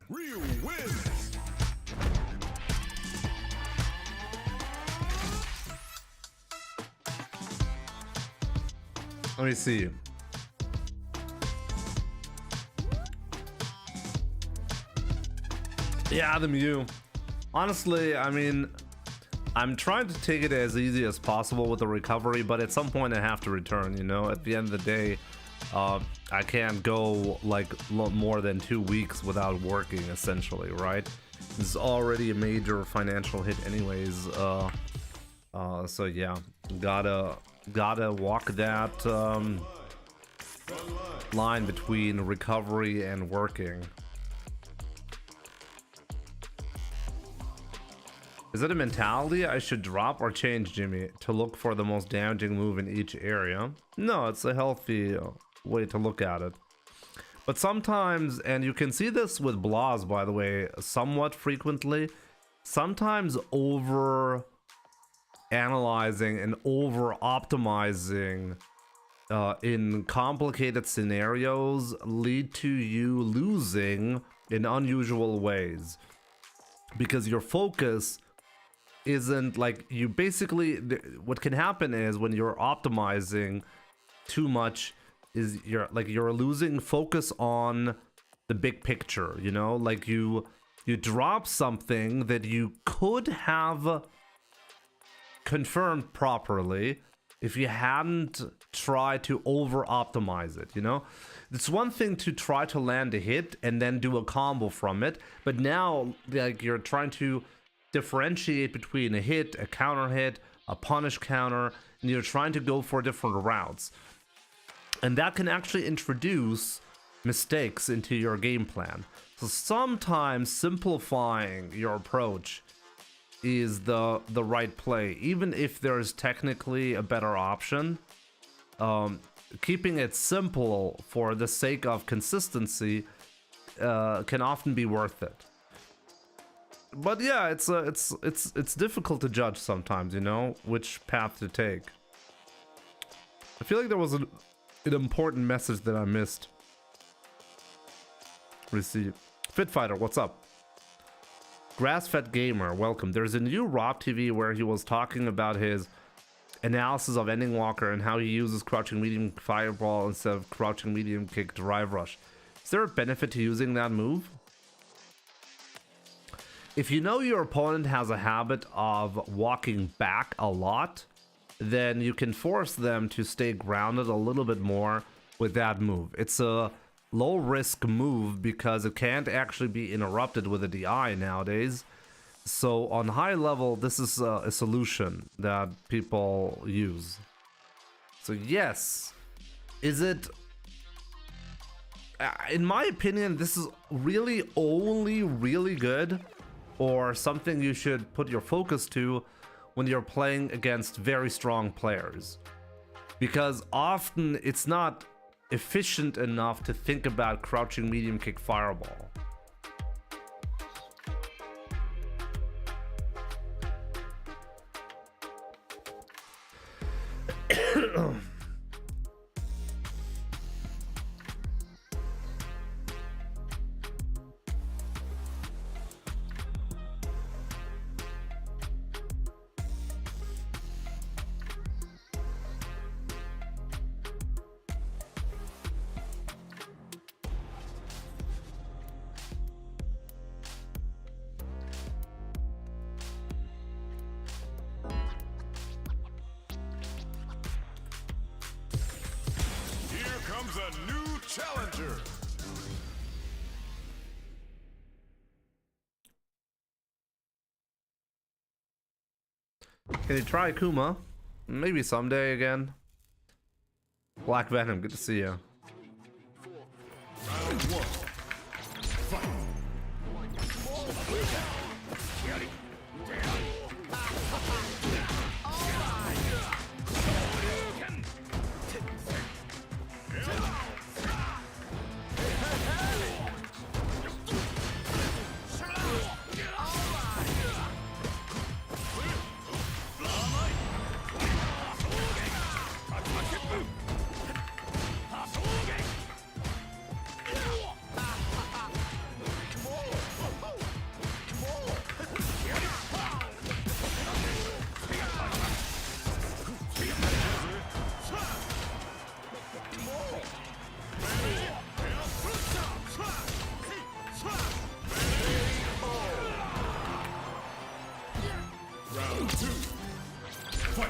Ryu wins! Let me see. Yeah, the Mew. Honestly, I mean, I'm trying to take it as easy as possible with the recovery, but at some point I have to return, you know? At the end of the day, I can't go like more than 2 weeks without working, essentially, right? This is already a major financial hit anyways. So yeah, gotta walk that line between recovery and working. Is it a mentality I should drop or change, Jimmy, to look for the most damaging move in each area? No, it's a healthy way to look at it. But sometimes, and you can see this with Blaz, by the way, somewhat frequently, sometimes over analyzing and over optimizing in complicated scenarios lead to you losing in unusual ways, because your focus isn't like, you basically, what can happen is when you're optimizing too much is you're losing focus on the big picture, you know? Like you drop something that you could have confirmed properly if you hadn't tried to over optimize it, you know? It's one thing to try to land a hit and then do a combo from it, but now like you're trying to differentiate between a hit, a counter hit, a punish counter, and you're trying to go for different routes. And that can actually introduce mistakes into your game plan. So sometimes simplifying your approach is the right play, even if there's technically a better option. Keeping it simple for the sake of consistency can often be worth it. But yeah, it's difficult to judge sometimes, you know, which path to take. I feel like there was an important message that I missed. Receive. Fitfighter, what's up? Grass-fed gamer, welcome. There's a new Rob TV where he was talking about his analysis of Ending Walker and how he uses crouching medium fireball instead of crouching medium kick drive rush. Is there a benefit to using that move? If you know your opponent has a habit of walking back a lot, then you can force them to stay grounded a little bit more with that move. It's a low risk move because it can't actually be interrupted with a DI nowadays. So on high level, this is a solution that people use. So yes, is it, in my opinion, this is really only really good, or something you should put your focus to when you're playing against very strong players, because often it's not efficient enough to think about crouching medium kick fireball. comes a new challenger. Can you try Kuma? Maybe someday again. Black Venom, good to see you. Round one. Fight. Round two. Fight.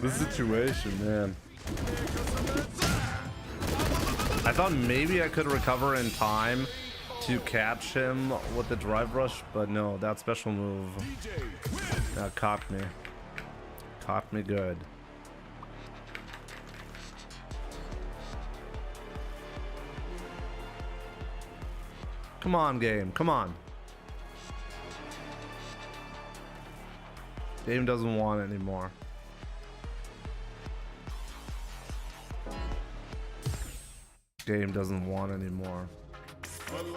This situation, man. I thought maybe I could recover in time to catch him with the drive rush, but no, that special move caught me. Caught me good. Come on, game. Come on. Game doesn't want it anymore. Game doesn't want anymore. Online.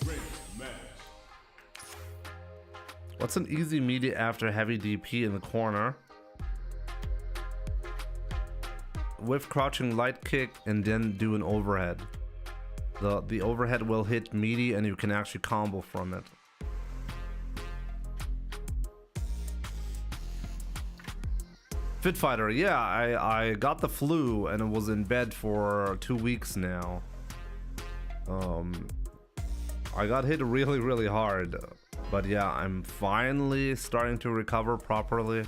Ranked match. What's an easy media after heavy DP in the corner? With crouching light kick and then do an overhead. The overhead will hit meaty and you can actually combo from it. Fit Fighter, yeah, I got the flu and it was in bed for 2 weeks now. I got hit really hard, but yeah, I'm finally starting to recover properly.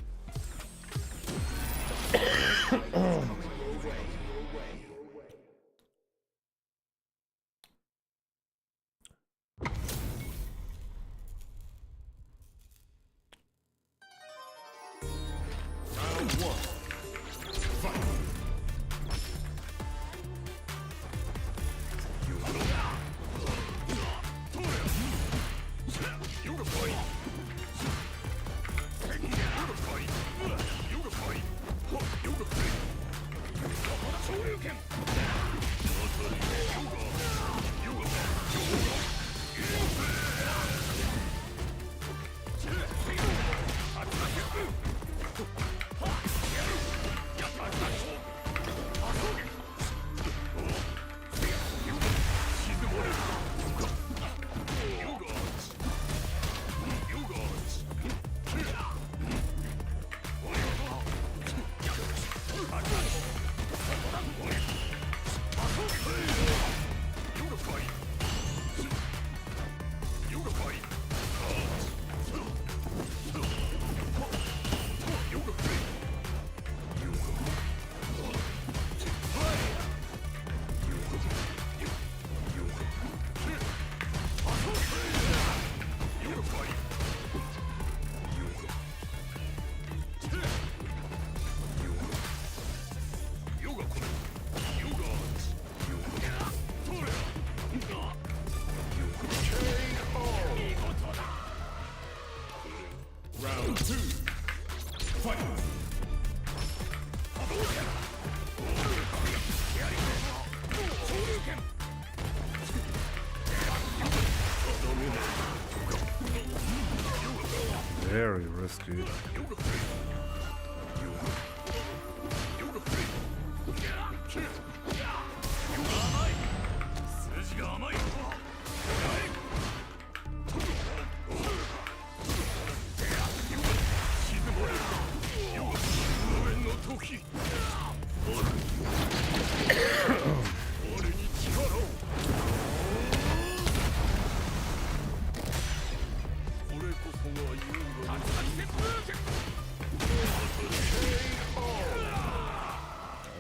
Very risky.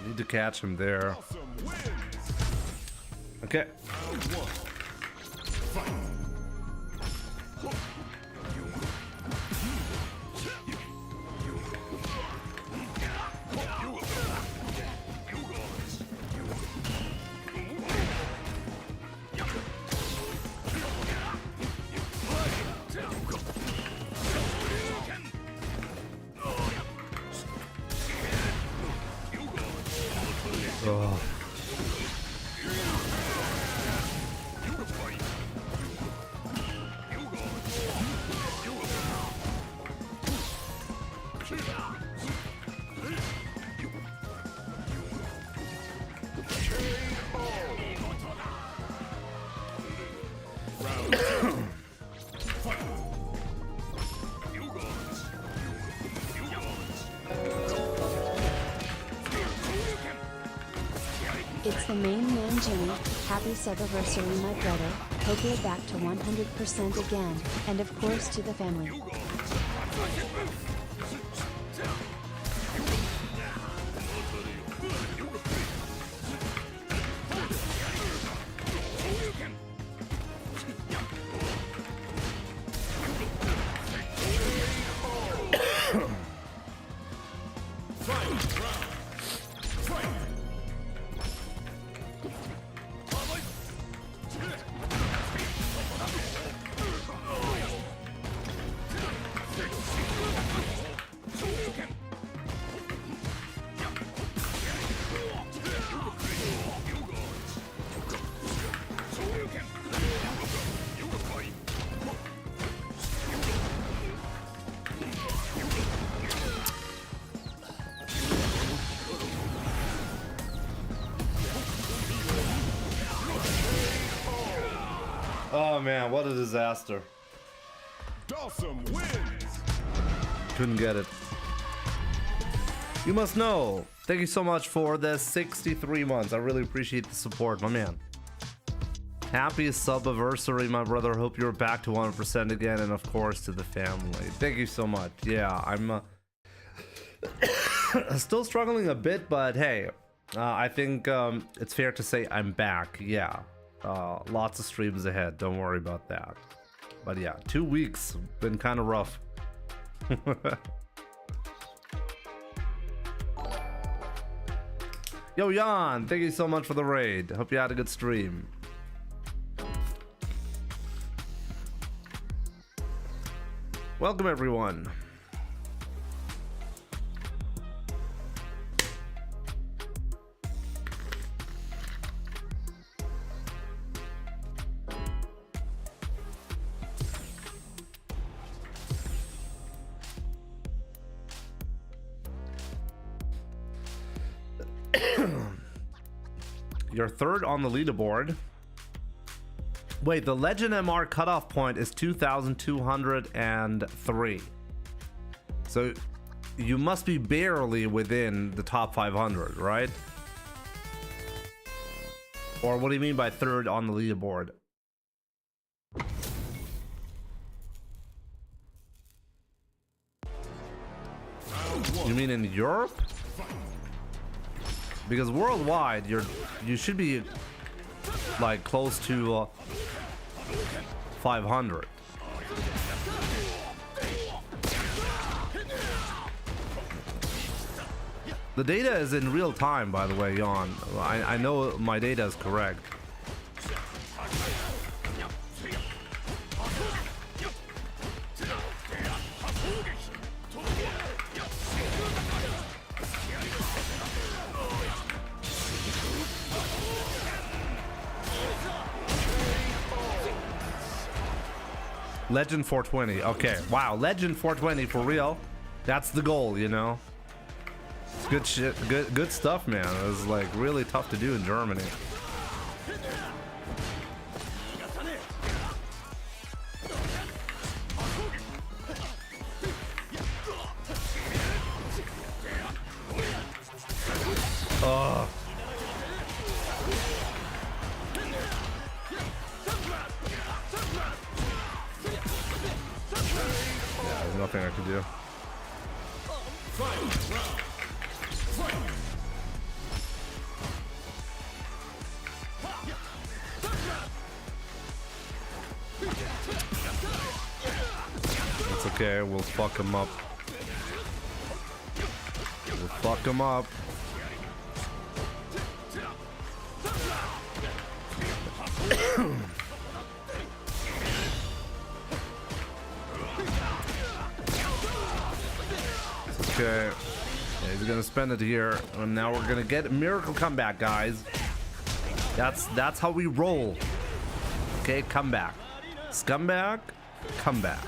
I need to catch him there. Okay. Oh. It's the main man Jimmy. Happy subiversary my brother. Hope you're back to 100% again, and of course to the family. Oh man, what a disaster. Dawson wins. Couldn't get it. You must know. Thank you so much for the 63 months. I really appreciate the support, my man. Happy subiversary, my brother. Hope you're back to 100% again, and of course to the family. Thank you so much. Yeah, I'm still struggling a bit, but hey, I think it's fair to say I'm back. Yeah. Lots of streams ahead, don't worry about that. But yeah, 2 weeks been kind of rough. Yo Jan, thank you so much for the raid. Hope you had a good stream. Welcome everyone. You're third on the leaderboard. Wait, the Legend MR cutoff point is 2,203. So you must be barely within the top 500, right? Or what do you mean by third on the leaderboard? You mean in Europe? Because worldwide, you should be like close to 500. The data is in real time, by the way, Jan. I know my data is correct. Legend 420. Okay, wow, Legend 420 for real. That's the goal, you know. Good shit, good stuff, man. It was like really tough to do in Germany. Oh. nothing I can do. It's okay, we'll fuck him up. We'll fuck him up. Okay. Yeah, he's gonna spend it here, and now we're gonna get a miracle comeback, guys. That's how we roll. Okay, comeback. Scumbag, comeback.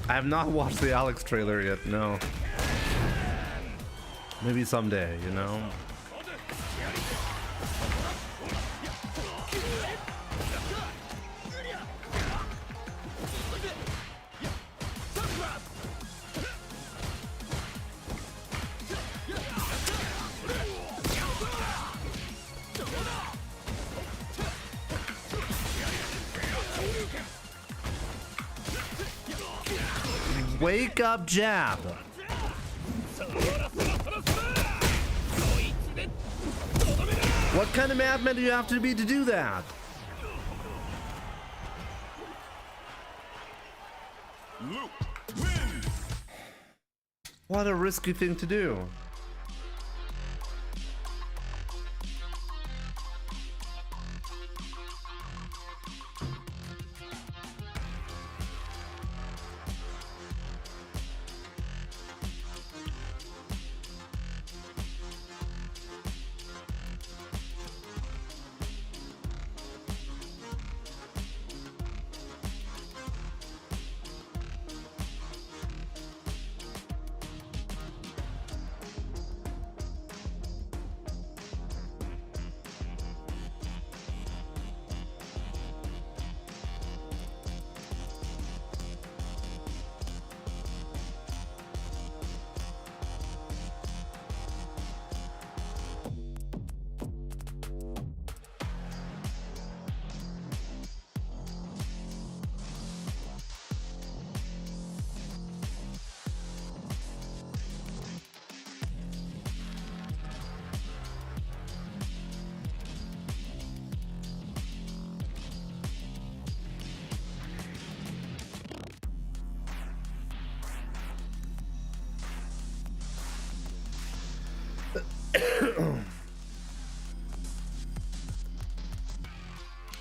I have not watched the Alex trailer yet, no. Maybe someday, you know? Wake up, jab. What kind of madman do you have to be to do that? What a risky thing to do.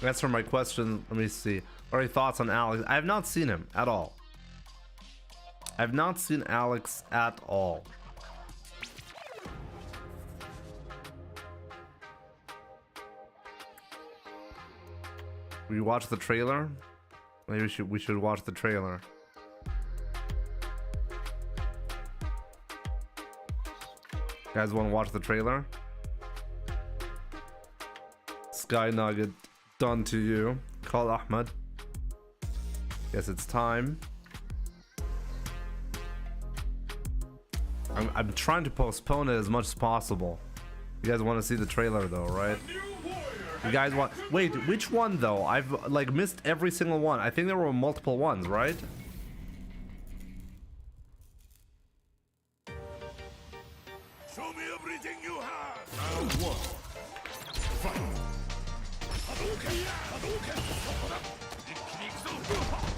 That's for my question. Let me see. What are your thoughts on Alex? I have not seen him at all. I have not seen Alex at all. We watch the trailer? Maybe we should watch the trailer. You guys want to watch the trailer? Sky Nugget done to you. Call Ahmed. Guess it's time. I'm trying to postpone it as much as possible. You guys want to see the trailer though, right? You guys want... Wait, which one though? I've like missed every single one. I think there were multiple ones, right? Show me everything you have. Round one. Fight. Hadouken! Hadouken! Ikkini ikuzo!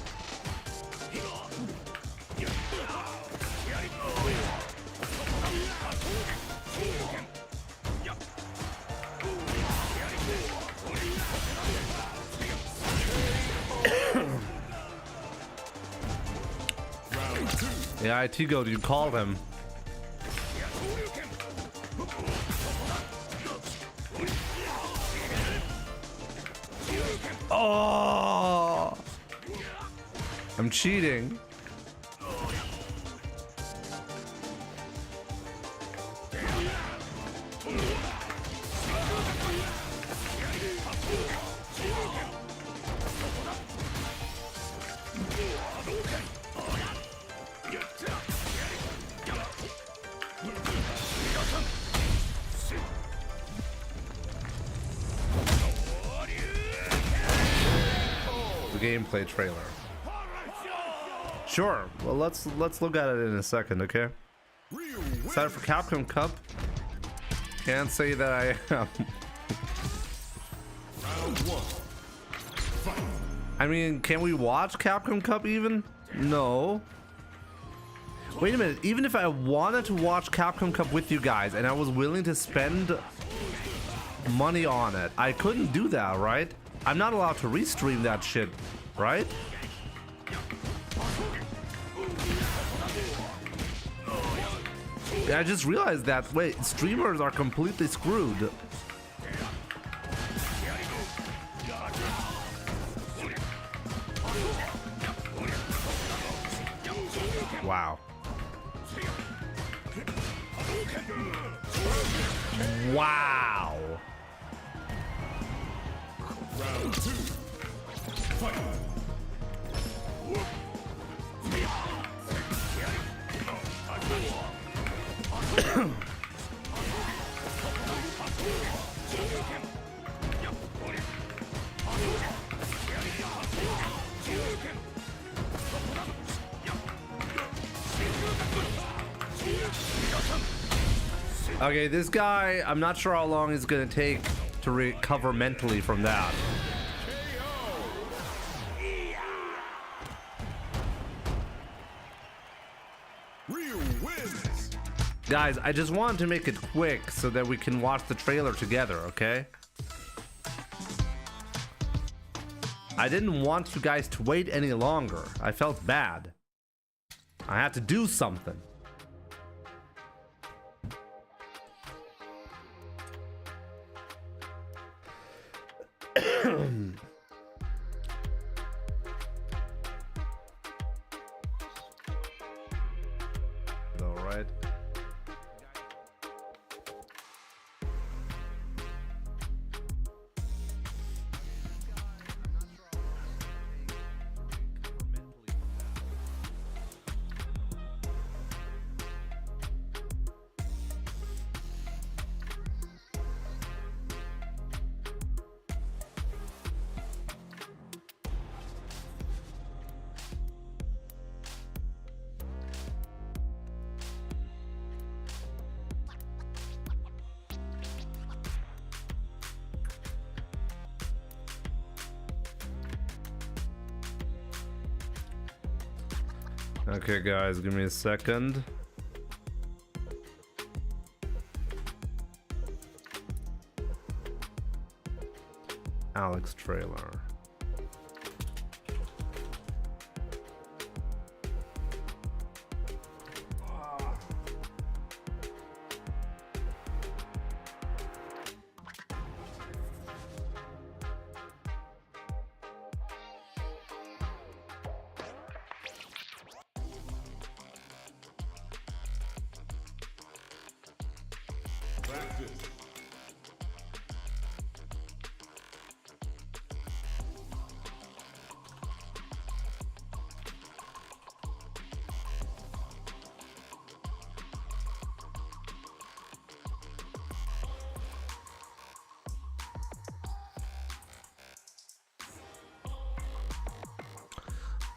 Yeah, Tigo, you called him. Oh! I'm cheating. Gameplay trailer. Sure. Well, let's look at it in a second, okay? Excited for Capcom Cup. Can't say that I am. I mean, can we watch Capcom Cup even? No. Wait a minute. Even if I wanted to watch Capcom Cup with you guys and I was willing to spend money on it, I couldn't do that, right? I'm not allowed to restream that shit, right? Yeah, I just realized that. Wait, streamers are completely screwed. Wow. Wow. Round two. Fight. Okay, this guy, I'm not sure how long it's gonna take to recover mentally from that. Guys, I just wanted to make it quick so that we can watch the trailer together, okay? I didn't want you guys to wait any longer. I felt bad. I had to do something. All right. Okay, guys, give me a second. Alex trailer.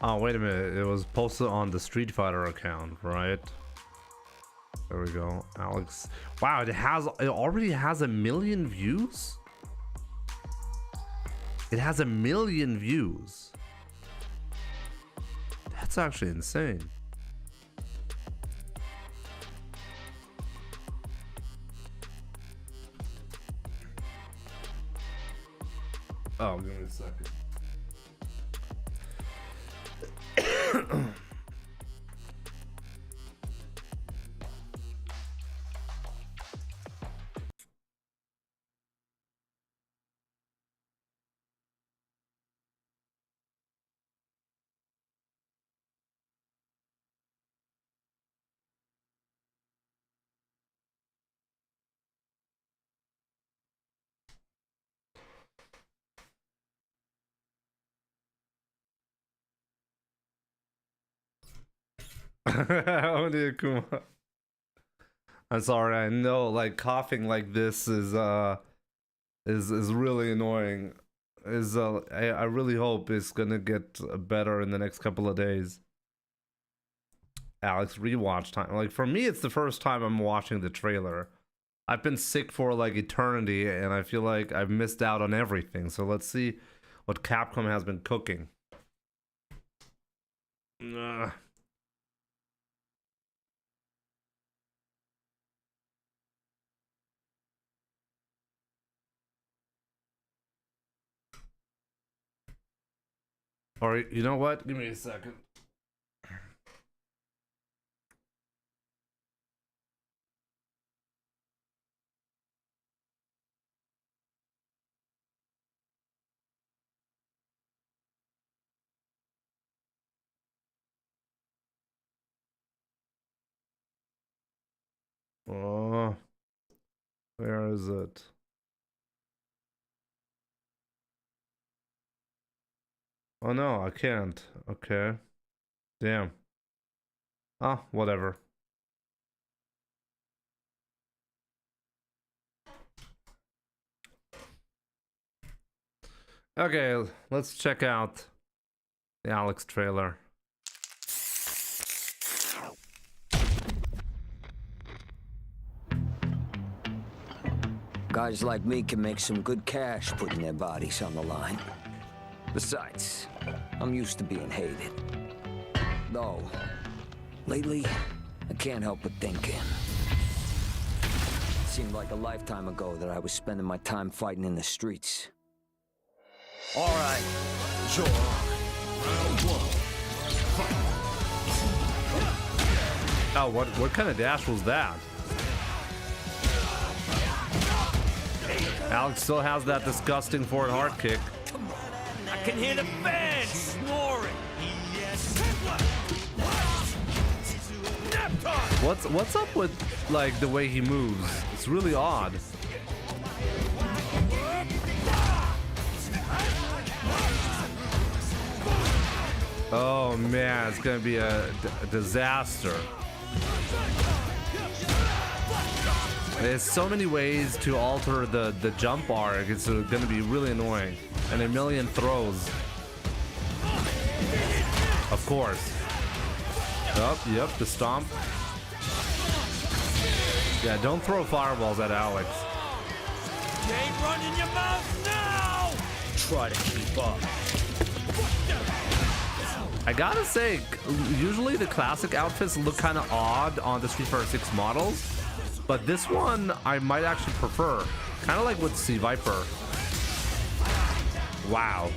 Oh, wait a minute. It was posted on the Street Fighter account, right? There we go. Alex. Wow, it already has 1 million views? It has 1 million views. That's actually insane. Oh, give me a second. Only Akuma. I'm sorry, I know like coughing like this is really annoying. I really hope it's gonna get better in the next couple of days. Alex, rewatch time. Like for me, it's the first time I'm watching the trailer. I've been sick for like eternity and I feel like I've missed out on everything. So let's see what Capcom has been cooking. Or you know what? Give me a second. Oh, where is it? Oh no, I can't. Okay. Damn. Ah, whatever. Okay, let's check out the Alex trailer. Guys like me can make some good cash putting their bodies on the line. Besides, I'm used to being hated. Though, lately, I can't help but thinking. It seemed like a lifetime ago that I was spending my time fighting in the streets. All right, you're on. Round one. Fight. Oh, what kind of dash was that? Alex still has that disgusting forward hard kick. I can hear the fans snoring. What's up with like the way he moves? It's really odd. Oh man, it's gonna be a disaster. There's so many ways to alter the jump arc. It's gonna be really annoying. And 1 million throws. Of course. Oh, yep, the stomp. Yeah, don't throw fireballs at Alex. You ain't running your mouth now! Try to keep up. I gotta say, usually the classic outfits look kind of odd on the Street Fighter 6 models, but this one I might actually prefer. Kind of like with C Viper. Wow.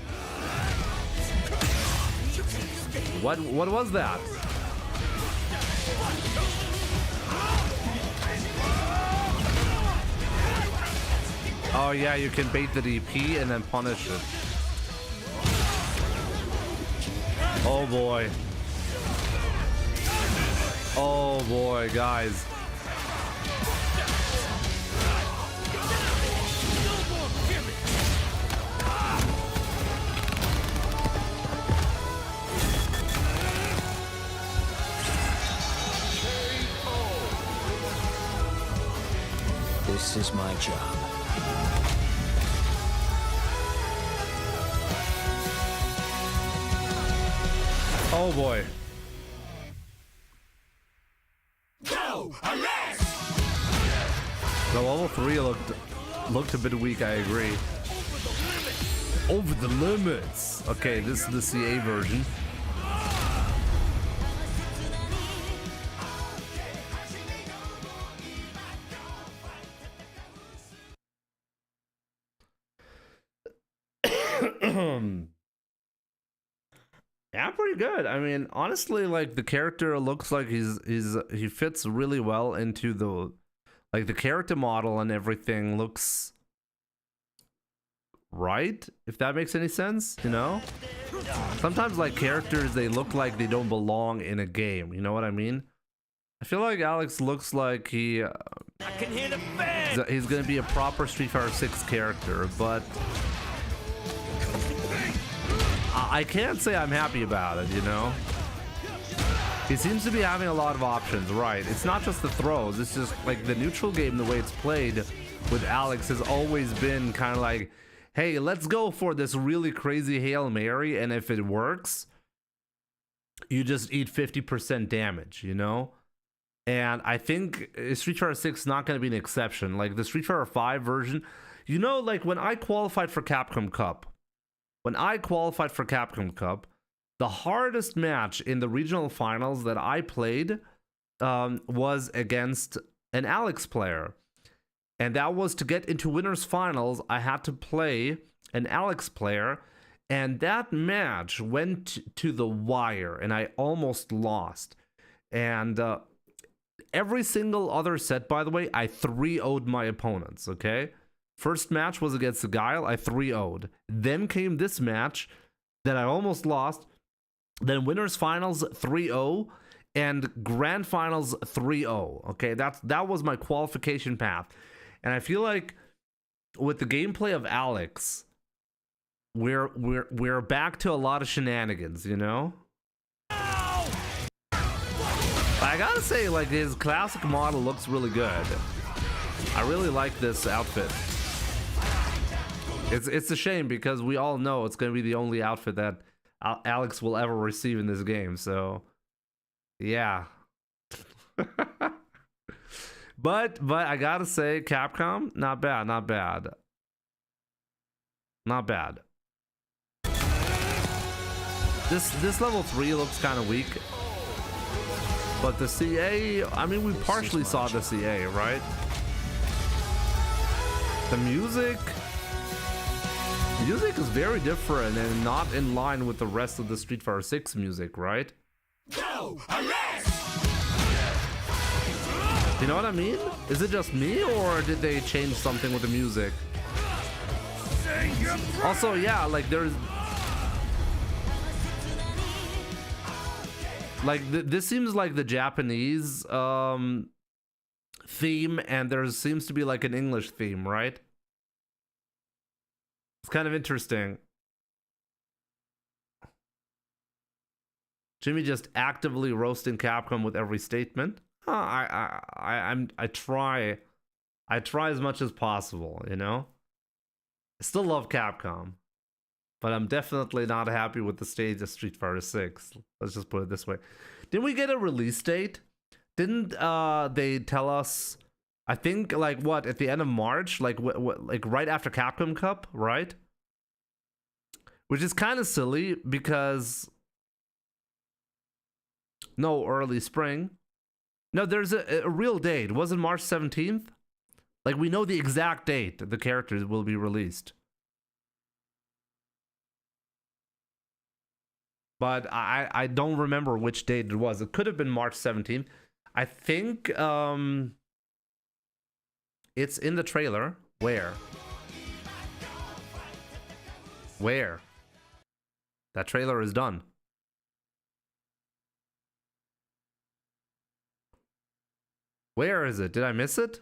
What was that? Oh yeah, you can bait the DP and then punish it. Oh boy. Oh boy, guys. This is my job. Oh boy. Go! Arrest! The level 3 looked a bit weak, I agree. Over the limits. Okay, this is the CA version. Yeah, pretty good. I mean, honestly, like the character looks like he fits really well into the like the character model and everything looks right, if that makes any sense, you know? Sometimes like characters, they look like they don't belong in a game, you know what I mean? I feel like Alex looks like I can hear the fan. he's gonna be a proper Street Fighter 6 character, but I can't say I'm happy about it, you know? He seems to be having a lot of options, right? It's not just the throws, it's just like the neutral game, the way it's played with Alex has always been kind of like, hey, let's go for this really crazy Hail Mary, and if it works, you just eat 50% damage, you know? And I think Street Fighter 6 is not going to be an exception. Like the Street Fighter 5 version, you know, like when I qualified for Capcom Cup, the hardest match in the regional finals that I played was against an Alex player. And that was to get into winners finals, I had to play an Alex player. And that match went to the wire and I almost lost. And every single other set, by the way, I 3-0'd my opponents, okay? First match was against the Guile, I 3-0'd. Then came this match that I almost lost. Then winners finals 3-0 and grand finals 3-0. Okay, that was my qualification path. And I feel like with the gameplay of Alex, we're back to a lot of shenanigans, you know? I gotta say, like, his classic model looks really good. I really like this outfit. It's a shame because we all know it's gonna be the only outfit that Alex will ever receive in this game, so yeah. But I gotta say, Capcom, not bad. This level 3 looks kind of weak, but the CA, I mean, we partially saw the CA, right? The music is very different and not in line with the rest of the Street Fighter 6 music, right? Go! Arrest! You know what I mean? Is it just me, or did they change something with the music? Also, yeah, like there's like this seems like the Japanese theme, and there seems to be like an English theme, right? It's kind of interesting. Jimmy just actively roasting Capcom with every statement. I try as much as possible, you know? I still love Capcom, but I'm definitely not happy with the stage of Street Fighter 6. Let's just put it this way. Didn't we get a release date? Didn't they tell us, I think, like, what, at the end of March? Like, like right after Capcom Cup, right? Which is kind of silly because... No, early spring. No, there's a real date. Was it March 17th? Like, we know the exact date the characters will be released. But I don't remember which date it was. It could have been March 17th. I think it's in the trailer. Where? That trailer is done. Where is it? Did I miss it?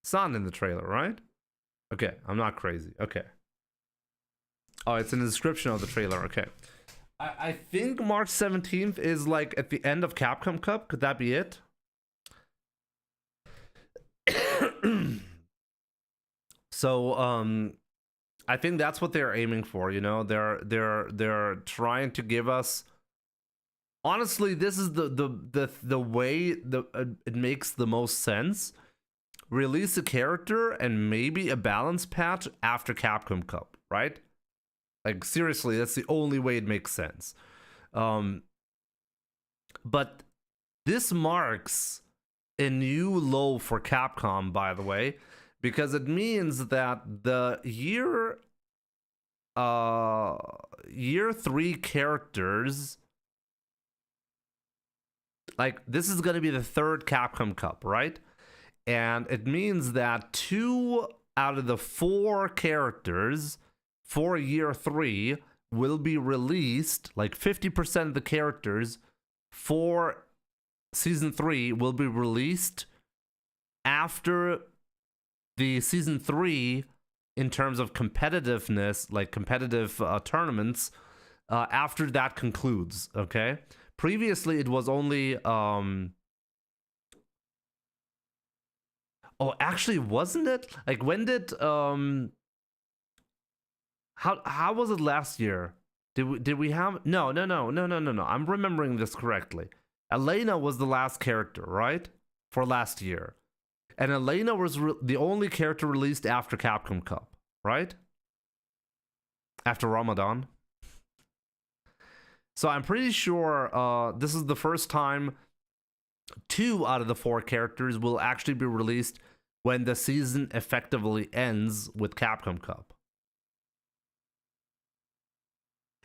It's not in the trailer, right? Okay, I'm not crazy. Okay. Oh, it's in the description of the trailer. Okay. I think March 17th is like at the end of Capcom Cup. Could that be it? So, I think that's what they're aiming for, you know? They're trying to give us honestly, this is the way it makes the most sense. Release a character and maybe a balance patch after Capcom Cup, right? Like seriously, that's the only way it makes sense. But this marks a new low for Capcom, by the way, because it means that the year 3 characters, like this is going to be the 3rd Capcom Cup, right? And it means that 2 out of the 4 characters for year 3 will be released, like 50% of the characters for season 3 will be released after the season 3 in terms of competitiveness, like competitive tournaments, after that concludes, okay? Previously, it was only... Oh, actually, wasn't it? Like, when did... How was it last year? Did we have... No. I'm remembering this correctly. Elena was the last character, right? For last year. And Elena was the only character released after Capcom Cup, right? After Ramadan. So I'm pretty sure this is the first time 2 out of the 4 characters will actually be released when the season effectively ends with Capcom Cup.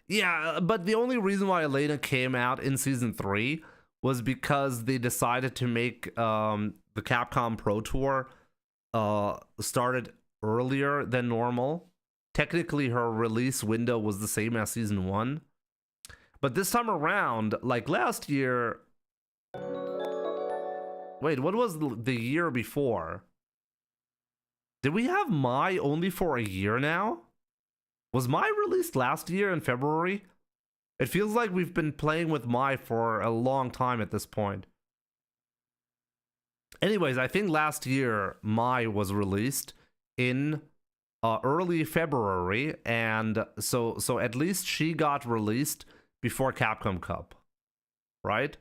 Yeah, but the only reason why Elena came out in season 3 was because they decided to make the Capcom Pro Tour started earlier than normal. Technically, her release window was the same as season 1. But this time around, like last year... Wait, what was the year before? Did we have Mai only for a year now? Was Mai released last year in February? It feels like we've been playing with Mai for a long time at this point. Anyways, I think last year Mai was released in early February, and so at least she got released before Capcom Cup, right?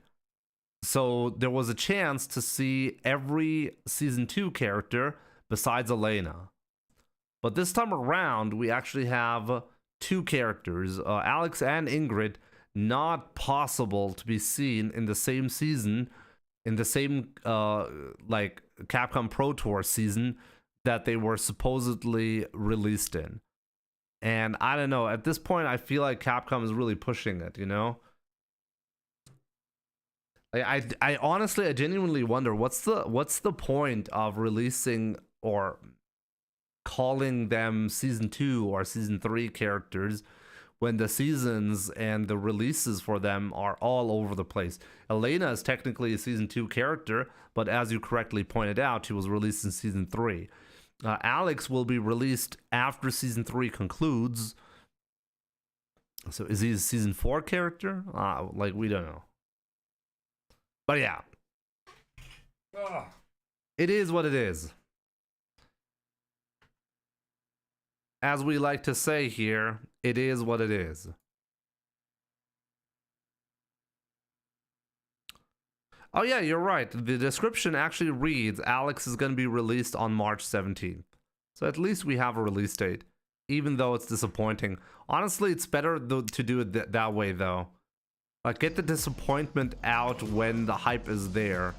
So there was a chance to see every season 2 character besides Elena. But this time around, we actually have 2 characters, Alex and Ingrid, not possible to be seen in the same season, in the same like Capcom Pro Tour season that they were supposedly released in. And I don't know, at this point I feel like Capcom is really pushing it, you know? Like, I honestly, I genuinely wonder what's the point of releasing or calling them season 2 or season 3 characters when the seasons and the releases for them are all over the place. Elena is technically a season 2 character, but as you correctly pointed out, she was released in season 3. Alex will be released after season 3 concludes. So is he a season 4 character? Like, we don't know. But yeah. It is what it is. As we like to say here, it is what it is. Oh yeah, you're right. The description actually reads Alex is going to be released on March 17th. So at least we have a release date, even though it's disappointing. Honestly, it's better to do it that way though. Like, get the disappointment out when the hype is there.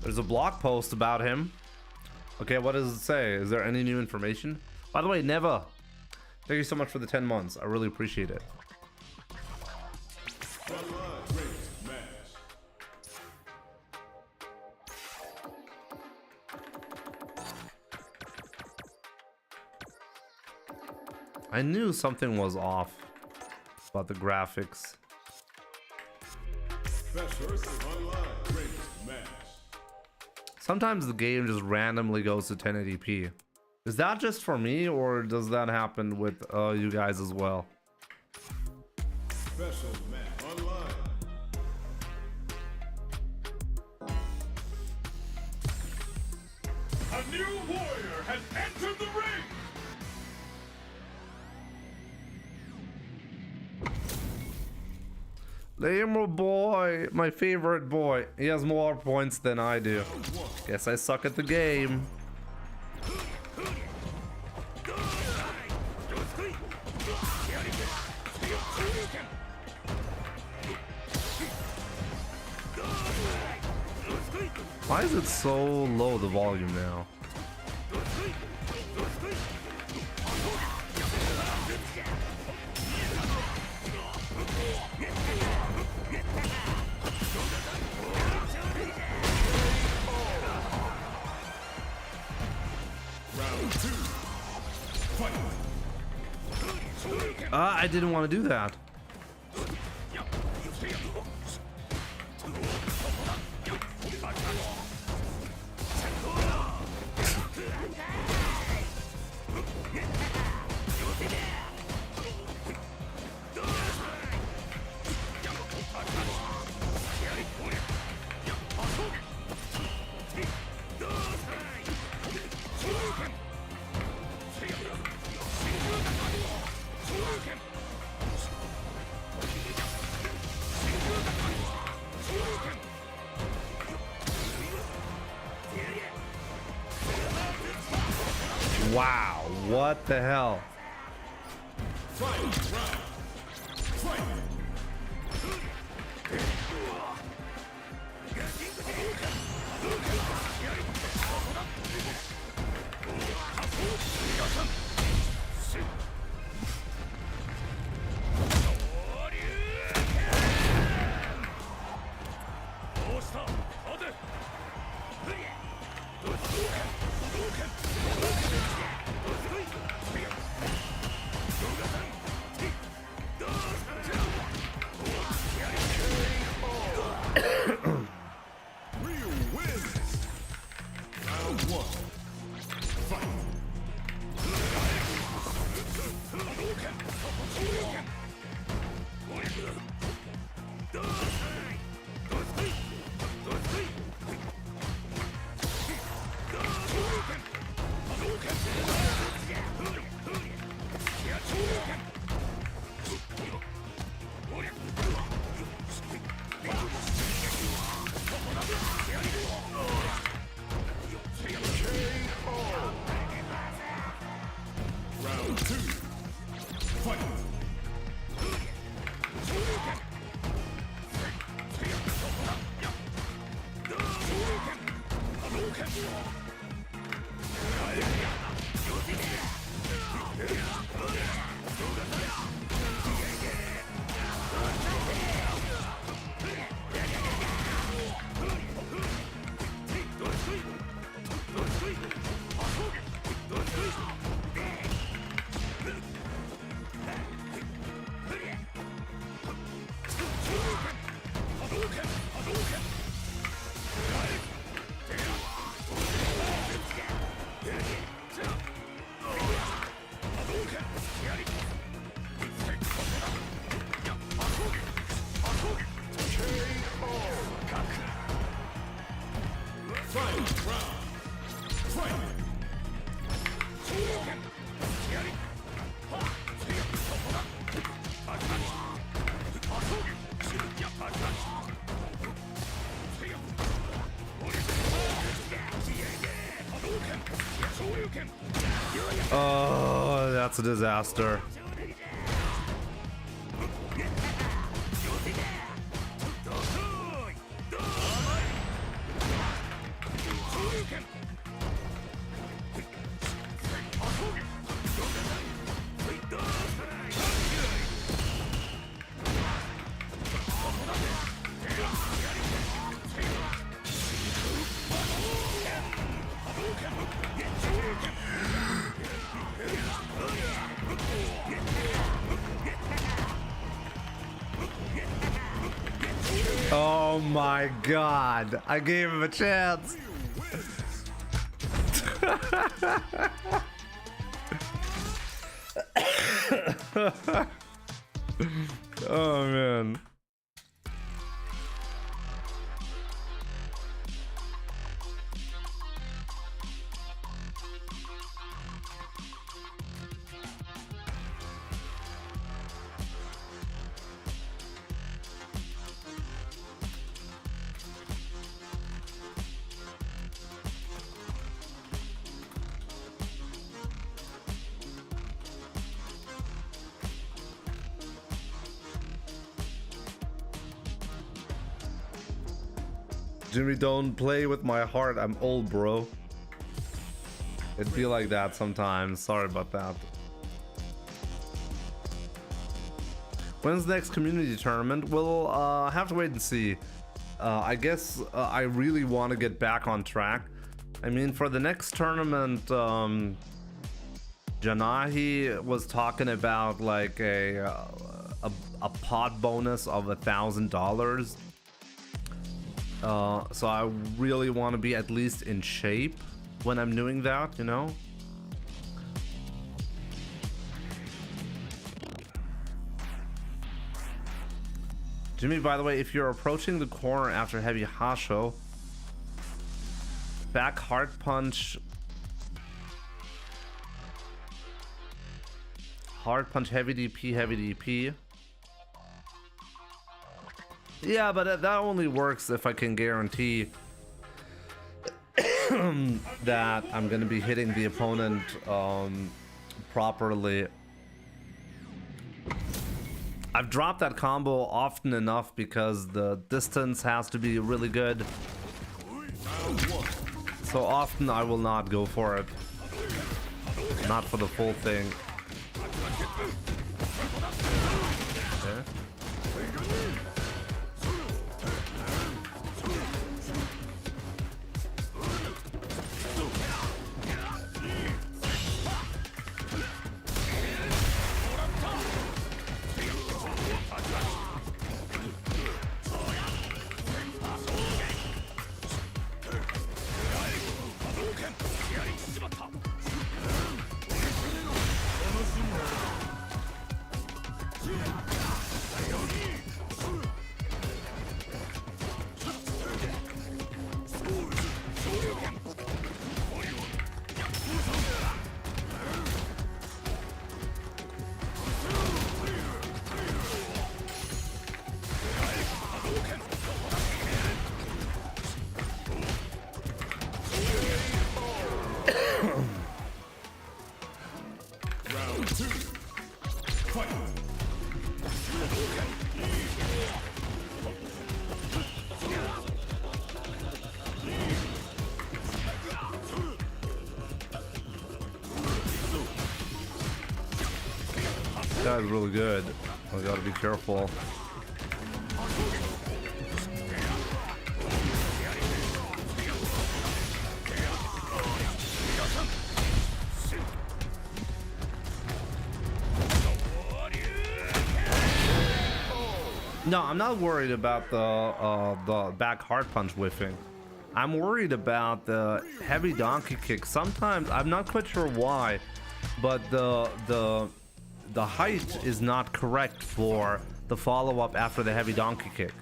There's a blog post about him. Okay, what does it say? Is there any new information? By the way, Neva, thank you so much for the 10 months. I really appreciate it. I knew something was off about the graphics. Sometimes the game just randomly goes to 1080p. Is that just for me, or does that happen with you guys as well? Special match online. A new warrior has entered the ring. Lamer boy, my favorite boy. He has more points than I do. Guess I suck at the game. Why is it so low, the volume now? I didn't want to do that. Wow, what the hell? Oh, that's a disaster. Oh my god, I gave him a chance. Oh man. Jimmy, don't play with my heart. I'm old, bro. It'd be like that sometimes. Sorry about that. When's the next community tournament? We'll have to wait and see. I guess I really want to get back on track. I mean, for the next tournament, Janahi was talking about like a pot bonus of $1,000. So I really want to be at least in shape when I'm doing that, you know? Jimmy, by the way, if you're approaching the corner after heavy Hasho, back hard punch, heavy DP. Yeah, but that only works if I can guarantee that I'm gonna be hitting the opponent properly. I've dropped that combo often enough because the distance has to be really good. So often I will not go for it. Not for the full thing. Okay. That is really good. I gotta be careful. No, I'm not worried about the back hard punch whiffing. I'm worried about the heavy donkey kick. Sometimes I'm not quite sure why, but the height is not correct for the follow-up after the heavy donkey kick.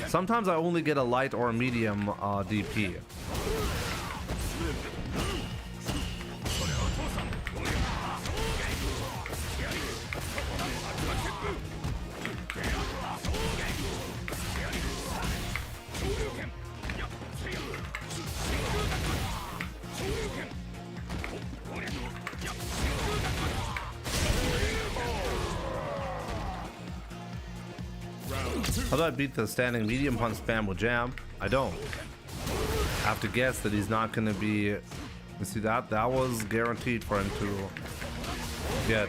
Sometimes I only get a light or a medium DP. How do I beat the standing medium punch spam with jab? I don't. I have to guess that he's not going to be... You see that? That was guaranteed for him to get.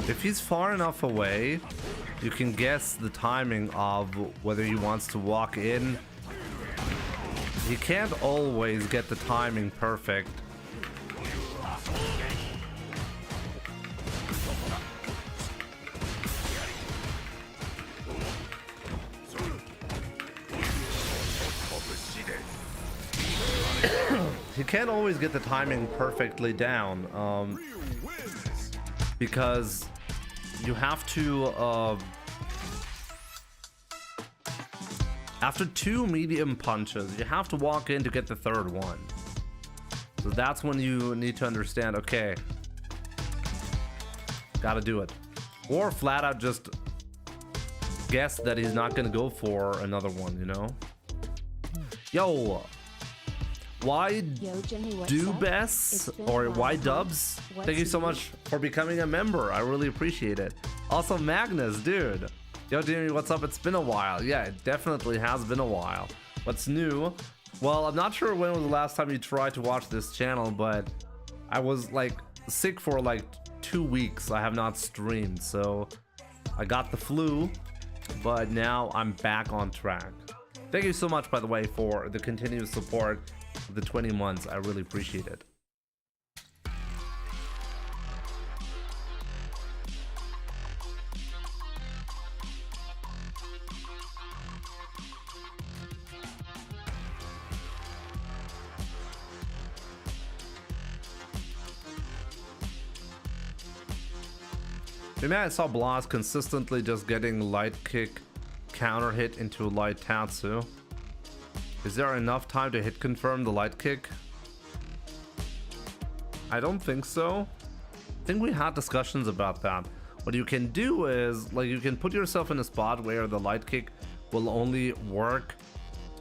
If he's far enough away, you can guess the timing of whether he wants to walk in. He can't always get the timing perfect. You can't always get the timing perfectly down, because you have to, after 2 medium punches, you have to walk in to get the 3rd one. So that's when you need to understand, okay, gotta do it. Or flat out just guess that he's not gonna go for another one, you know? Yo! Why do best or why dubs? Thank you so much for becoming a member. I really appreciate it. Also Magnus, dude. Yo Jimmy, what's up? It's been a while. Yeah, it definitely has been a while. What's new? Well, I'm not sure when was the last time you tried to watch this channel, but I was like sick for like 2 weeks. I have not streamed, so I got the flu, but now I'm back on track. Thank you so much, by the way, for the continuous support. The 20 months, I really appreciate it. Maybe I saw Blas consistently just getting light kick counter hit into light Tatsu. Is there enough time to hit confirm the light kick? I don't think so. I think we had discussions about that. What you can do is, like, you can put yourself in a spot where the light kick will only work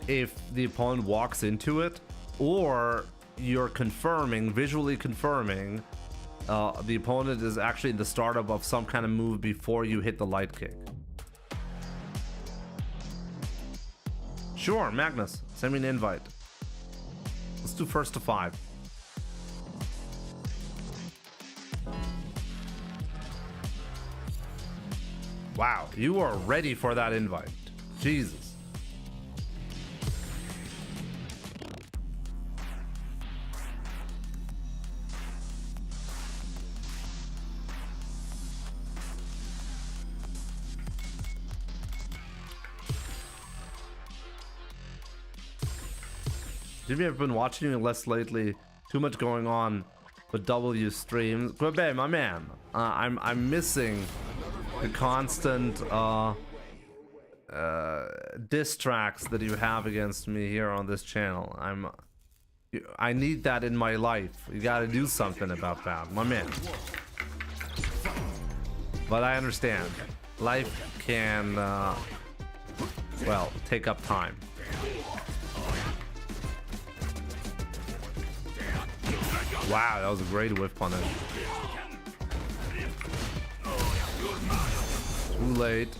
if the opponent walks into it, or you're confirming, visually confirming, the opponent is actually in the startup of some kind of move before you hit the light kick. Sure, Magnus, send me an invite. Let's do first to 5. Wow, you are ready for that invite. Jesus. Jimmy, I've been watching you less lately. Too much going on with W streams. Quebe, my man. I'm missing the constant diss tracks that you have against me here on this channel. I need that in my life. You gotta do something about that, my man. But I understand. Life can, well, take up time. Wow, that was a great whiff punish. Too late.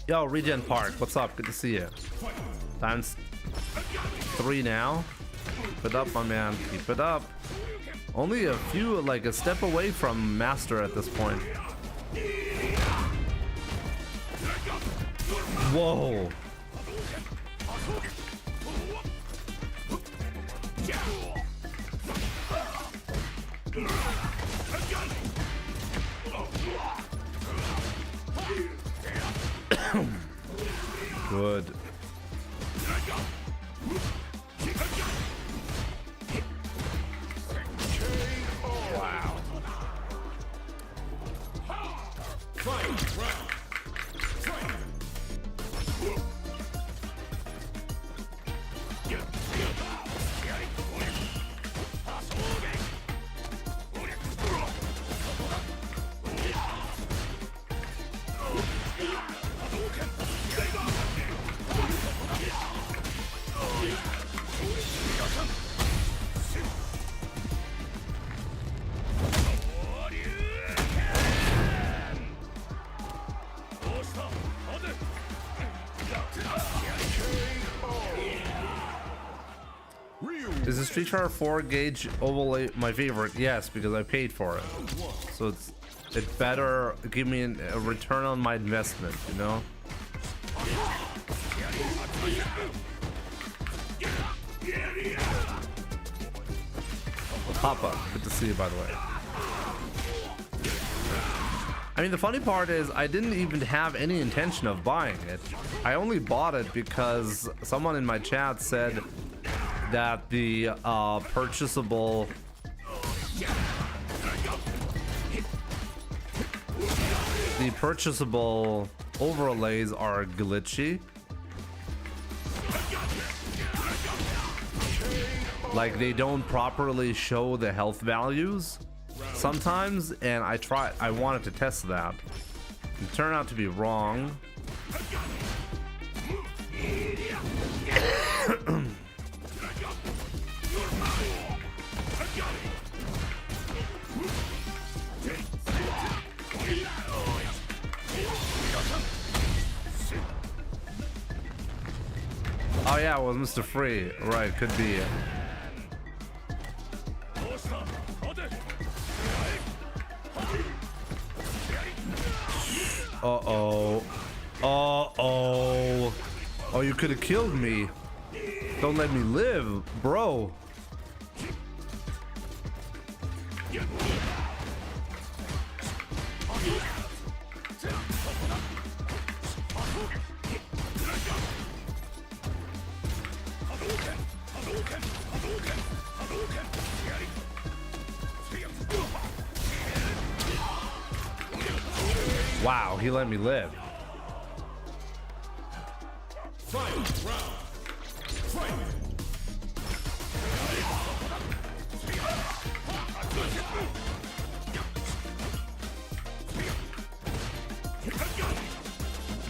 Yo, Regen Park, what's up? Good to see you. Times 3 now. Keep it up, my man. Keep it up. Only a few, like a step away from Master at this point. Whoa. Good. Wow. Is Street Fighter 4 gauge overlay my favorite? Yes, because I paid for it. So it better give me a return on my investment, you know? Papa, good to see you, by the way. I mean, the funny part is I didn't even have any intention of buying it. I only bought it because someone in my chat said that the purchasable overlays are glitchy. Like they don't properly show the health values sometimes, and I wanted to test that. It turned out to be wrong. Oh yeah, it was Mr. Free. Right, could be. Uh-oh. Uh-oh. Oh, you could have killed me. Don't let me live, bro. Wow, he let me live.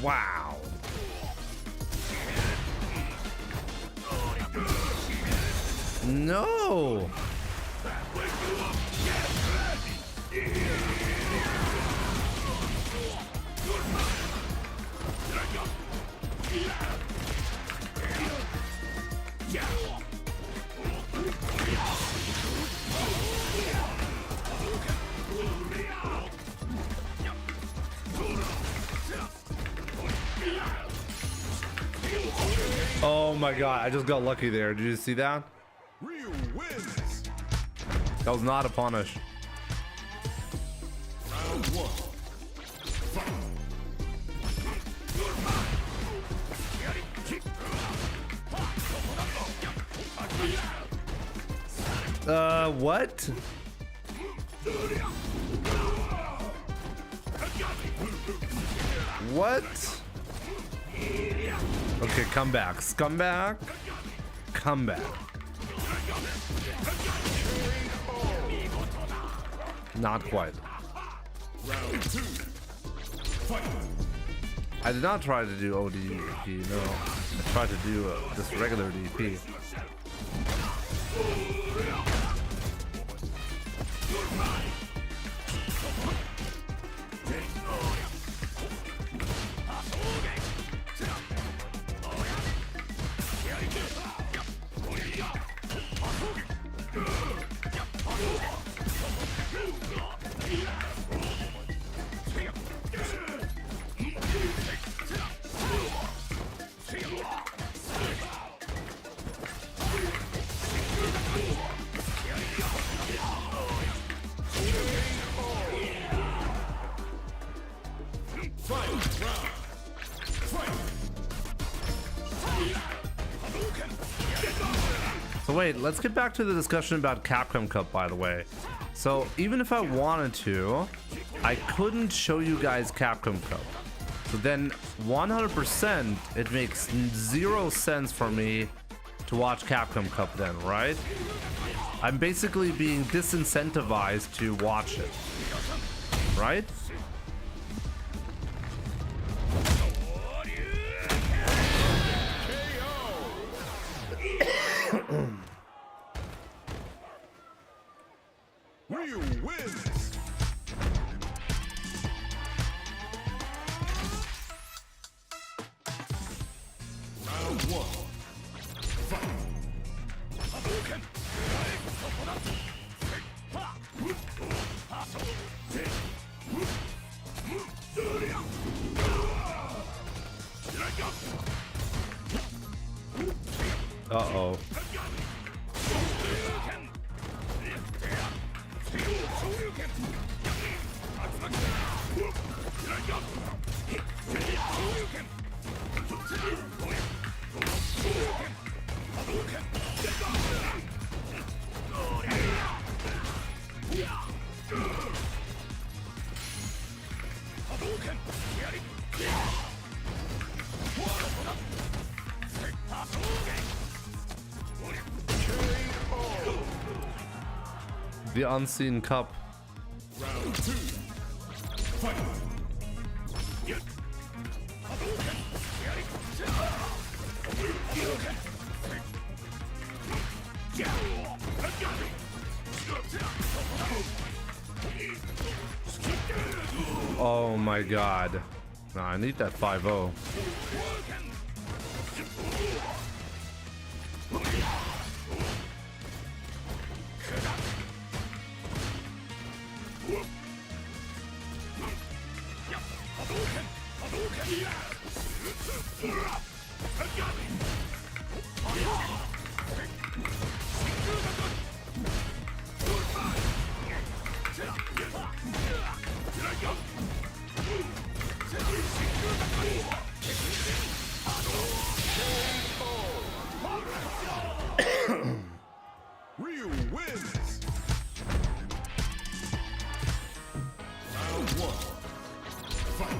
Wow. No. Oh my god, I just got lucky there. Did you see that? Ryu wins. That was not a punish. Round one. What? What? Okay, come back. Scumbag. Come back. Not quite. Round two. Fight. I did not try to do ODP, no. I tried to do just regular DP. So wait, let's get back to the discussion about Capcom Cup, by the way. So even if I wanted to, I couldn't show you guys Capcom Cup. So then 100% it makes 0 sense for me to watch Capcom Cup then, right? I'm basically being disincentivized to watch it, right? Ryu wins. Round one. Fight. Uh-oh. The unseen cup. Round 2. Fight. Oh my god. No, I need that 5-0. Ryu wins. Round 1. Fight.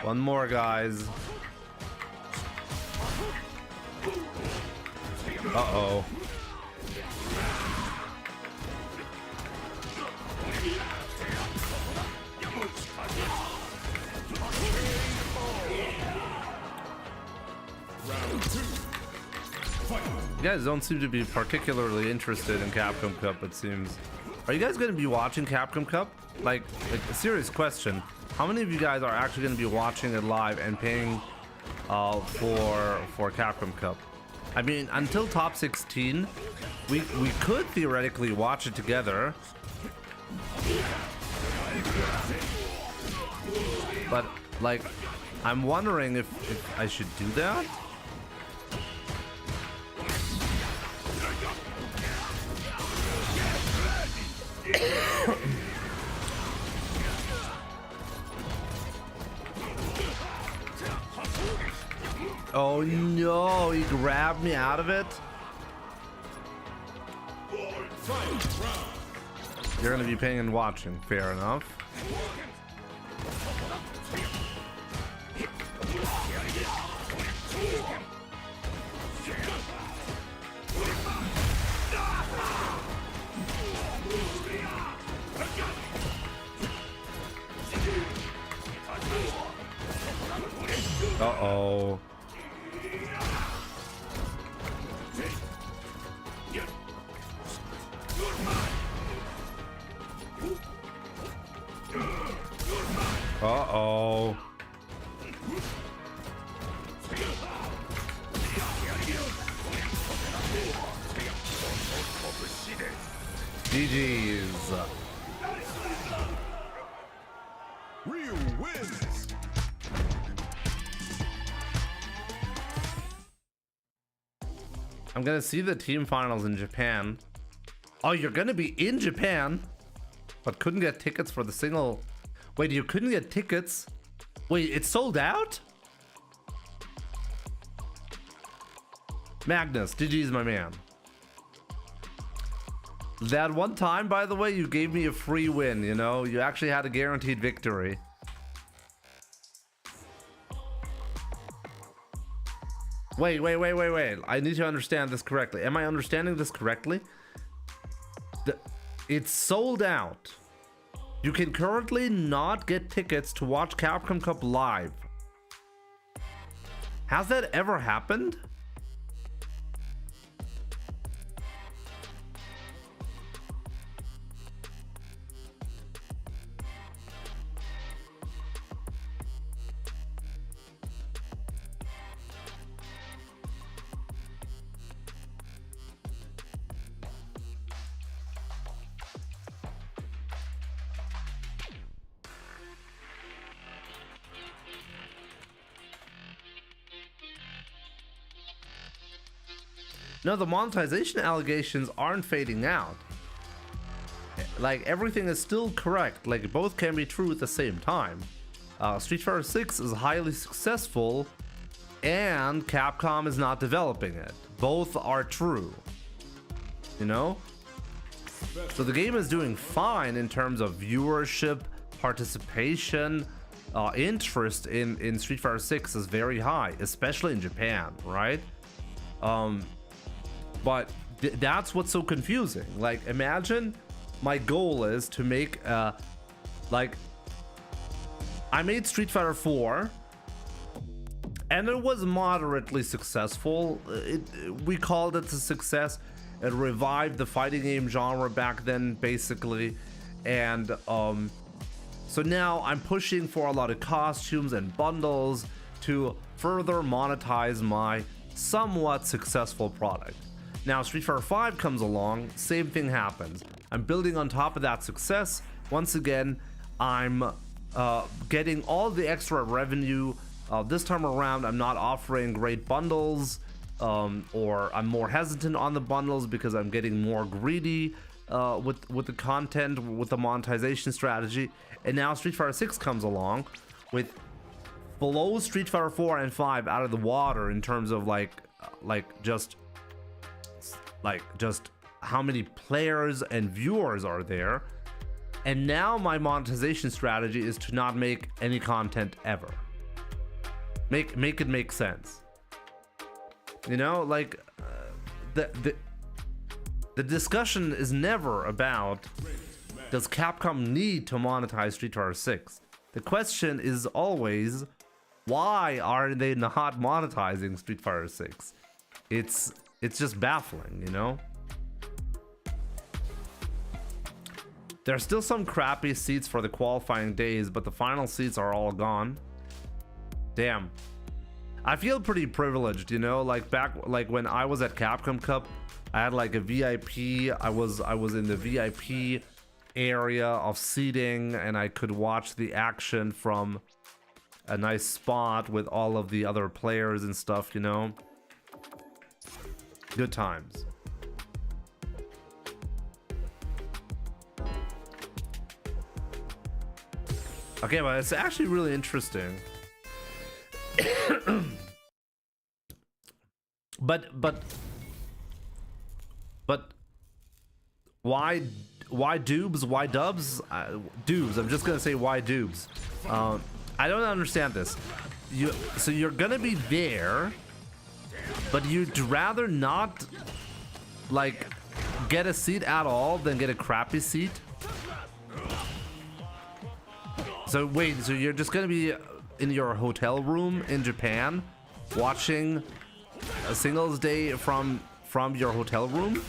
One more, guys. Uh-oh. Round 2. Fight. You guys don't seem to be particularly interested in Capcom Cup, it seems. Are you guys going to be watching Capcom Cup? Like a serious question. How many of you guys are actually going to be watching it live and paying for Capcom Cup? I mean, until top 16, we could theoretically watch it together. But like, I'm wondering if I should do that. Oh no, he grabbed me out of it. You're gonna be paying and watching, fair enough. Uh-oh. Uh-oh. GG's. Ryu wins. I'm gonna see the team finals in Japan. Oh, you're gonna be in Japan, but couldn't get tickets for the single. Wait, you couldn't get tickets? Wait, it's sold out? Magnus, GG's my man. That one time, by the way, you gave me a free win, you know? You actually had a guaranteed victory. Wait. I need to understand this correctly. Am I understanding this correctly? It's sold out. You can currently not get tickets to watch Capcom Cup live. Has that ever happened? No, the monetization allegations aren't fading out. Like, everything is still correct. Like, both can be true at the same time. Street Fighter 6 is highly successful, and Capcom is not developing it. Both are true. You know? So the game is doing fine in terms of viewership, participation, interest in Street Fighter 6 is very high, especially in Japan, right? But that's what's so confusing. Like, imagine my goal is to make like, I made Street Fighter 4 and it was moderately successful. We called it a success. It revived the fighting game genre back then, basically. And so now I'm pushing for a lot of costumes and bundles to further monetize my somewhat successful product. Now Street Fighter 5 comes along, same thing happens. I'm building on top of that success. Once again, I'm getting all the extra revenue. This time around, I'm not offering great bundles, or I'm more hesitant on the bundles because I'm getting more greedy with the content, with the monetization strategy. And now Street Fighter 6 comes along with below Street Fighter 4 and 5 out of the water in terms of just how many players and viewers are there. And now my monetization strategy is to not make any content ever. Make it make sense. You know, like the discussion is never about, does Capcom need to monetize Street Fighter 6? The question is always, why are they not monetizing Street Fighter 6? It's just baffling, you know? There are still some crappy seats for the qualifying days, but the final seats are all gone. Damn. I feel pretty privileged, you know, like when I was at Capcom Cup, I had like a VIP. I was in the VIP area of seating, and I could watch the action from a nice spot with all of the other players and stuff, you know. Good times. Okay, but it's actually really interesting. but why dubs? Why dubs? Dubs. I'm just gonna say why dubs. I don't understand this. So you're gonna be there, but you'd rather not like get a seat at all than get a crappy seat. So wait, so you're just gonna be in your hotel room in Japan watching a singles day from your hotel room?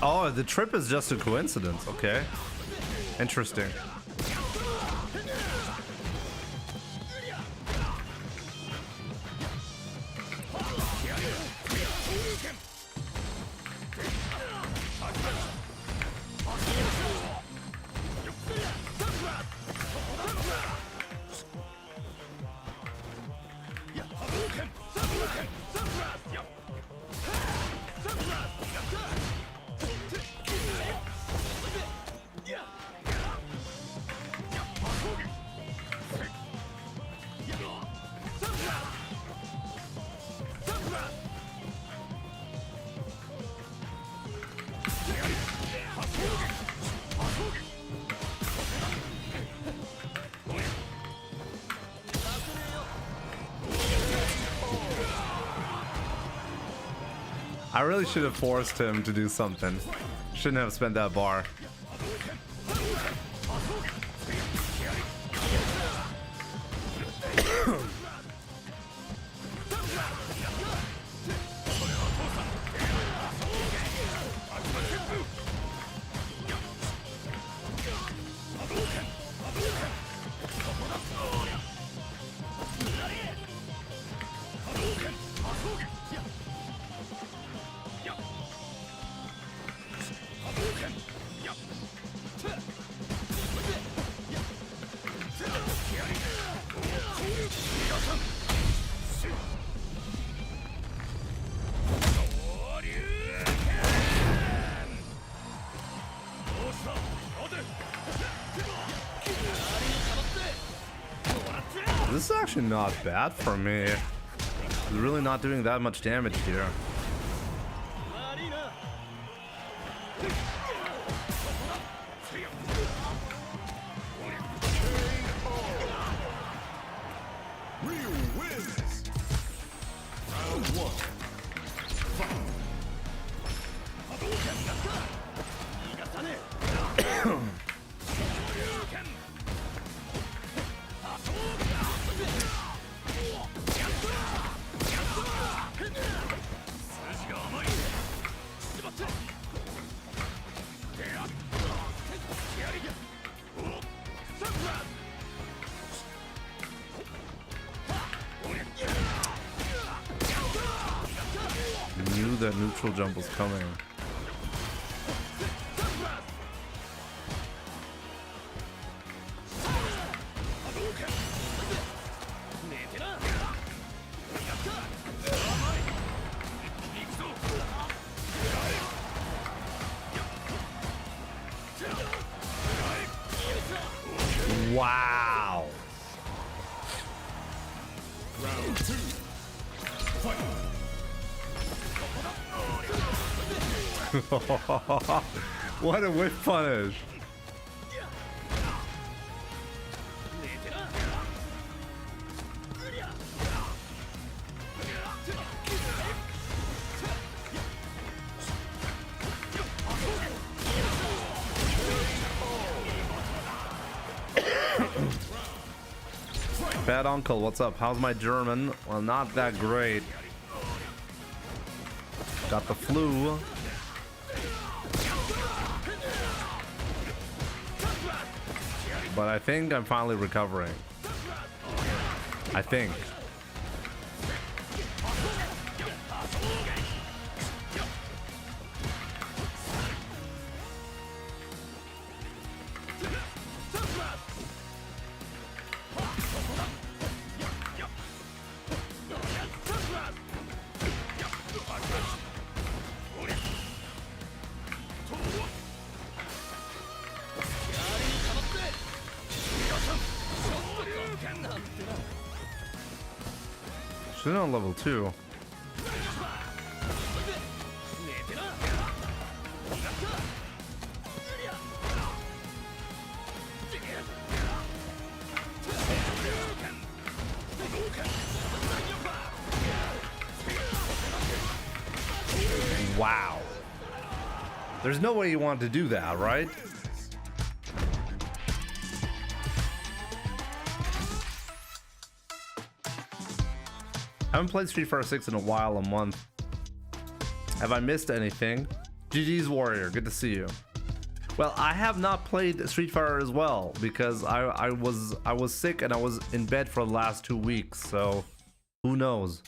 Oh, the trip is just a coincidence. Okay. Interesting. I really should have forced him to do something. Shouldn't have spent that bar. This is actually not bad for me. It's really not doing that much damage here. Ryu wins. Round 1. Fight. Knew that neutral jump was coming. Wow. Round 2. Fight. What a whip punish. Bad uncle, what's up? How's my German? Well, not that great. Got the flu. But I think I'm finally recovering. I think. She's on level 2. Wow. There's no way you want to do that, right? I haven't played Street Fighter 6 in a while, a month. Have I missed anything? GG's Warrior, good to see you. Well, I have not played Street Fighter as well because I was sick and I was in bed for the last 2 weeks, so who knows?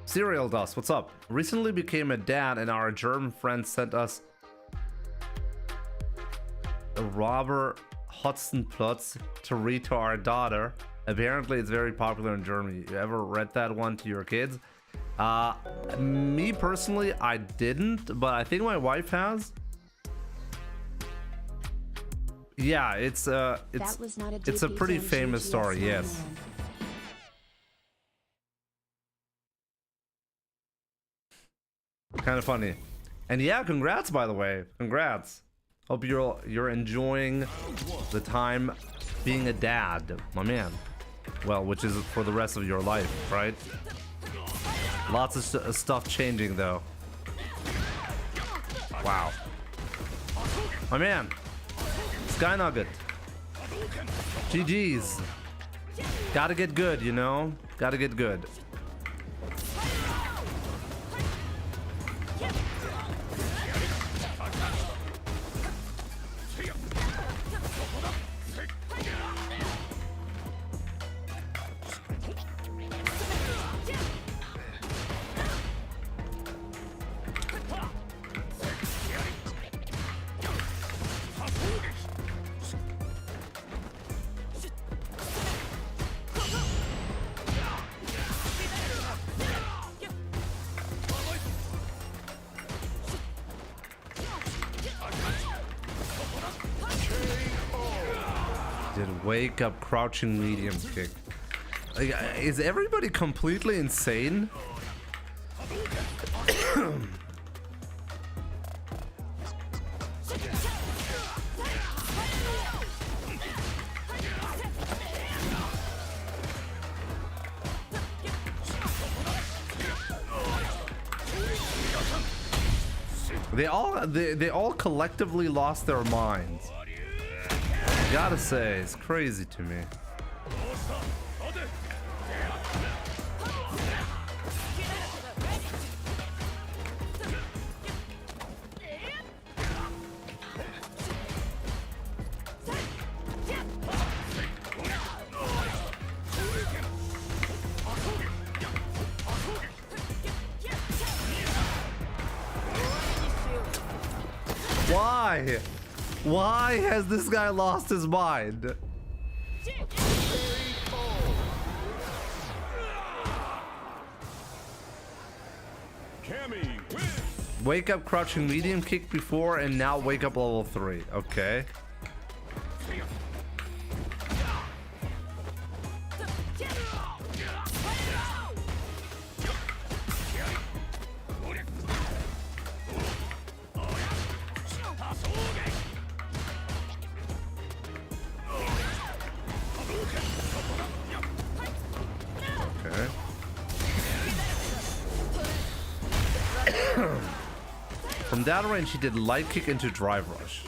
Serial Dust, what's up? Recently became a dad and our German friend sent us a Robert Hotzenplotz to read to our daughter. Apparently it's very popular in Germany. You ever read that one to your kids? Me personally, I didn't, but I think my wife has. Yeah, it's a pretty famous story, yes. Kind of funny. And yeah, congrats, by the way. Congrats. Hope you're enjoying the time being a dad, my man. Well, which is for the rest of your life, right? Lots of stuff changing though. Wow. My man. Sky Nugget. GG's. Gotta get good, you know? Gotta get good. Wake up, crouching medium kick. Like, is everybody completely insane? They all collectively lost their minds. Gotta say, it's crazy to me. Why? Why has this guy lost his mind? Wake up, crouching medium kick before, and now wake up level 3. Okay. From that range, he did light kick into drive rush.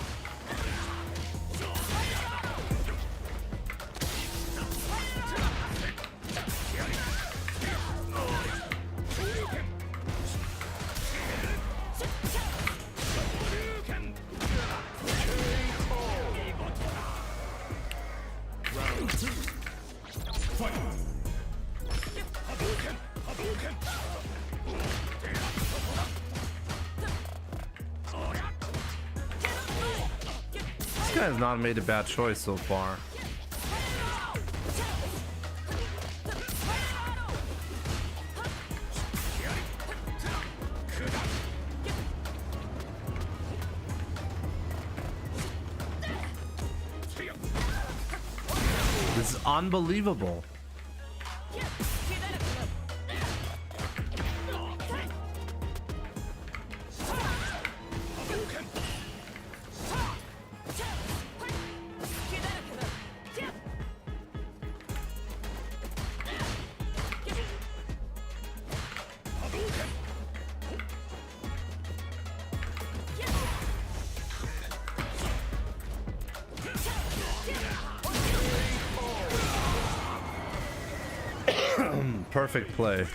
This guy has not made a bad choice so far. This is unbelievable. Perfect play.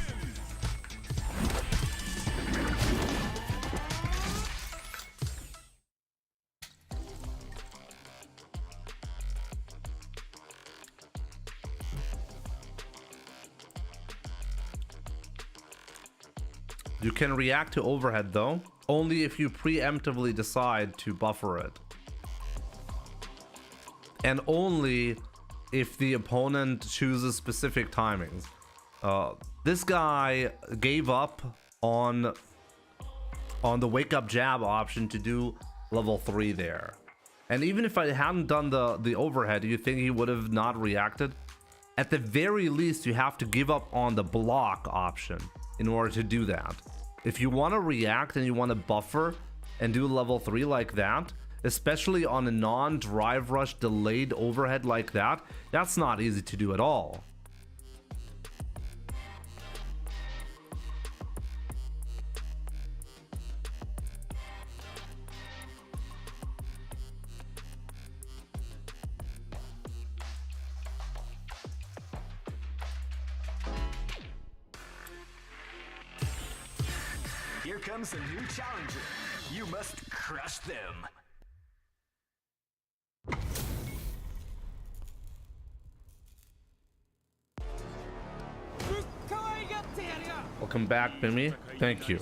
You can react to overhead though, only if you preemptively decide to buffer it. And only if the opponent chooses specific timings. This guy gave up on the wake up jab option to do level 3 there. And even if I hadn't done the overhead, do you think he would have not reacted? At the very least, you have to give up on the block option in order to do that. If you want to react and you want to buffer and do level 3 like that, especially on a non-drive rush delayed overhead like that. That's not easy to do at all. Here comes a new challenger. You must crush them. Welcome back, Bimmy. Thank you.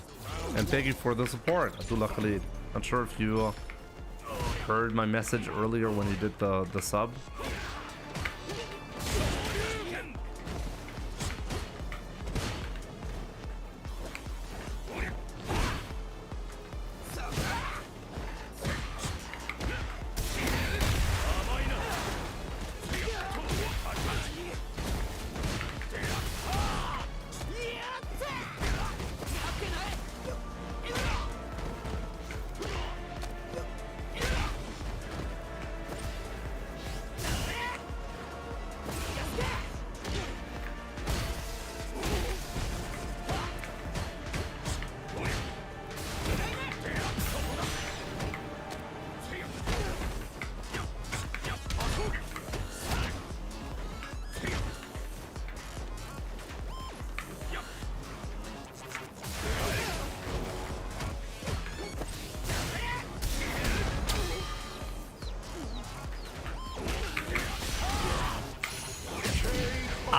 And thank you for the support, Abdullah Khalid. Not sure if you heard my message earlier when you did the sub.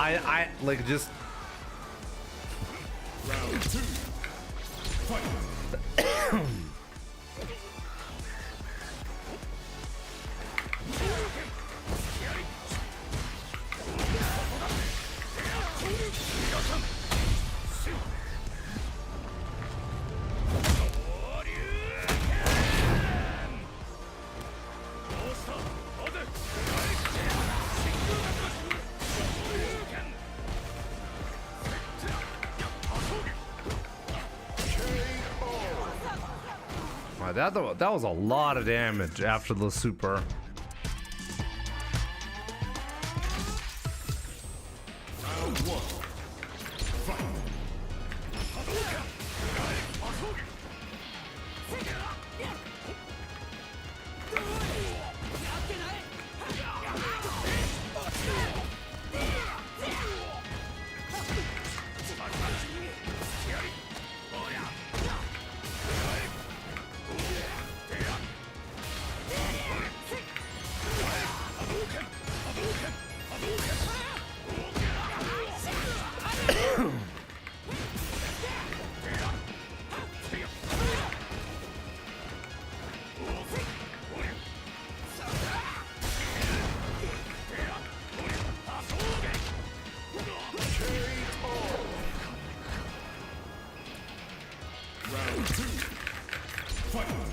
I like just Round 2. Fight. that was a lot of damage after the super. Round 1. Fight. Round 2. Fight.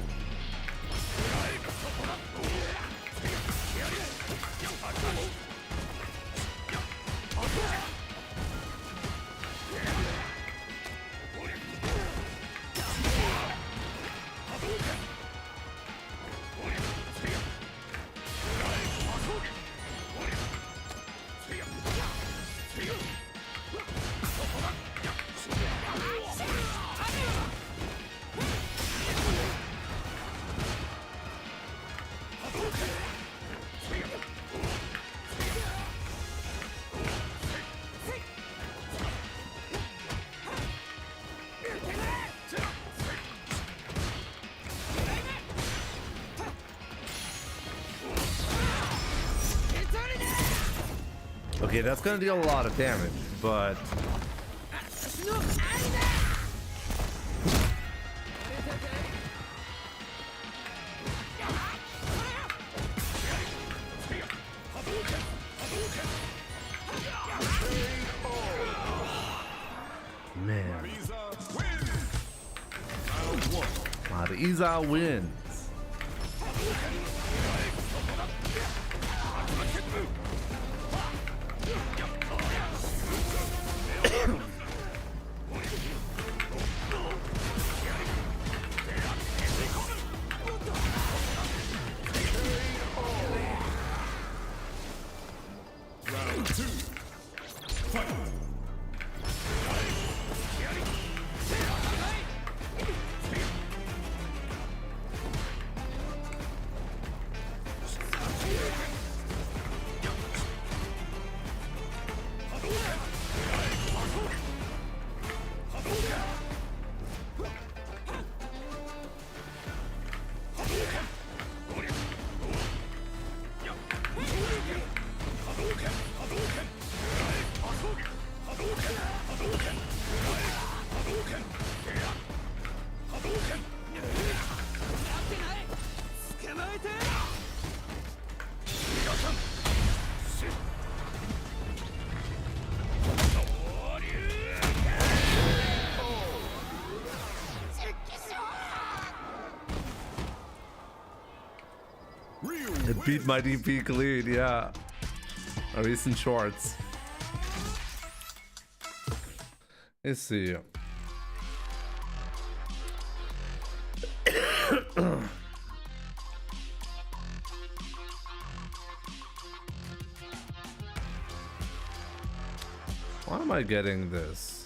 Okay, that's gonna deal a lot of damage, but man, Mariza wins. Real It beat win. my DP clean, yeah. A recent shorts. Let's see. Why am I getting this?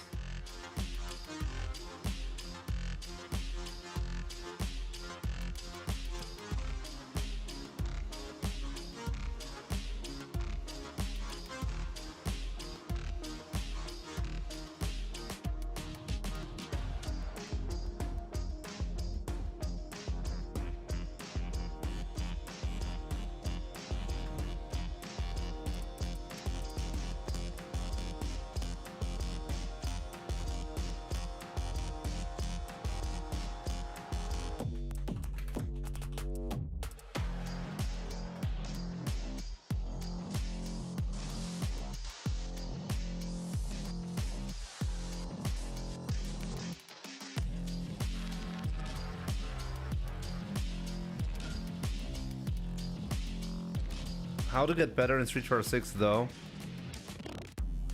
How to get better in Street Fighter 6 though?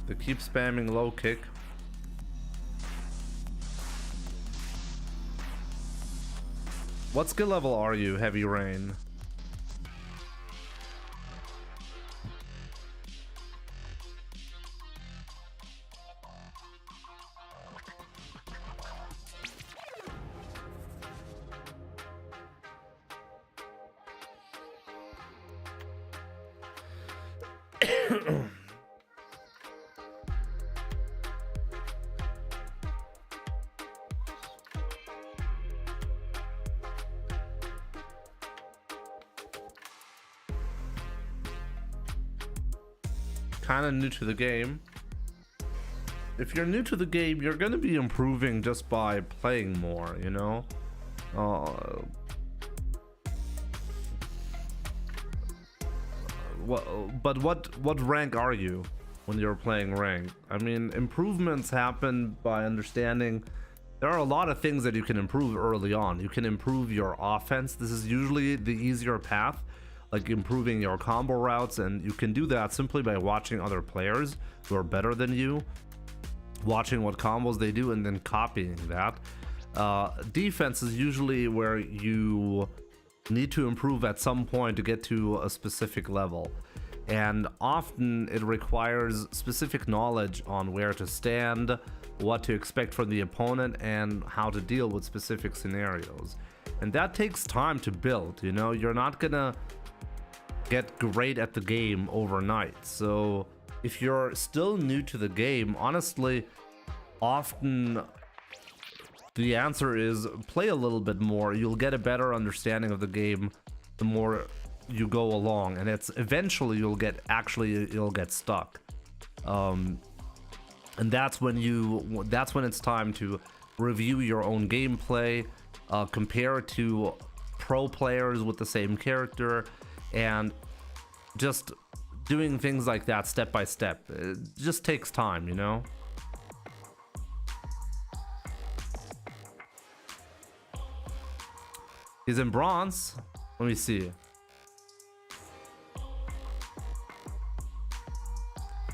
To keep spamming low kick. What skill level are you, Heavy Rain? Kind of new to the game. If you're new to the game, you're gonna be improving just by playing more, you know? What rank are you when you're playing rank? I mean, improvements happen by understanding there are a lot of things that you can improve early on. You can improve your offense. This is usually the easier path, like improving your combo routes, and you can do that simply by watching other players who are better than you, watching what combos they do, and then copying that. Defense is usually where you need to improve at some point to get to a specific level, and often it requires specific knowledge on where to stand, what to expect from the opponent, and how to deal with specific scenarios. And that takes time to build, you know? You're not gonna get great at the game overnight. So if you're still new to the game, honestly, often the answer is play a little bit more. You'll get a better understanding of the game the more you go along, and it's eventually you'll get stuck. And that's when it's time to review your own gameplay, compare to pro players with the same character, and just doing things like that step by step. It just takes time, you know? He's in bronze. Let me see.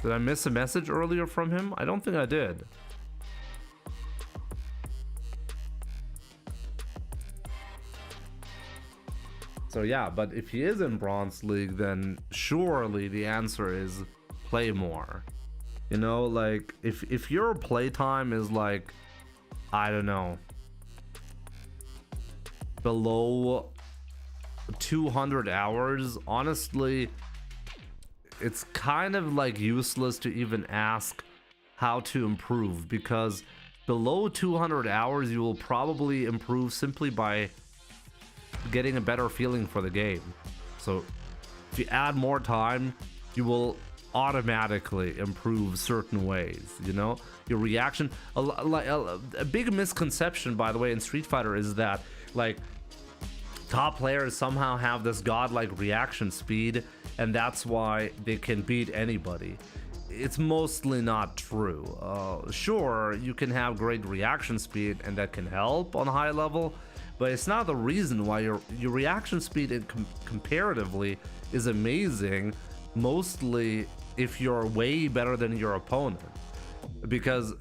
Did I miss a message earlier from him? I don't think I did. So yeah, but if he is in Bronze League, then surely the answer is play more. You know, like if your playtime is like, I don't know, below 200 hours, honestly, it's kind of like useless to even ask how to improve, because below 200 hours you will probably improve simply by getting a better feeling for the game. So if you add more time, you will automatically improve certain ways, you know? Your reaction, a big misconception, by the way, in Street Fighter is that like top players somehow have this godlike reaction speed, and that's why they can beat anybody. It's mostly not true. Sure, you can have great reaction speed, and that can help on a high level, but it's not the reason why your reaction speed comparatively is amazing, mostly if you're way better than your opponent, because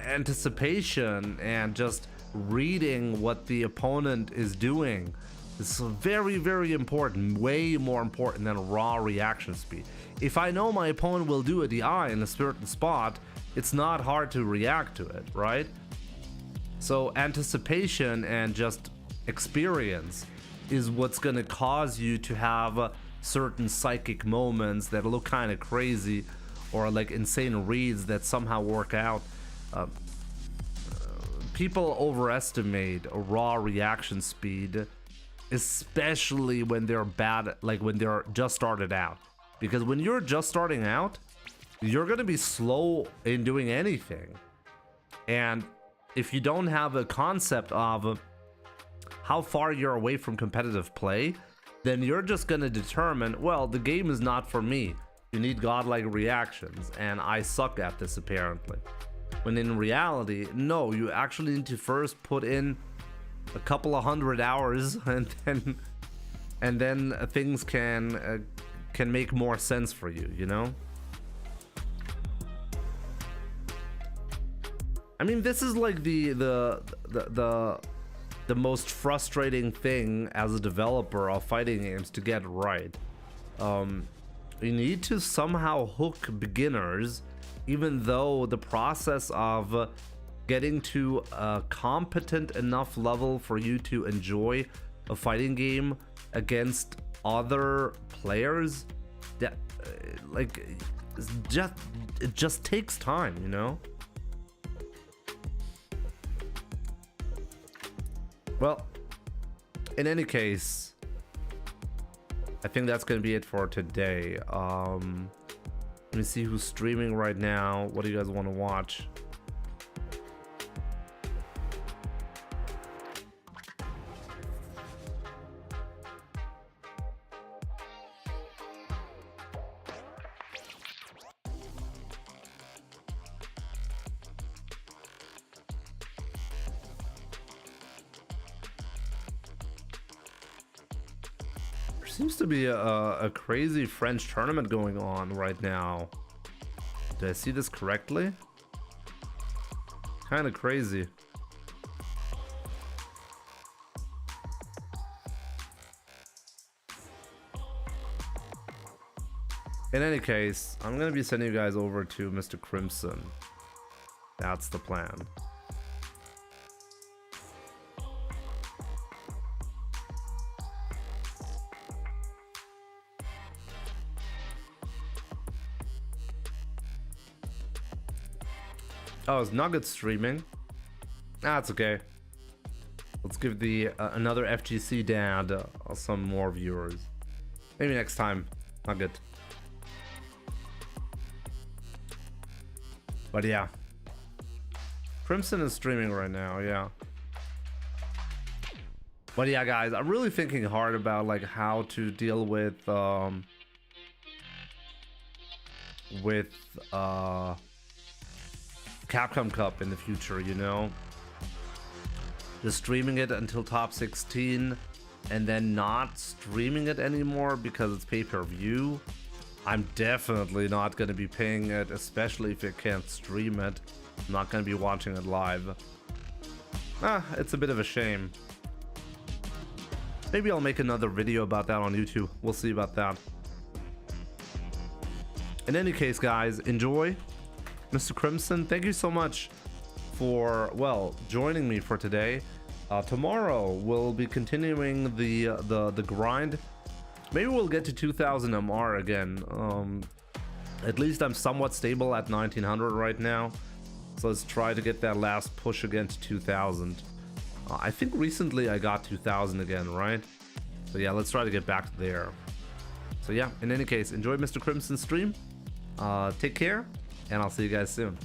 anticipation and just reading what the opponent is doing is very, very important, way more important than raw reaction speed. If I know my opponent will do a DI in a certain spot, it's not hard to react to it, right? So anticipation and just experience is what's gonna cause you to have certain psychic moments that look kind of crazy, or like insane reads that somehow work out. People overestimate a raw reaction speed, especially when they're bad, like when they're just started out. Because when you're just starting out, you're gonna be slow in doing anything. And if you don't have a concept of how far you're away from competitive play, then you're just gonna determine, well, the game is not for me. You need godlike reactions, and I suck at this apparently. When in reality, no, you actually need to first put in a couple of 100 hours, and then things can make more sense for you, you know? I mean, this is like the most frustrating thing as a developer of fighting games to get right. You need to somehow hook beginners, even though the process of getting to a competent enough level for you to enjoy a fighting game against other players, that like it just takes time, you know? Well, in any case, I think that's gonna be it for today. Let me see who's streaming right now. What do you guys want to watch? Seems to be a crazy French tournament going on right now. Did I see this correctly? Kind of crazy. In any case, I'm gonna be sending you guys over to Mr. Crimson. That's the plan. Oh, is Nugget streaming? That's okay. Let's give the another FGC dad some more viewers. Maybe next time, Nugget. But yeah, Crimson is streaming right now. Yeah. But yeah, guys, I'm really thinking hard about like how to deal with Capcom Cup in the future, you know? Just streaming it until top 16 and then not streaming it anymore because it's pay-per-view. I'm definitely not going to be paying it, especially if you can't stream it. I'm not going to be watching it live. It's a bit of a shame. Maybe I'll make another video about that on YouTube. We'll see about that. In any case, guys, enjoy. Mr. Crimson, thank you so much for, well, joining me for today. Tomorrow we'll be continuing the grind. Maybe we'll get to 2000 MR again. At least I'm somewhat stable at 1900 right now, so let's try to get that last push again to 2000. I think recently I got 2000 again, right? So yeah, let's try to get back there. So yeah, in any case, enjoy Mr. Crimson's stream. Take care, and I'll see you guys soon.